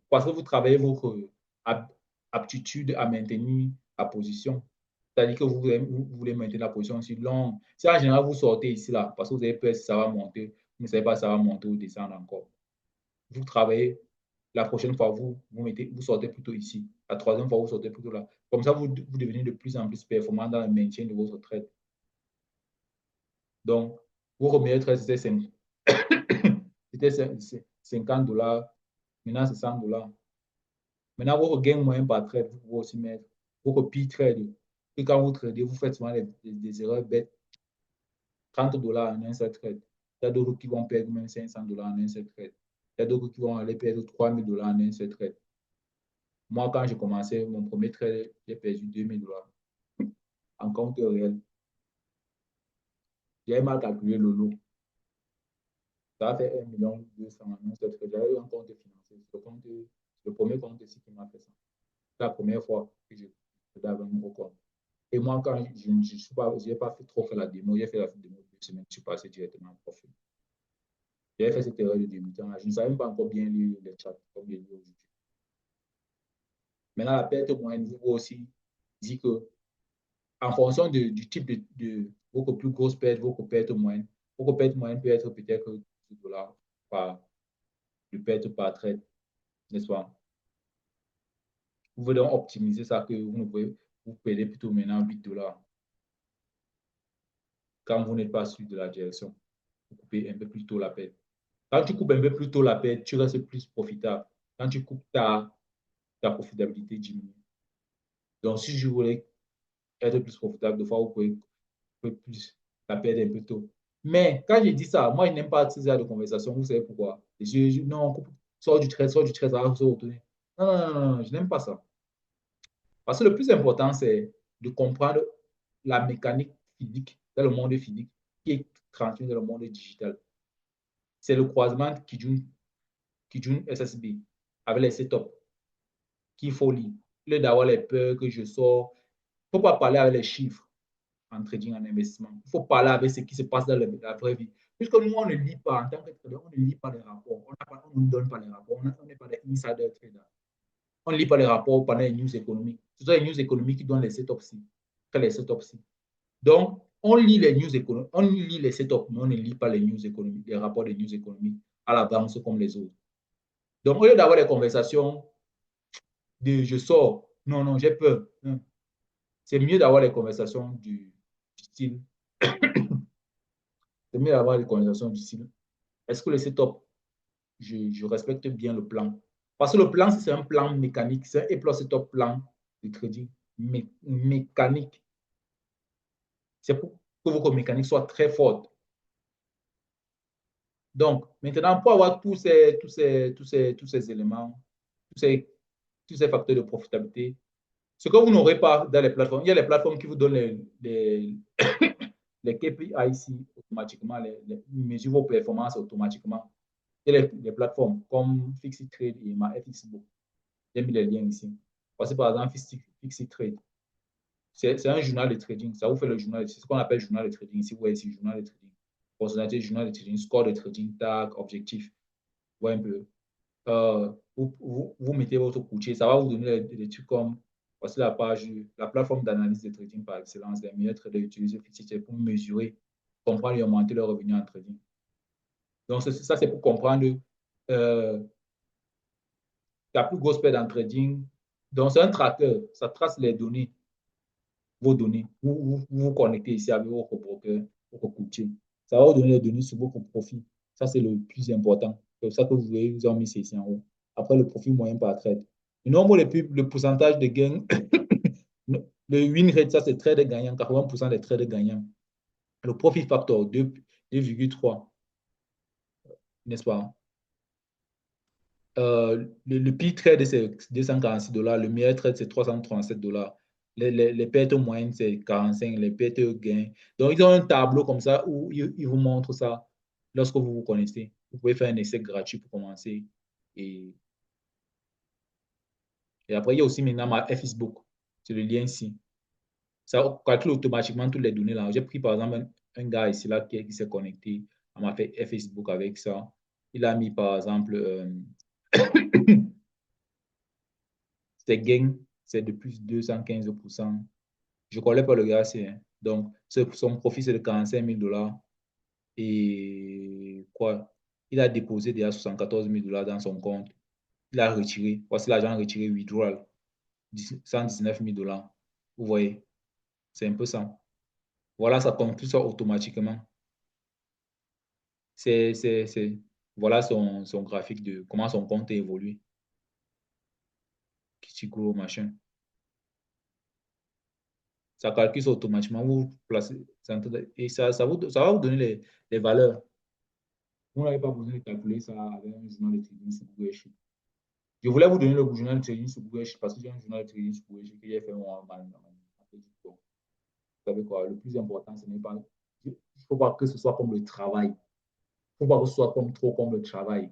parce que vous travaillez votre aptitude à maintenir la position. C'est-à-dire que vous voulez maintenir la position aussi longue. Si en général, vous sortez ici, là, parce que vous avez peur si ça va monter, vous ne savez pas si ça va monter ou descendre encore. Vous travaillez, la prochaine fois, vous sortez plutôt ici. La troisième fois, vous sortez plutôt là. Comme ça, vous devenez de plus en plus performant dans le maintien de votre trade. Donc, votre meilleur trade, c'était 50 dollars. Maintenant, c'est 100 dollars. Maintenant, votre gain moyen par trade, vous pouvez aussi mettre votre pire trade. Et quand vous tradez, vous faites souvent des erreurs bêtes. 30 dollars en un seul trade. Il y a d'autres qui vont perdre même 500 dollars en un seul trade. Il y a d'autres qui vont aller perdre 3000 dollars en un seul trade. Moi, quand j'ai commencé mon premier trade, j'ai perdu 2000 dollars en compte réel. J'avais mal calculé le lot. Ça a fait 1 200 000 en un seul trade. J'avais eu un compte financier. Le premier compte ici qui m'a fait ça. C'est la première fois que je faisais avec mon compte. Et moi, quand je n'ai pas trop fait la démo, j'ai fait la démo 2 semaines, je suis passé directement en profil. J'ai fait cette erreur de débutant. Je ne savais même pas encore bien lire les chats comme je lis aujourd'hui. Maintenant, la perte moyenne, vous aussi dit que en fonction du type de votre plus grosse perte, votre perte moyenne peut être peut-être 10 dollars de perte par trade, n'est-ce pas? Vous voulez donc optimiser ça que vous perdez plutôt maintenant 8 dollars quand vous n'êtes pas sûr de la direction. Vous coupez un peu plus tôt la perte. Quand tu coupes un peu plus tôt la perte, tu restes plus profitable. Quand tu coupes ta profitabilité diminue. Donc, si je voulais être plus profitable, de fois, vous pouvez plus la perdre un peu tôt. Mais quand je dis ça, moi, je n'aime pas ces genre de conversation. Vous savez pourquoi? Non, sors du trade, ça va se retourner. Non, non, non, non, non, je n'aime pas ça. Parce que le plus important, c'est de comprendre la mécanique physique dans le monde physique qui est transmise dans le monde digital. C'est le croisement Kijun SSB avec les setups qu'il faut lire. Le d'avoir les peurs que je sors. Il ne faut pas parler avec les chiffres en trading, en investissement. Il faut parler avec ce qui se passe dans la vraie vie. Puisque nous, on ne lit pas, en tant que trader, on ne lit pas les rapports. On ne donne pas les rapports. On n'est pas des insider traders. On ne lit pas les rapports pendant les news économiques. Ce sont les news économiques qui donnent les setups-ci. Les setups-ci. Donc, on lit les news économiques, on lit les setups, mais on ne lit pas les news économiques, les rapports des news économiques à l'avance comme les autres. Donc, au lieu d'avoir des conversations de je sors, non, non, j'ai peur. C'est mieux d'avoir les conversations du style. C'est mieux d'avoir des conversations du style. Est-ce que le setup, je respecte bien le plan? Parce que le plan, c'est un plan mécanique, c'est un setup plan de trading mécanique. C'est pour que votre mécanique soit très forte. Donc, maintenant, pour avoir tous ces éléments, tous ces facteurs de profitabilité, ce que vous n'aurez pas dans les plateformes, il y a les plateformes qui vous donnent les KPI ici automatiquement, les mesurent vos performances automatiquement. Il y a les plateformes comme Fixit Trade et ma FXBook. J'ai mis les liens ici. Voici par exemple Fixit Trade. C'est un journal de trading. Ça vous fait le journal, c'est ce qu'on appelle journal de trading. Ici, vous voyez ici, journal de trading. Fonctionnalité, journal de trading, score de trading, tag, objectif. Vous voyez un peu. Vous mettez votre courtier, ça va vous donner des trucs comme, voici la page, la plateforme d'analyse de trading par excellence. Les meilleurs traders utilisent Fixit pour mesurer, comprendre et augmenter leurs revenus en trading. Donc, ça, c'est pour comprendre la plus grosse perte en trading. Donc, c'est un tracker, ça trace les données, vos données. Vous connectez ici avec votre broker, votre courtier. Ça va vous donner les données sur votre profit. Ça, c'est le plus important. C'est ça que vous voyez, vous en mis ici en haut. Après, le profit moyen par trade. Le nombre le pourcentage de gains, le win rate, ça, c'est trade gagnant, 80% des trades gagnants. Le profit factor, 2,3, n'est-ce pas? Le pire trade, c'est 246 $. Le meilleur trade, c'est 337 $. Les pertes moyennes, c'est 45, les pertes gains. Donc, ils ont un tableau comme ça où ils vous montrent ça lorsque vous vous connaissez. Vous pouvez faire un essai gratuit pour commencer. Et, et après, il y a aussi maintenant ma Facebook. C'est le lien ici. Ça calcule automatiquement toutes les données là. J'ai pris par exemple un gars ici là qui s'est connecté à ma Facebook avec ça. Il a mis par exemple ses gains, c'est de plus de 215%. Je ne connais pas le gars, c'est. Donc, son profit, c'est de 45 000 $. Et quoi? Il a déposé déjà 74 000 $ dans son compte. Il a retiré. Voici l'argent retiré, withdrawal, 119 000 $. Vous voyez? C'est un peu ça. Voilà, ça conclut ça automatiquement. Voilà son graphique de comment son compte évolue. Kichiguro, machin. Ça calcule ça automatiquement. Vous placez, et ça va vous donner les valeurs. Vous n'avez pas besoin de calculer ça avec un journal de trading sur Google Sheet. Je voulais vous donner le journal de trading sur Google Sheet parce que j'ai un journal de trading sur Google Sheet que j'ai fait moi. Vous savez quoi, le plus important, ce n'est pas. Il ne faut pas que ce soit comme le travail. Il ne faut pas que ce soit trop comme le travail,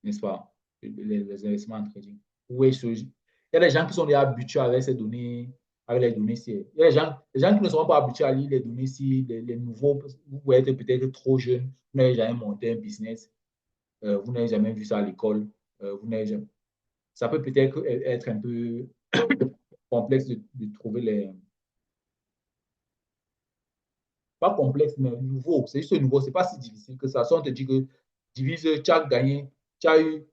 n'est-ce pas? Les investissements en trading. Oui, il y a des gens qui sont déjà habitués avec ces données, avec les données. Il y a des gens qui ne sont pas habitués à lire les données si les nouveaux, vous pouvez être peut-être trop jeune, vous n'avez jamais monté un business, vous n'avez jamais vu ça à l'école, vous n'avez jamais... Ça peut peut-être être un peu complexe de trouver les... Pas complexe, mais nouveau. C'est juste nouveau. C'est pas si difficile que ça. Si on te dit que divise, tu as gagné, tu as eu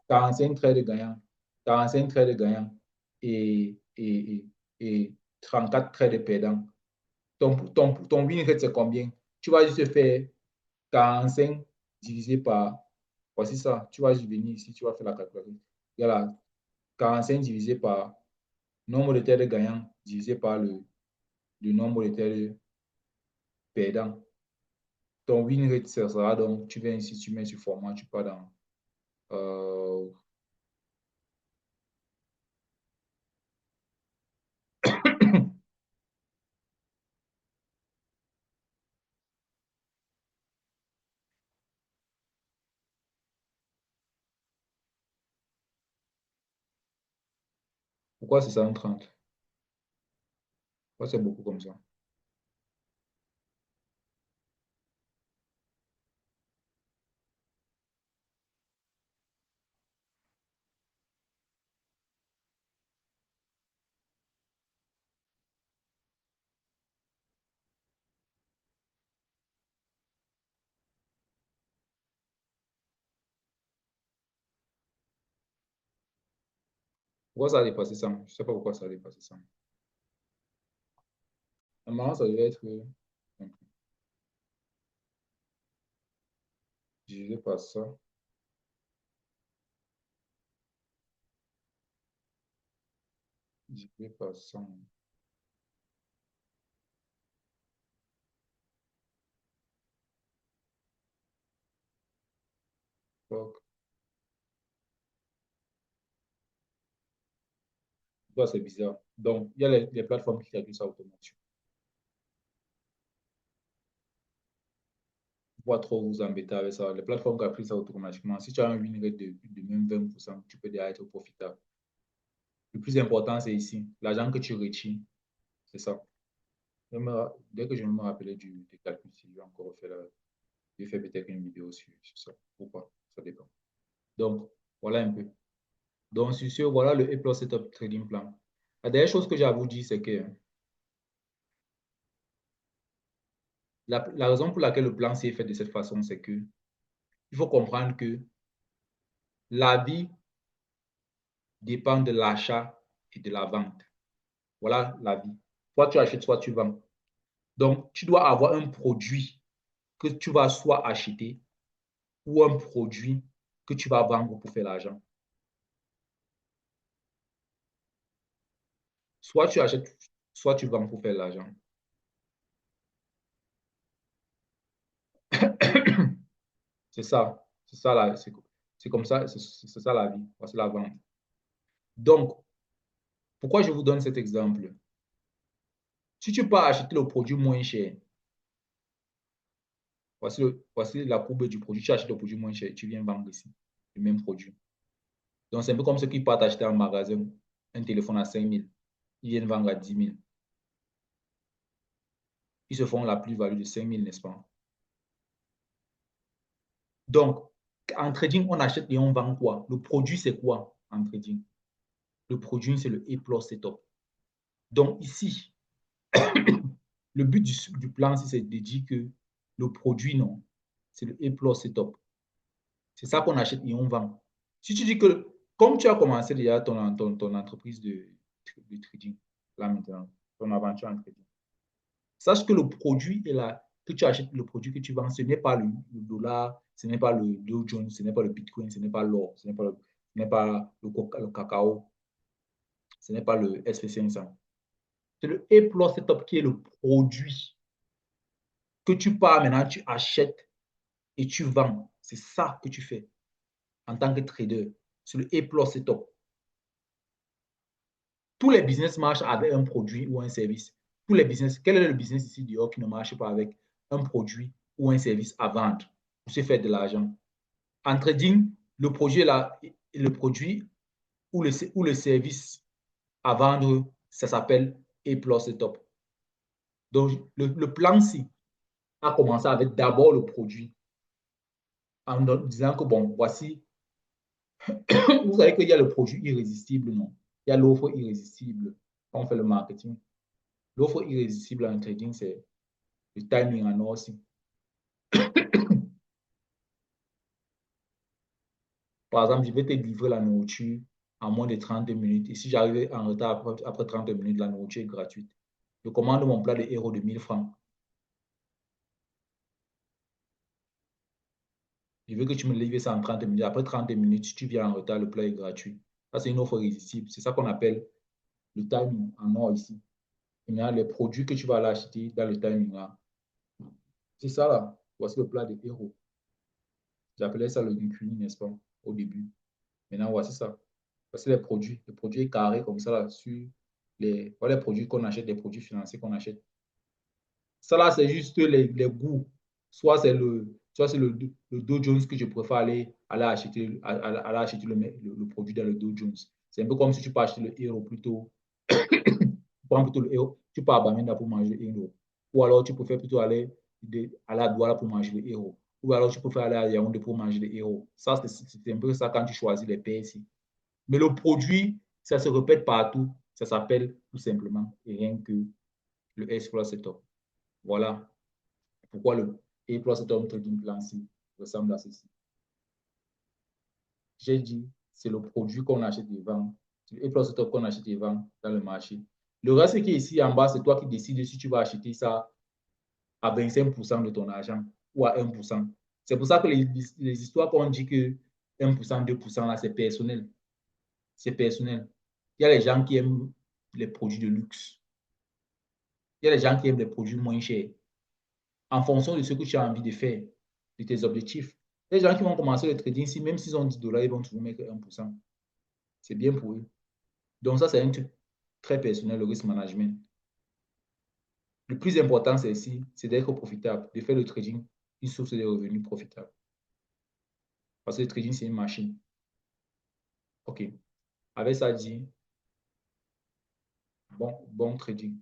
45 traits de gagnants, 45 traits de gagnants et 34 traits de perdants. Ton win rate, c'est combien? Tu vas juste faire 45 divisé par... Voici ça. Tu vas venir ici, tu vas faire la calculation. Voilà. 45 divisé par nombre de traits de gagnants divisé par le nombre de traits de perdants. ton win rate, ça sera donc, tu viens ici, tu mets sur format, tu pars dans euh, pourquoi c'est 130? Pourquoi c'est beaucoup comme ça? Pourquoi ça a dépassé ça? Je ne sais pas pourquoi ça a dépassé ça. Normalement, ça devait être divisé par ça. Divisé par 100. Donc, ouais, c'est bizarre. Donc, il y a les plateformes qui calculent ça automatiquement. Faut pas trop vous embêter avec ça. Les plateformes calculent ça automatiquement. Si tu as un win rate de même 20%, tu peux déjà être profitable. Le plus important, c'est ici. L'argent que tu retires, c'est ça. Dès que je me rappelais des calculs, si je vais encore refaire je vais faire peut-être une vidéo sur ça. Pourquoi? Ça dépend. Donc, voilà un peu. Donc, sur ce, voilà le A+ Setup Trading Plan. La dernière chose que j'ai à vous dire, c'est que la raison pour laquelle le plan s'est fait de cette façon, c'est que il faut comprendre que la vie dépend de l'achat et de la vente. Voilà la vie. Soit tu achètes, soit tu vends. Donc, tu dois avoir un produit que tu vas soit acheter ou un produit que tu vas vendre pour faire l'argent. Soit tu achètes, soit tu vends pour faire l'argent. C'est ça. C'est comme ça, c'est ça la vie. C'est la vente. Donc, pourquoi je vous donne cet exemple? Si tu peux acheter le produit moins cher, voici la courbe du produit. Tu achètes le produit moins cher, tu viens vendre ici, le même produit. Donc, c'est un peu comme ceux qui partent acheter en magasin un téléphone à 5 000. Ils viennent vendre à 10 000. Ils se font la plus-value de 5 000, n'est-ce pas? Donc, en trading, on achète et on vend quoi? Le produit, c'est quoi en trading? Le produit, c'est le A+ Setup. Donc, ici, le but du plan, c'est de dire que le produit, non, c'est le A+ Setup. C'est ça qu'on achète et on vend. Si tu dis que, comme tu as commencé déjà ton entreprise de trading, là maintenant, ton aventure en trading, sache que le produit est là, que tu achètes, le produit que tu vends, ce n'est pas le dollar, ce n'est pas le Dow Jones, ce n'est pas le Bitcoin, ce n'est pas l'or, ce n'est pas le cacao, ce n'est pas le SP500. C'est le A+ Setup qui est le produit que tu pars maintenant, tu achètes et tu vends. C'est ça que tu fais en tant que trader. C'est le A+ Setup. Tous les business marchent avec un produit ou un service. Tous les business, quel est le business ici dehors qui ne marche pas avec un produit ou un service à vendre pour se faire de l'argent? En trading, le projet là, le produit ou le service à vendre, ça s'appelle A+ Setup. Donc, le plan-ci a commencé avec d'abord le produit en disant que bon, voici, vous savez qu'il y a le produit irrésistible, non? Il y a l'offre irrésistible. Quand on fait le marketing. L'offre irrésistible en trading, c'est le timing en or aussi. Par exemple, je vais te livrer la nourriture en moins de 30 minutes. Et si j'arrive en retard après 30 minutes, la nourriture est gratuite. Je commande mon plat de héros de 1000 francs. Je veux que tu me livres ça en 30 minutes. Après 30 minutes, si tu viens en retard, le plat est gratuit. Ça, c'est une offre irrésistible. C'est ça qu'on appelle le timing en or ici. Il y a les produits que tu vas aller acheter dans le timing là. C'est ça là. Voici le plat de héros. J'appelais ça le Nkuni, n'est-ce pas, au début. Maintenant, voici ça. Voici les produits. Le produit est carré comme ça là, sur voilà les produits qu'on achète, les produits financiers qu'on achète. Ça là, c'est juste les goûts. Soit c'est le Dow Jones que je préfère aller acheter le produit dans le Dow Jones. C'est un peu comme si tu peux acheter le héros plutôt. Tu prends plutôt le héros. Tu pars à Bamenda pour manger le héros. Ou alors tu préfères plutôt aller à Douala pour manger le héros. Ou alors tu préfères aller à Yaoundé pour manger le héros. Ça, c'est un peu ça quand tu choisis les pays ici. Mais le produit, ça se répète partout. Ça s'appelle tout simplement et rien que le S Setup. Voilà pourquoi le A Setup Trading Plan ressemble à ceci. J'ai dit, c'est le produit qu'on achète et vend. C'est le A Setup qu'on achète et vend dans le marché. Le reste qui est ici en bas, c'est toi qui décides si tu vas acheter ça à 25% de ton argent ou à 1%. C'est pour ça que les histoires qu'on dit que 1%, 2%, là, c'est personnel. C'est personnel. Il y a les gens qui aiment les produits de luxe. Il y a les gens qui aiment les produits moins chers. En fonction de ce que tu as envie de faire, de tes objectifs. Les gens qui vont commencer le trading, si, même s'ils ont 10 dollars, ils vont toujours mettre 1%. C'est bien pour eux. Donc ça, c'est un truc très personnel, le risk management. Le plus important, c'est ici, c'est d'être profitable, de faire le trading une source de revenus profitable. Parce que le trading, c'est une machine. OK. Avec ça dit, bon trading.